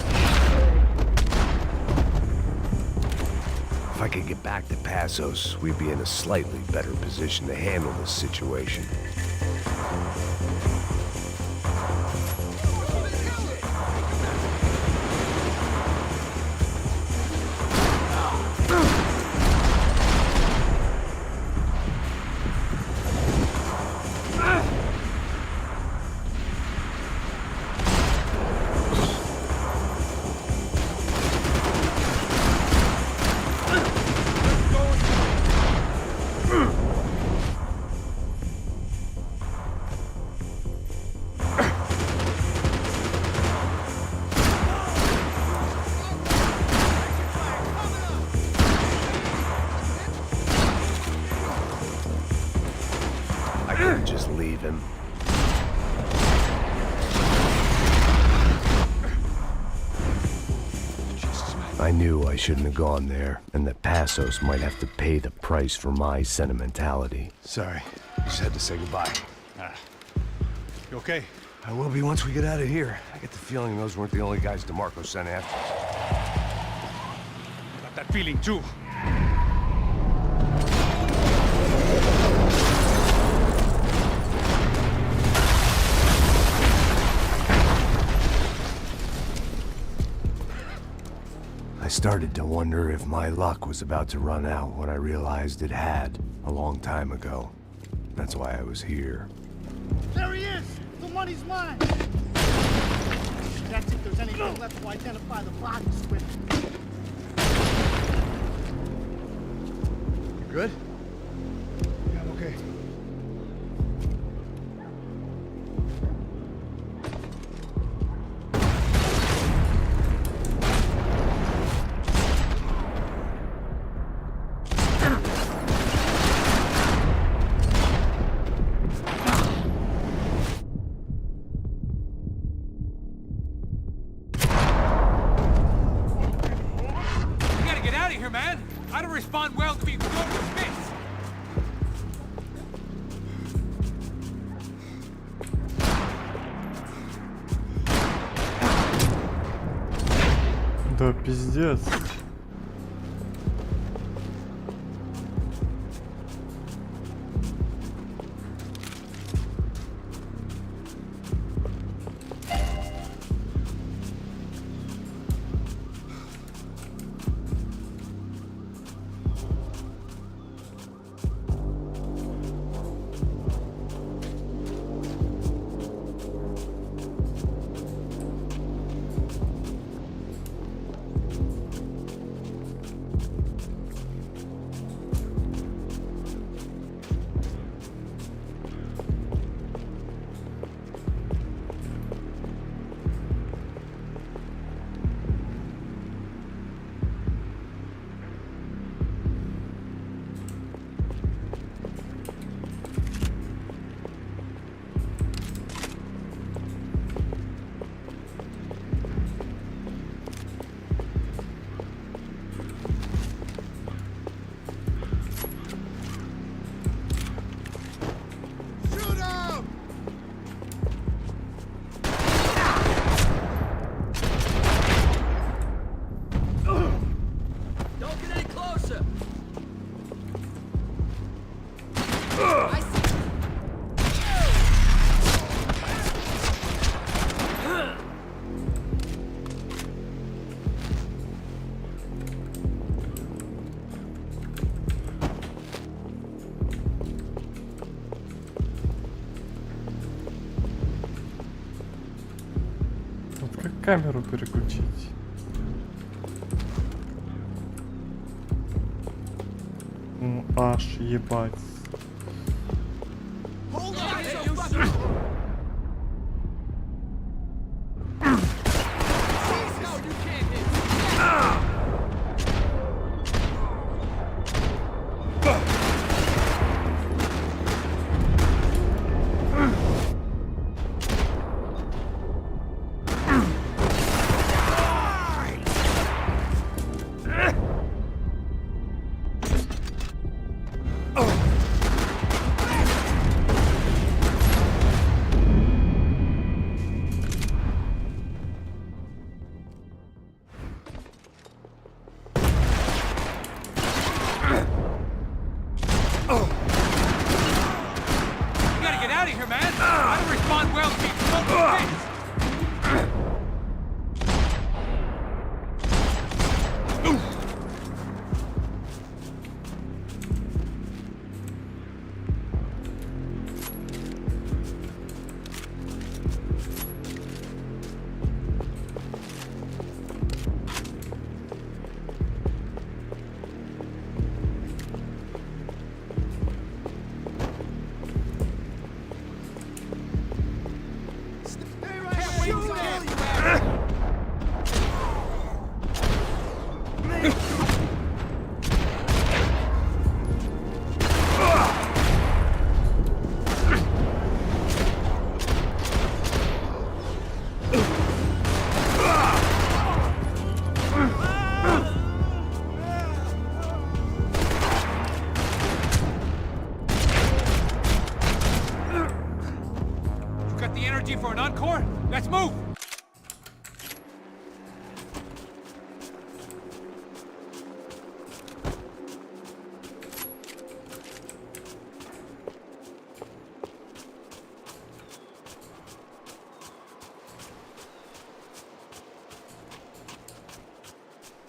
If I could get back to Passos, we'd be in a slightly better position to handle this situation. I couldn't just leave him. I knew I shouldn't have gone there, and that Passos might have to pay the price for my sentimentality. Sorry, just had to say goodbye. You okay? I will be once we get out of here. I get the feeling those weren't the only guys DeMarco sent after. Got that feeling too. I started to wonder if my luck was about to run out when I realized it had, a long time ago. That's why I was here. There he is! The money's mine. That's if there's anything left to identify the bodies with. You good? Yeah, I'm okay. Man, I don't respond well to being thrown with fists. Да пиздец. Камеру переключить. Ну аж ебать. For an encore? Let's move!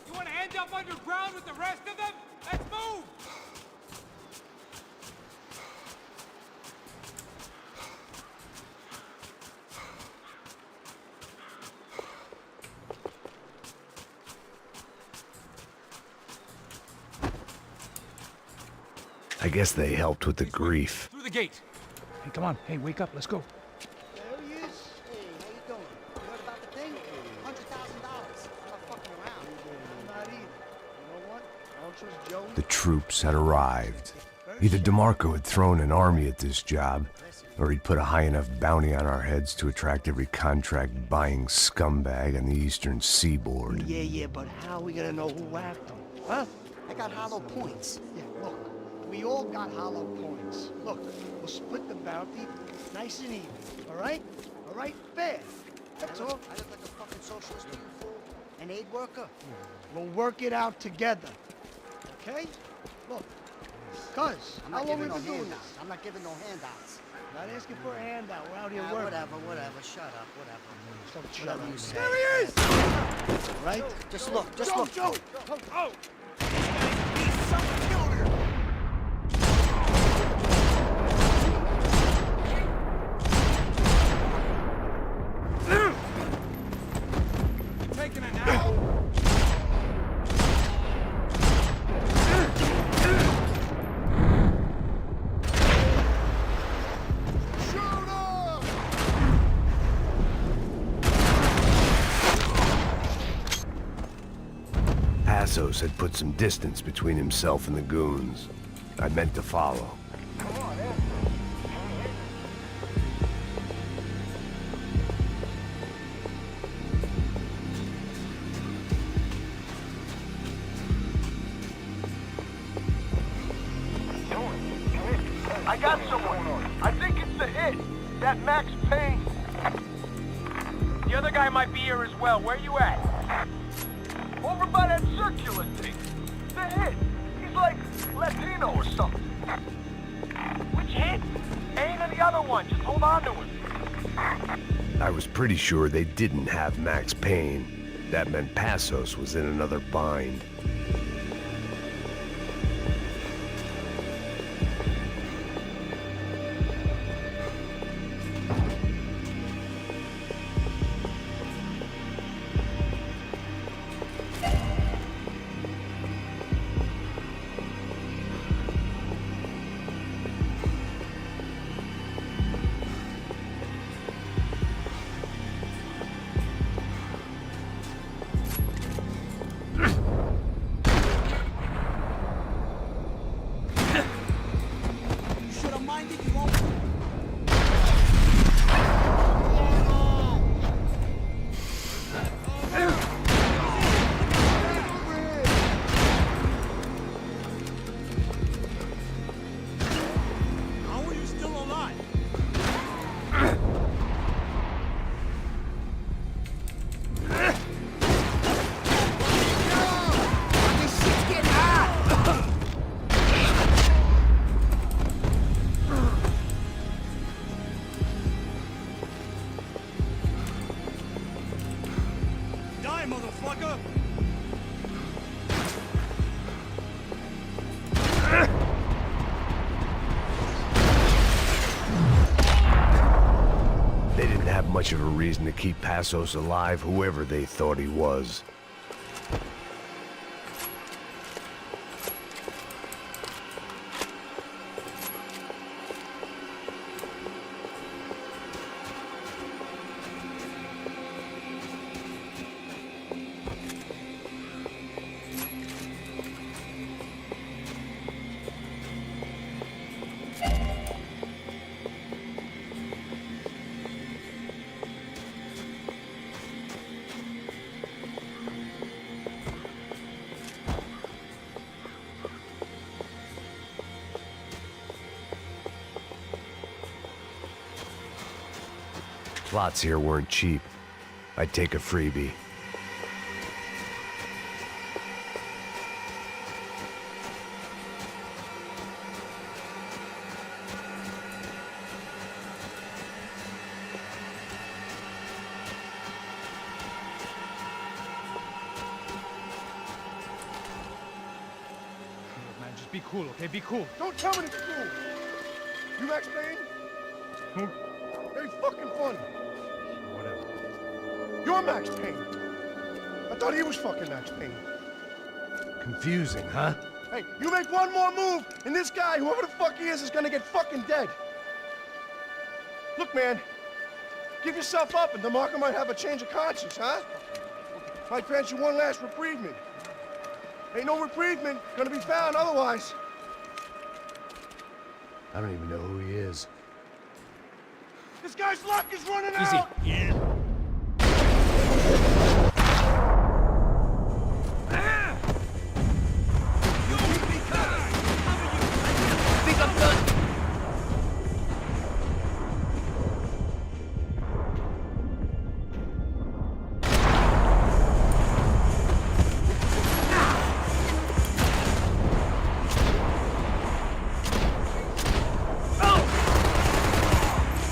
You want to end up underground with the rest of them? Let's move! I guess they helped with the grief. Through the gate. Hey, come on. Hey, wake up. Let's go. There he is. Hey, how you doing? You heard about the thing? $100,000. I'm not fucking around. I'm not either. You know what? I don't trust Joey. The troops had arrived. Either DeMarco had thrown an army at this job, or he'd put a high enough bounty on our heads to attract every contract-buying scumbag on the eastern seaboard. Yeah, but how are we gonna know who whacked him? Huh? I got hollow points. Yeah, look, we all got hollow points. Look, we'll split the bounty nice and even, all right? All right? Fair. That's all. I look like a fucking socialist an aid worker. We'll work it out together, okay? Look, cuz, how long we been doing this? I'm not giving no handouts. Not asking for a handout. We're out here working. Whatever. Shut up. Whatever. Shut up. You say. There he is! Right? Just look. Joe! Oh! Taking it now. Passos had put some distance between himself and the goons. I meant to follow. I got someone. I think it's the hit. That Max Payne. The other guy might be here as well. Where you at? Over by that circular thing. The hit. He's like Latino or something. Which hit? Ain't or the other one. Just hold on to him. I was pretty sure they didn't have Max Payne. That meant Passos was in another bind. They didn't have much of a reason to keep Passos alive, whoever they thought he was. Plots here weren't cheap. I'd take a freebie. Man, just be cool, okay? Be cool. Don't tell me to be cool. You Max Payne? Who? Ain't fucking funny. Whatever. You're Max Payne. I thought he was fucking Max Payne. Confusing, huh? Hey, you make one more move, and this guy, whoever the fuck he is gonna get fucking dead. Look, man, give yourself up, and DeMarco might have a change of conscience, huh? Might grant you one last reprievement. Ain't no reprievement gonna be found otherwise. I don't even know who he is. This guy's luck is running Easy. out! Yeah. Think I'm done.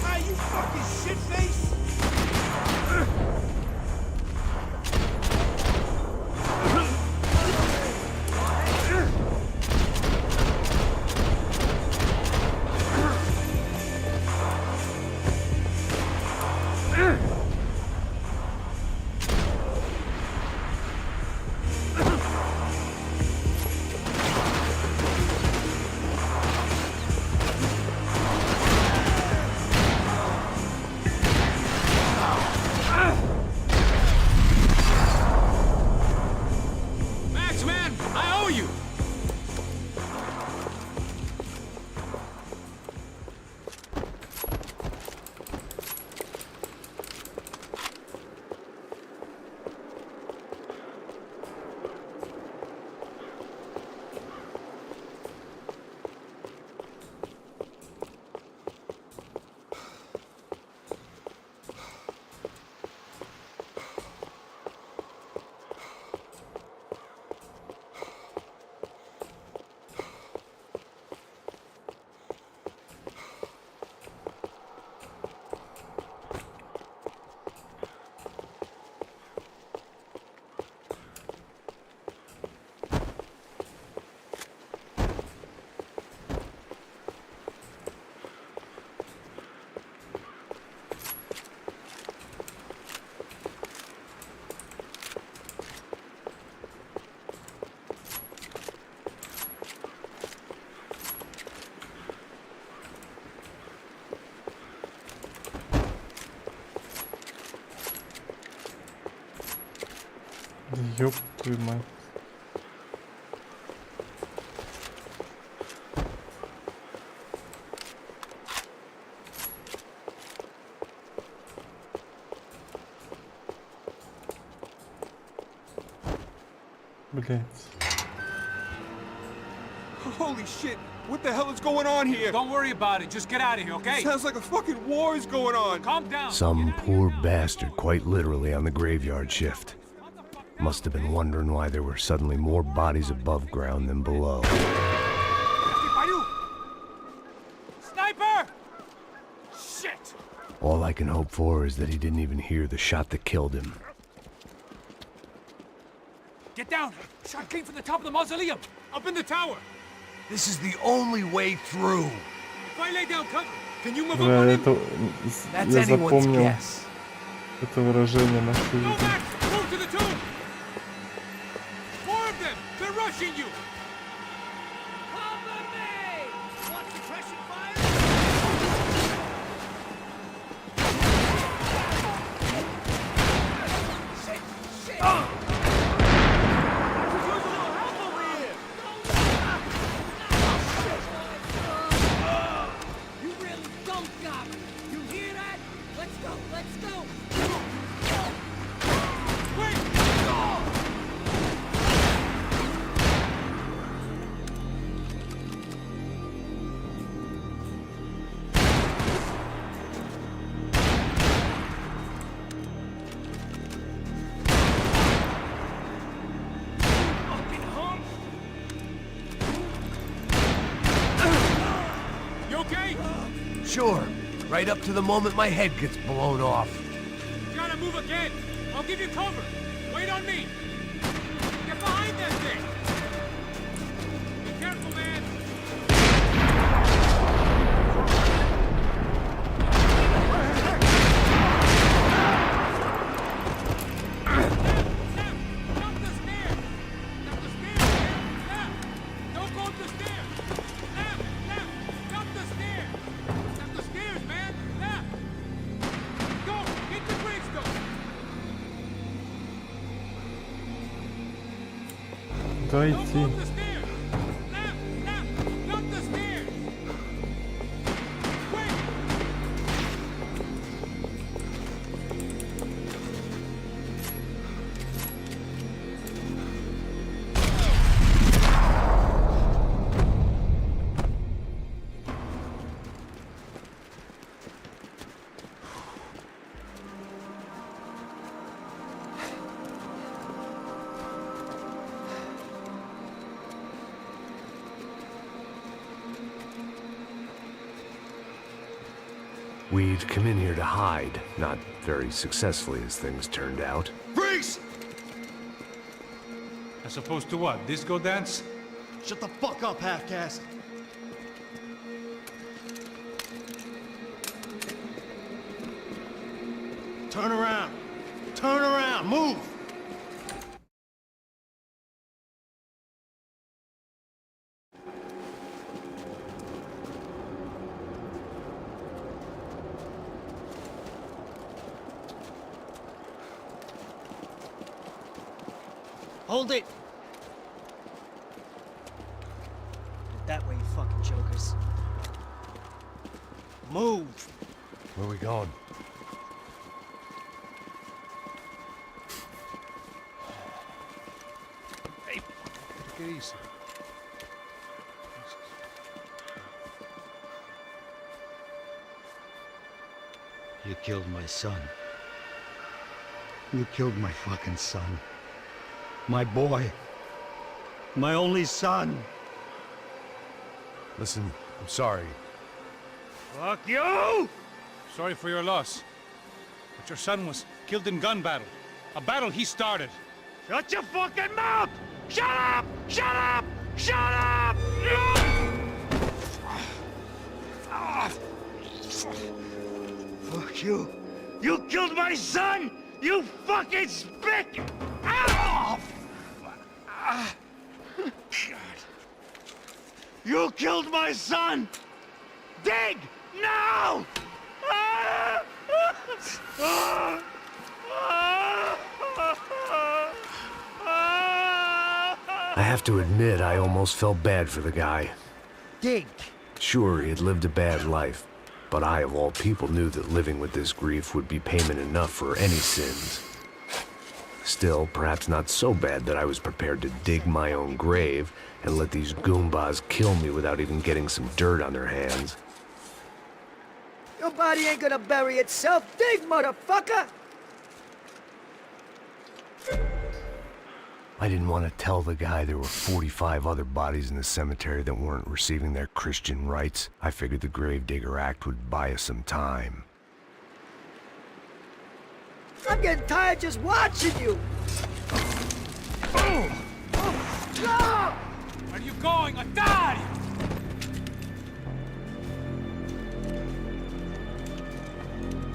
Hey, you fucking shitface! Max, man, I owe you. Ёб твою мать. Блять. Holy shit! What the hell is going on here? Don't worry about it. Just get out of here, okay? Sounds like a fucking war is going on. Calm down. Some poor bastard quite literally on the graveyard shift. Must have been wondering why there were suddenly more bodies above ground than below. Sniper! Shit! All I can hope for is that he didn't even hear the shot that killed him. Get down! Shot came from the top of the mausoleum! Up in the tower! This is the only way through. If I lay down cover, can you move up Да, on him? это... That's Я anyone's запомнил guess. это выражение на всю Go жизнь. back! Move to the tomb! More of them! They're rushing you! Cover me! Want suppression fire? Shit! You really don't got me. You hear that? Let's go, let's go. You okay? Sure. Right up to the moment my head gets blown off. You gotta move again. I'll give you cover. Wait on me. Get behind that thing. Be careful, man. Jump the stairs. Jump the stairs, man. Yeah. Куда идти? We'd come in here to hide, not very successfully as things turned out. Freeze! As opposed to what? Disco dance? Shut the fuck up, half-caste. Turn around. Turn around. Move. Hold it! That way, you fucking jokers. Move! Where are we going? Hey, take it easy. You killed my son. You killed my fucking son. My boy. My only son. Listen, I'm sorry. Fuck you! Sorry for your loss. But your son was killed in gun battle. A battle he started. Shut your fucking mouth! Shut up! Shut up! Shut up! Fuck you! You killed my son! You fucking spick! Ow! God. You killed my son! Dig! Now! I have to admit, I almost felt bad for the guy. Dig! Sure, he had lived a bad life, but I, of all people, knew that living with this grief would be payment enough for any sins. Still, perhaps not so bad that I was prepared to dig my own grave and let these goombas kill me without even getting some dirt on their hands. Your body ain't gonna bury itself. Dig, motherfucker! I didn't want to tell the guy there were 45 other bodies in the cemetery that weren't receiving their Christian rites. I figured the Gravedigger Act would buy us some time. I'm getting tired just watching you! Where are you going? Atari!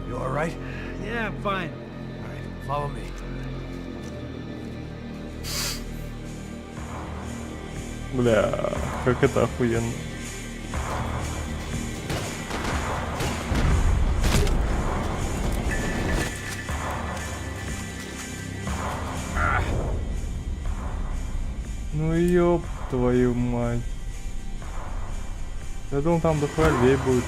You all right? Yeah, I'm fine. All right, follow me. Бля, как это охуенно. Ну ёб твою мать. Я думал, там дохуя людей будет.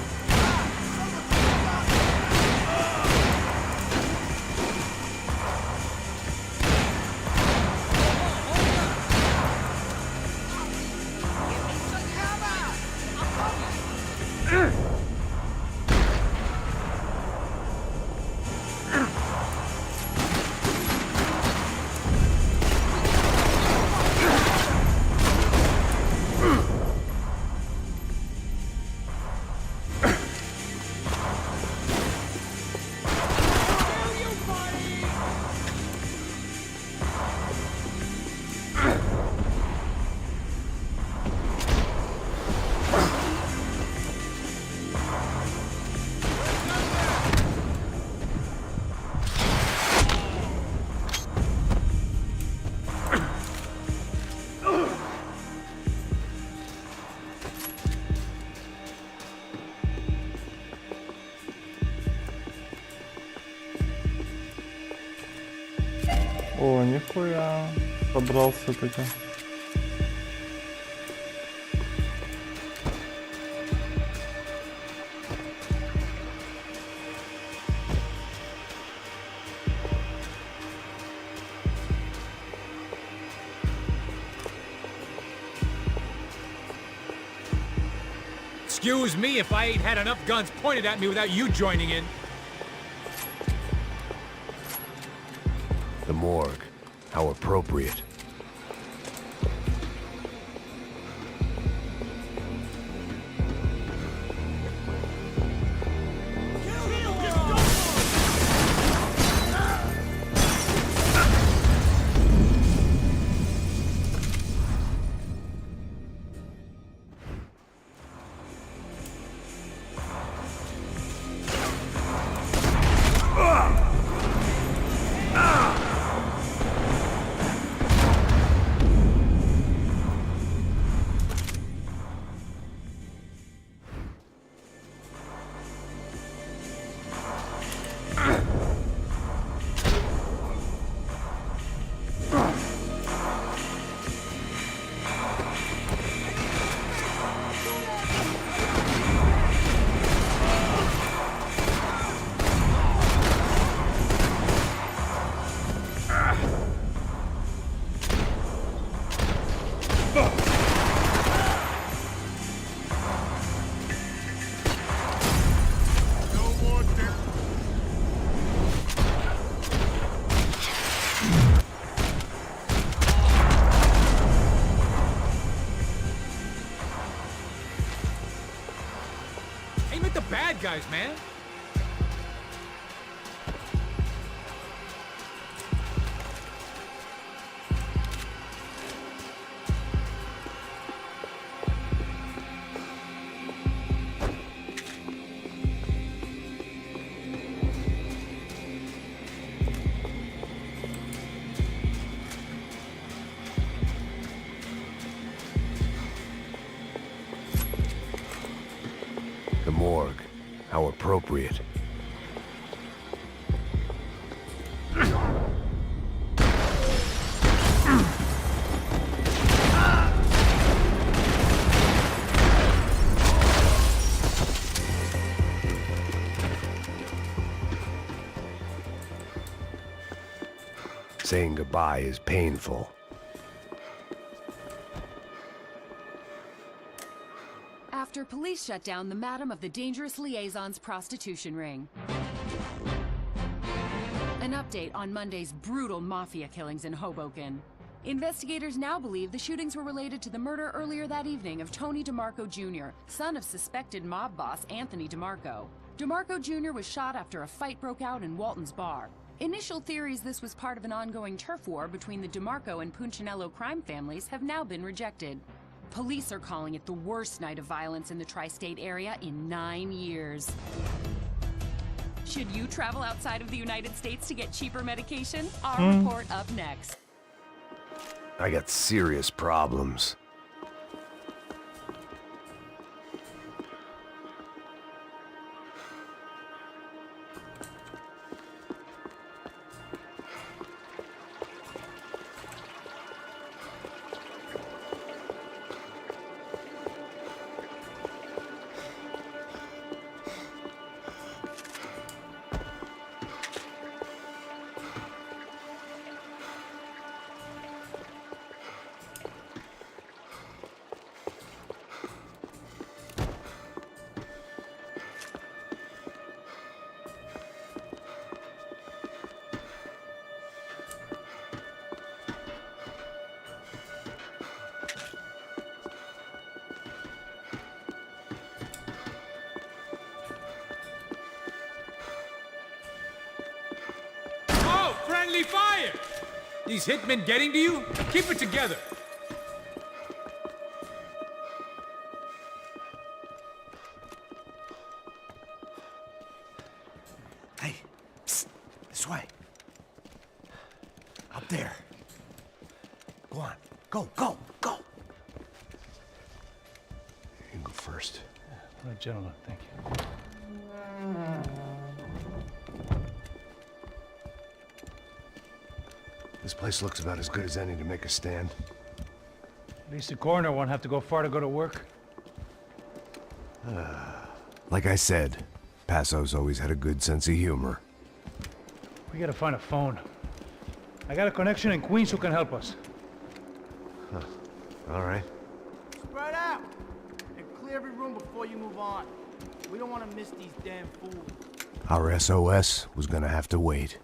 О, нихуя. Собрался таки. Excuse me if I ain't had enough guns pointed at me without you joining in. The morgue. How appropriate. Aim at the bad guys, man. The morgue. How appropriate. Saying goodbye is painful. After police shut down the Madam of the Dangerous Liaison's prostitution ring. An update on Monday's brutal mafia killings in Hoboken. Investigators now believe the shootings were related to the murder earlier that evening of Tony DeMarco Jr., son of suspected mob boss Anthony DeMarco. DeMarco Jr. was shot after a fight broke out in Walton's bar. Initial theories this was part of an ongoing turf war between the DeMarco and Punchinello crime families have now been rejected. Police are calling it the worst night of violence in the tri-state area in 9 years. Should you travel outside of the United States to get cheaper medication? Our report up next. I got serious problems. Friendly fire! These hitmen getting to you? Keep it together. Hey, psst, this way. Up there. Go on, go, go, go. You can go first. All right, gentlemen, thank you. This place looks about as good as any to make a stand. At least the coroner won't have to go far to go to work. Like I said, Passo's always had a good sense of humor. We gotta find a phone. I got a connection in Queens who can help us. All right. Spread out and clear every room before before you move on. We don't want to miss these damn fools. Our SOS was gonna have to wait.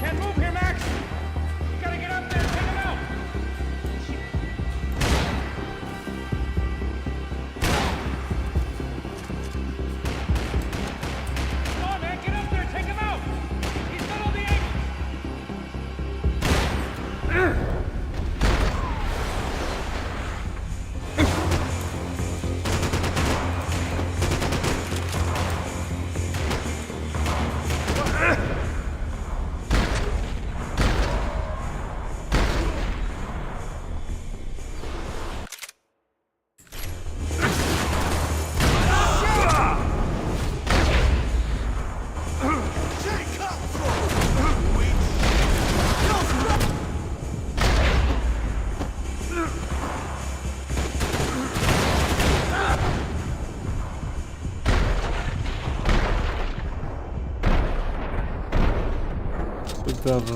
Can't move here, Max! You gotta get up there and take him out! Come on, man, get up there and take him out! He's got all the angles!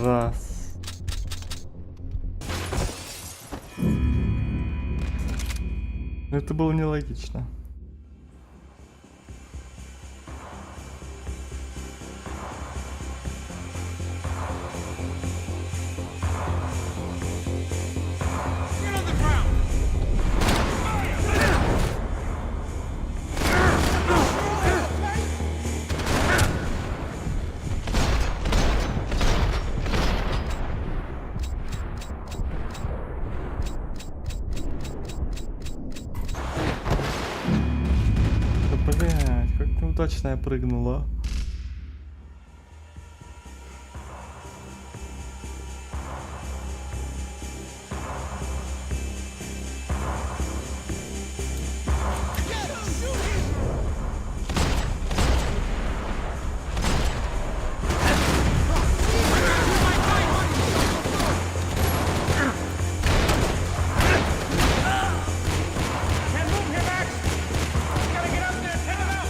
Раз. Это было нелогично. Блять, как неудачно я прыгнула. Can't move here, Max! You gotta get up there and take him out!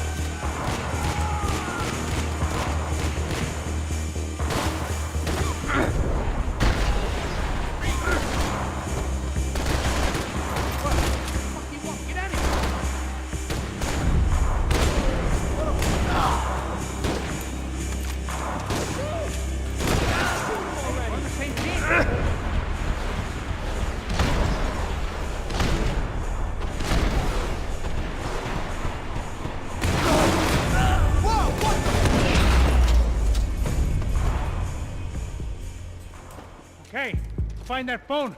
Okay, find that phone.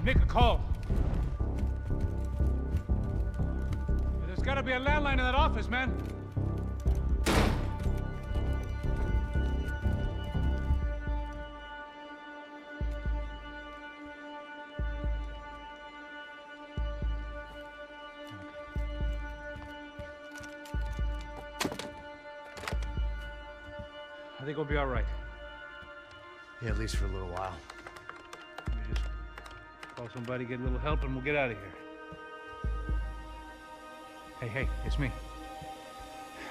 Make a call. There's gotta be a landline in that office, man. I think we'll be all right. Yeah, at least for a little while. Let me just call somebody, get a little help, and we'll get out of here. Hey, it's me.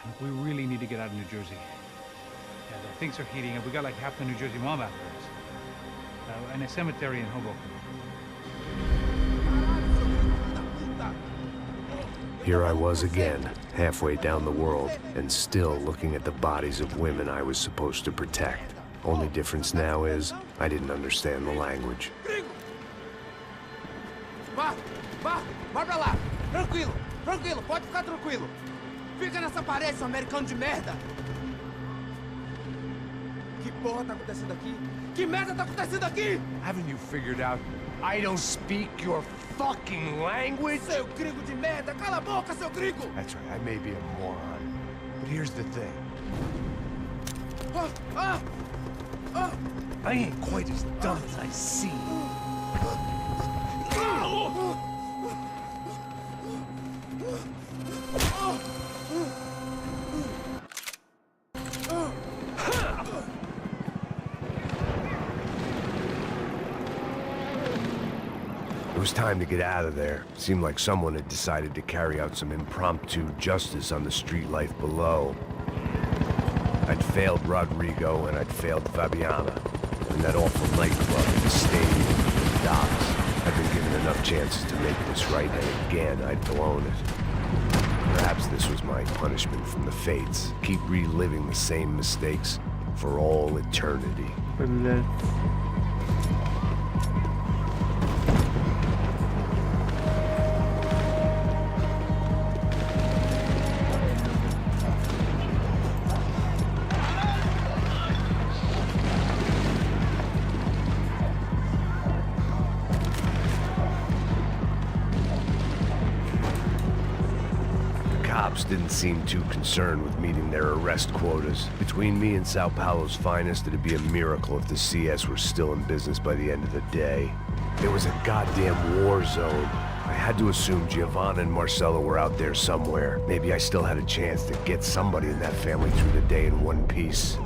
Look, we really need to get out of New Jersey. Yeah, things are heating up. We got like half the New Jersey mob after us. And a cemetery in Hoboken. Here I was again, halfway down the world, and still looking at the bodies of women I was supposed to protect. Only difference now is, I didn't understand the language. Vai pra lá. Tranquilo, pode ficar tranquilo. Fica nessa parede, seu americano de merda. Que porra tá acontecendo aqui? Que merda tá acontecendo aqui? Haven't you figured out I don't speak your fucking language? Seu gringo de merda, cala a boca, seu gringo! That's right, I may be a moron, but here's the thing. I ain't quite as dumb as I seem. It was time to get out of there. Seemed like someone had decided to carry out some impromptu justice on the street life below. I'd failed Rodrigo and I'd failed Fabiana. And that awful nightclub, the stadium, the docks. I'd been given enough chances to make this right, and again I'd blown it. Perhaps this was my punishment from the fates. Keep reliving the same mistakes for all eternity. Блядь. Didn't seem too concerned with meeting their arrest quotas. Between me and Sao Paulo's finest, it'd be a miracle if the CS were still in business by the end of the day. It was a goddamn war zone. I had to assume Giovanna and Marcelo were out there somewhere. Maybe I still had a chance to get somebody in that family through the day in one piece.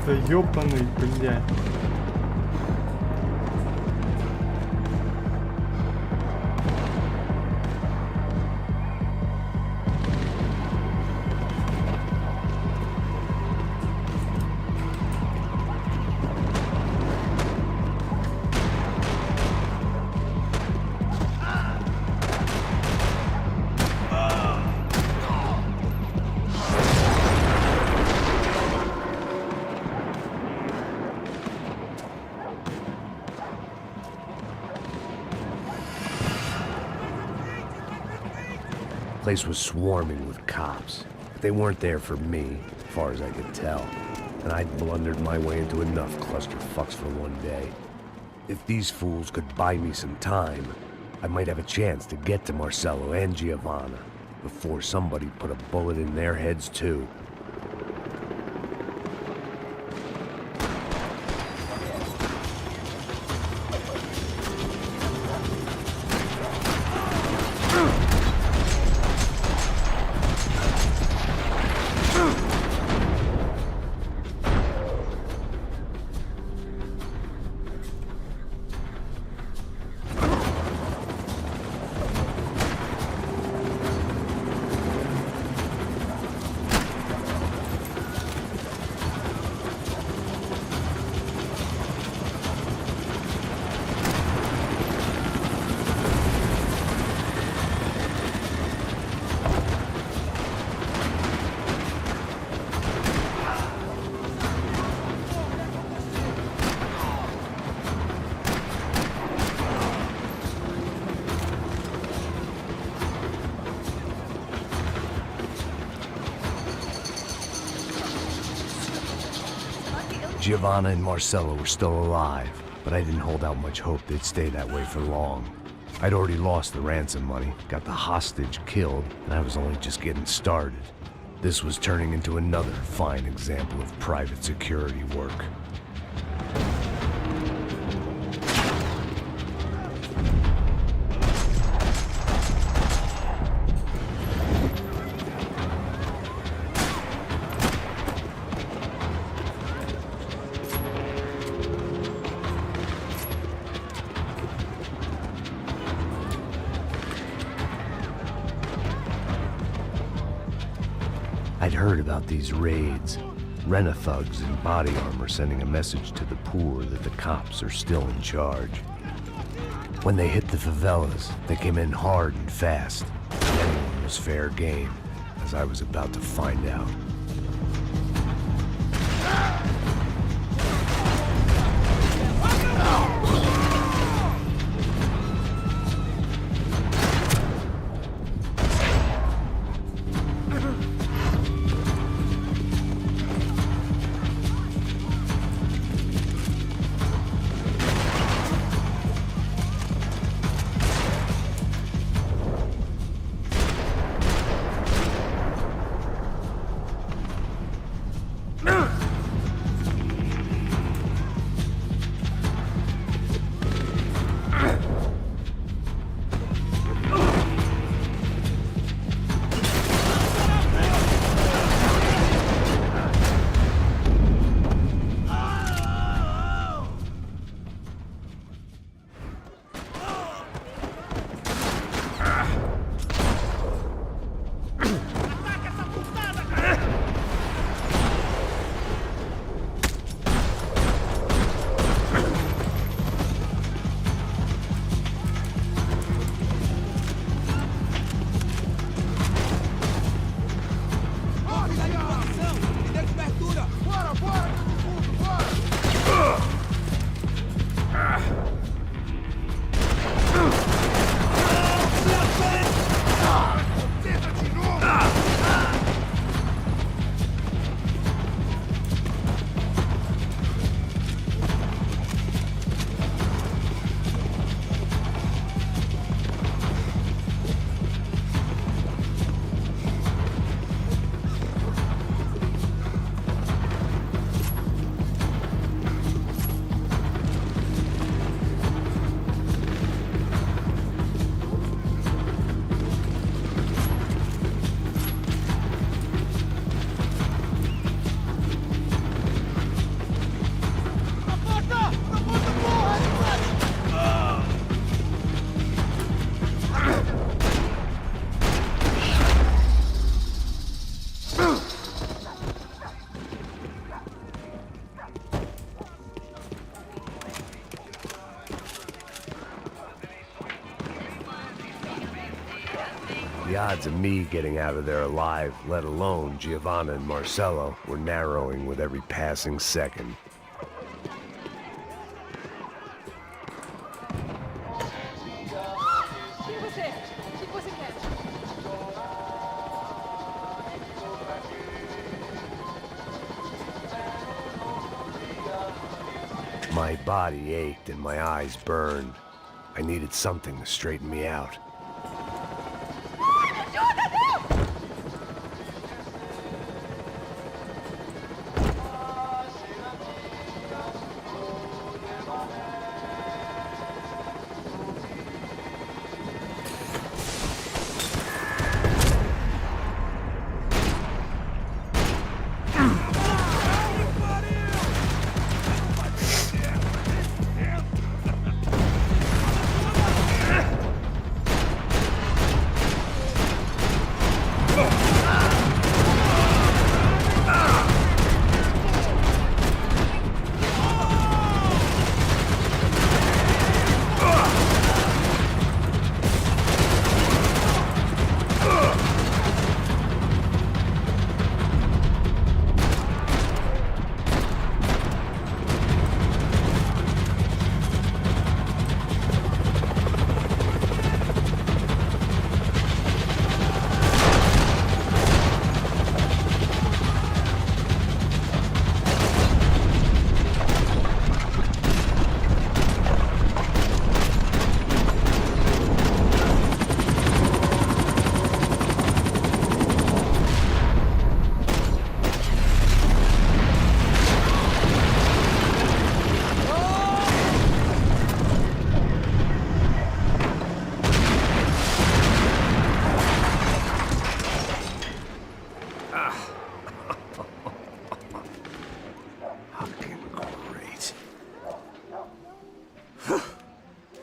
Да ёбаный, блядь. The place was swarming with cops. But they weren't there for me, as far as I could tell. And I'd blundered my way into enough clusterfucks for one day. If these fools could buy me some time, I might have a chance to get to Marcelo and Giovanna before somebody put a bullet in their heads too. Giovanna and Marcelo were still alive, but I didn't hold out much hope they'd stay that way for long. I'd already lost the ransom money, got the hostage killed, and I was only just getting started. This was turning into another fine example of private security work. I'd heard about these raids. Rent-a-thugs in body armor sending a message to the poor that the cops are still in charge. When they hit the favelas, they came in hard and fast. Anyone was fair game, as I was about to find out. The odds of me getting out of there alive, let alone Giovanna and Marcello, were narrowing with every passing second. My body ached and my eyes burned. I needed something to straighten me out.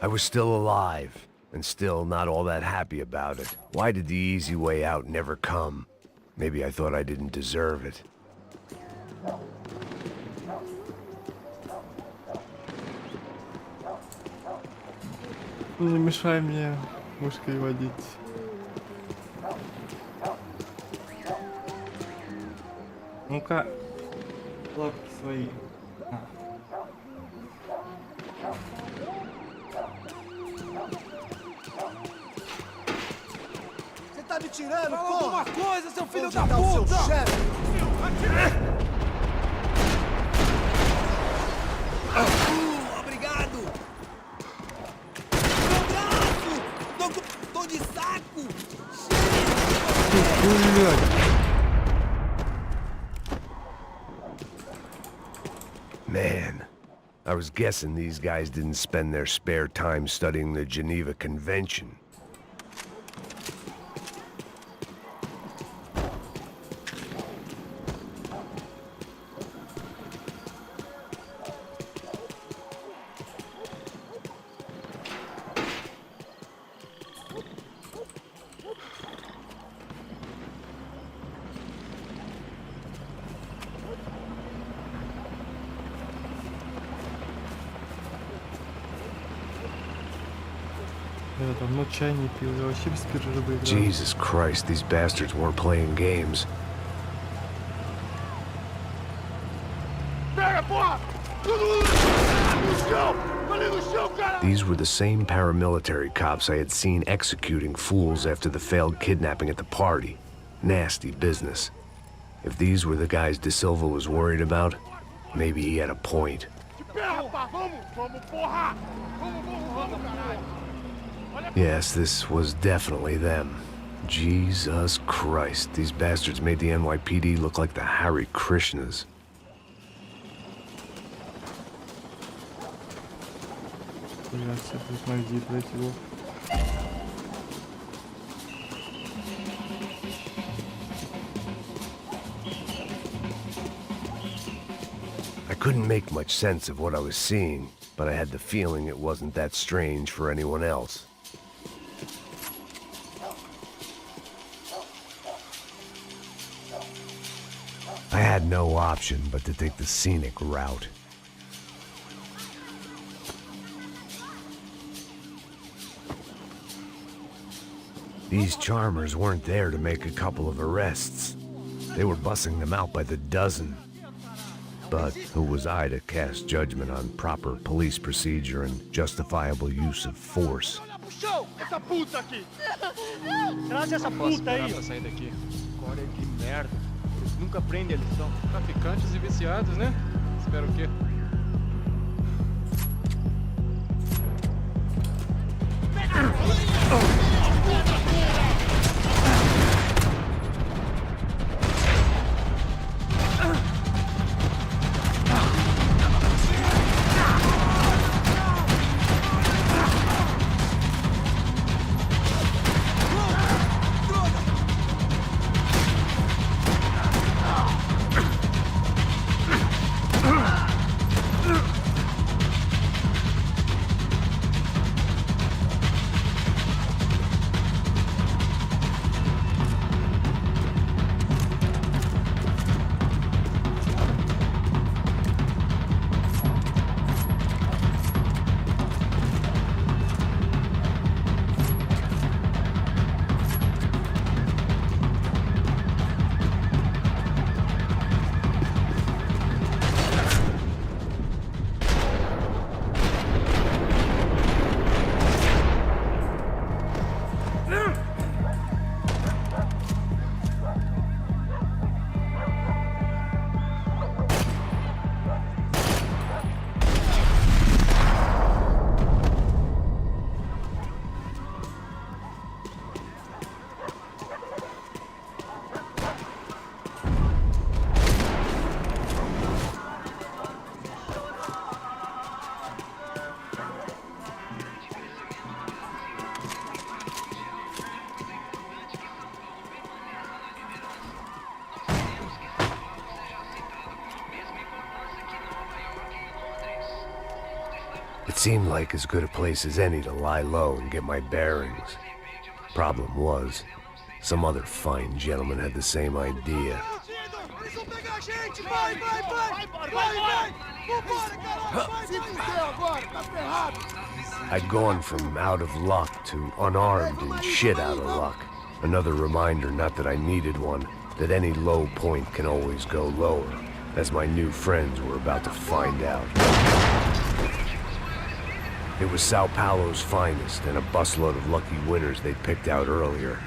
I was still alive, and still not all that happy about it. Why did the easy way out never come? Maybe I thought I didn't deserve it. Не мешай мне мышкой водить. Ну-ка, лапки свои. Você tá me tirando, Fala porra? alguma coisa, seu filho Onde da tá o seu puta! chefe? Obrigado! Meu braço! Tô de saco! Man, I was guessing these guys didn't spend their spare time studying the Geneva Convention. Я давно чай не пил, я вообще без перерыва играю. Jesus Christ, these bastards weren't playing games. Pega, porra! No chão! Ali no chão, cara! These were the same paramilitary cops I had seen executing fools after the failed kidnapping at the party. Nasty business. If these were the guys De Silva was worried about, maybe he had a point. Vamos, porra! Vamos, caralho! Yes, this was definitely them. Jesus Christ, these bastards made the NYPD look like the Hare Krishnas. Я себе ноги, блять, его. I couldn't make much sense of what I was seeing, but I had the feeling it wasn't that strange for anyone else. I had no option but to take the scenic route. These charmers weren't there to make a couple of arrests. They were bussing them out by the dozen. But who was I to cast judgment on proper police procedure and justifiable use of force? Puxou! Essa puta aqui! Traz essa puta aí! Pra sair daqui. Agora de merda. Eles nunca prendem, eles são Traficantes e viciados, né? Espero o quê? It seemed like as good a place as any to lie low and get my bearings. Problem was, some other fine gentleman had the same idea. I'd gone from out of luck to unarmed and shit out of luck. Another reminder, not that I needed one, that any low point can always go lower, as my new friends were about to find out. It was Sao Paulo's finest, and a busload of lucky winners they'd picked out earlier.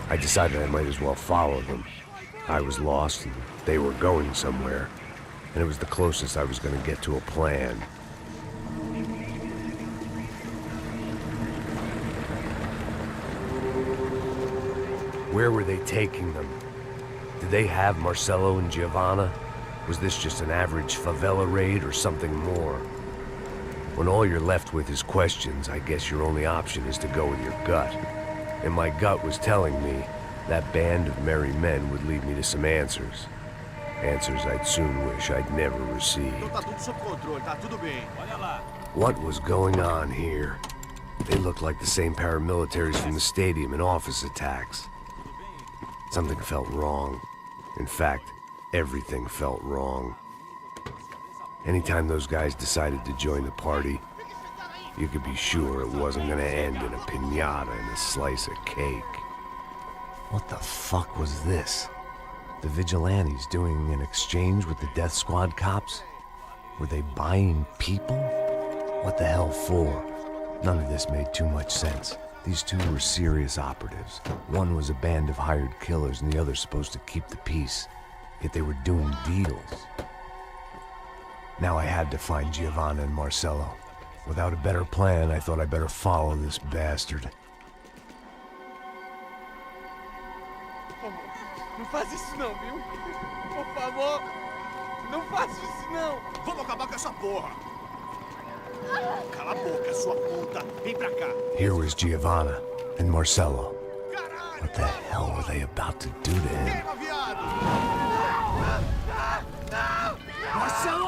I decided I might as well follow them. I was lost, and they were going somewhere. And it was the closest I was going to get to a plan. Where were they taking them? Did they have Marcelo and Giovanna? Was this just an average favela raid or something more? When all you're left with is questions, I guess your only option is to go with your gut. And my gut was telling me that band of merry men would lead me to some answers. Answers I'd soon wish I'd never received. What was going on here? They looked like the same paramilitaries from the stadium in office attacks. Something felt wrong. In fact, everything felt wrong. Anytime those guys decided to join the party, you could be sure it wasn't gonna end in a piñata and a slice of cake. What the fuck was this? The vigilantes doing an exchange with the death squad cops? Were they buying people? What the hell for? None of this made too much sense. These two were serious operatives. One was a band of hired killers and the other supposed to keep the peace. Yet they were doing deals. Now I had to find Giovanna and Marcelo. Without a better plan, I thought I'd better follow this bastard. Não faz isso não, viu? Por favor, não faça isso não! Vamos acabar com essa porra! Cala a boca, sua puta! Vem pra cá! Here was Giovanna and Marcelo. What the hell were they about to do to him? Marcelo!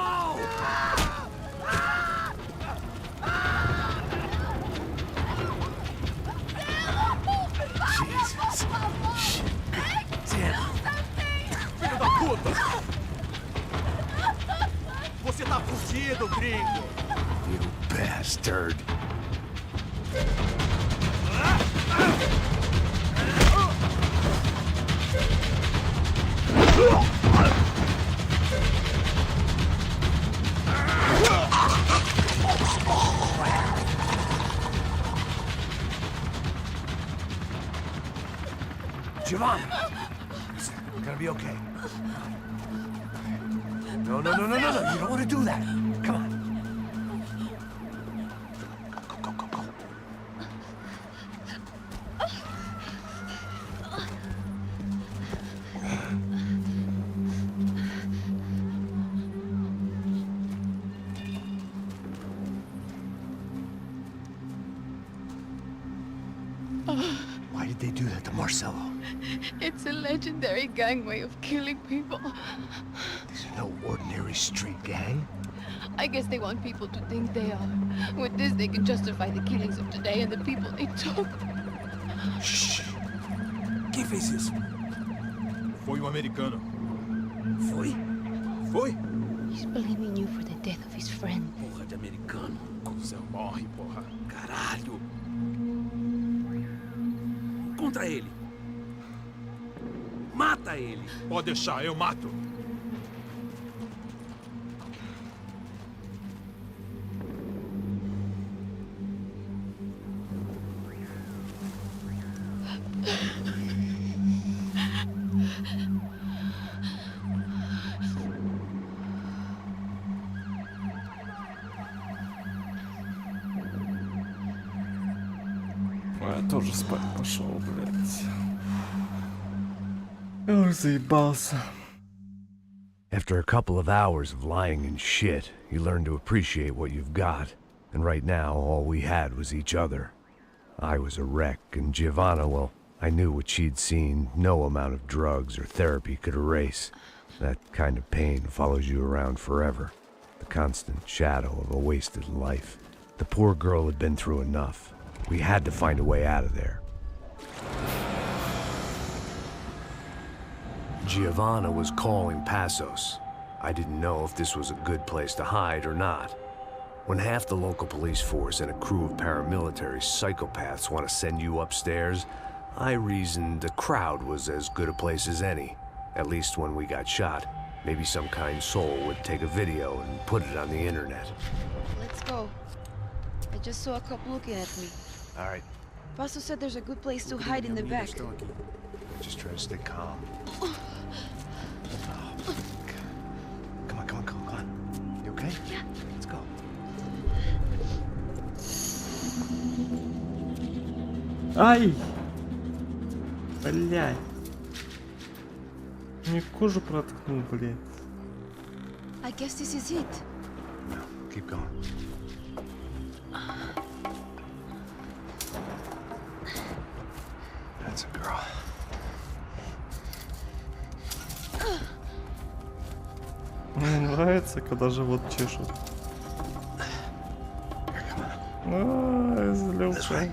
puta! Você tá fudido, gringo! You bastard. Giovanni! Listen, we're gonna be okay. No, no, no, no, no, no. You don't want to do that. Come on. Go, go, go, go. Why did they do that to Marcelo? It's a legendary gang way of killing people. These are no ordinary street gang. I guess they want people to think they are. With this, they can justify the killings of today and the people they took. Shh. Quem fez isso? Foi americano. Foi? Foi? He's blaming you for the death of his friend. Porra de americano. Cusão morre, porra. Caralho. Contra ele. Mata ele. Pode deixar, eu mato. Я тоже спать пошел, блядь. Я уже заебался. After a couple of hours of lying and shit, you learn to appreciate what you've got. And right now, all we had was each other. I was a wreck, and Giovanna, well, I knew what she'd seen no amount of drugs or therapy could erase. That kind of pain follows you around forever. The constant shadow of a wasted life. The poor girl had been through enough. We had to find a way out of there. Giovanna was calling Passos. I didn't know if this was a good place to hide or not. When half the local police force and a crew of paramilitary psychopaths want to send you upstairs, I reasoned the crowd was as good a place as any. At least when we got shot, maybe some kind soul would take a video and put it on the internet. Let's go. I just saw a cop looking at me. All right, Paso said there's a good place to hide in the back. just try to stay calm. Oh, come on, come on, come on, come on. You okay? Yeah. Let's go. Ай! Блядь. Мне кожу проткнул, блядь. I guess this is it. No, keep going. That's a girl. Мне нравится, когда живот чешут. Ай, злюка.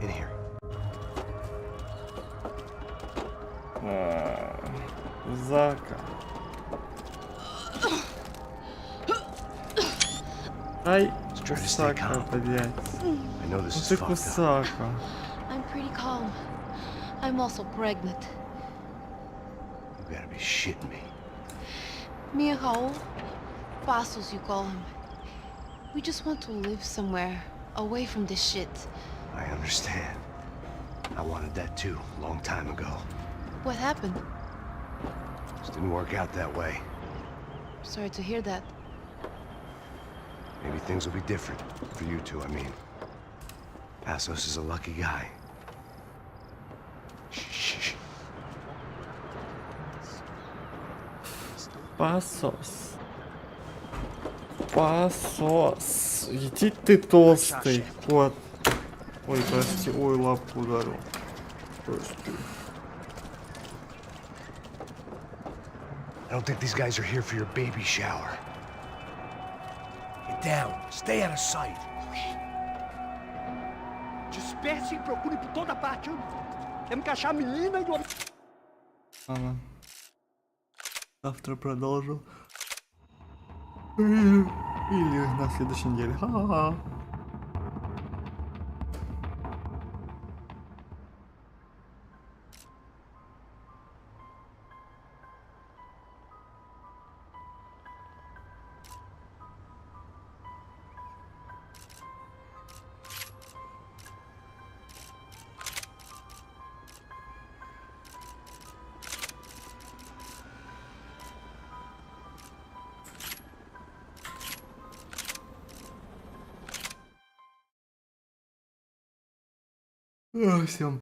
In here. Зака. Ай, кусака, блядь. I know this Ну is ты fucked up. кусака. I'm pretty calm. I'm also pregnant. You gotta be shitting me. Me and Raul, Pasos you call him. We just want to live somewhere, away from this shit. I understand. I wanted that too, a long time ago. What happened? Just didn't work out that way. Sorry to hear that. Maybe things will be different. For you two, I mean. Passos is a lucky guy. Shh. Пасос. Пасос. Иди ты толстый. Вот. Ой, прости. Ой, лапку ударил. Прости. I don't think these guys are here for your baby shower. Get down. Stay out of sight. Converse e procure por toda parte. Temos que achar a menina e o... Ладно. Завтра продолжу. Или на следующей неделе. Ха-ха-ха. Всем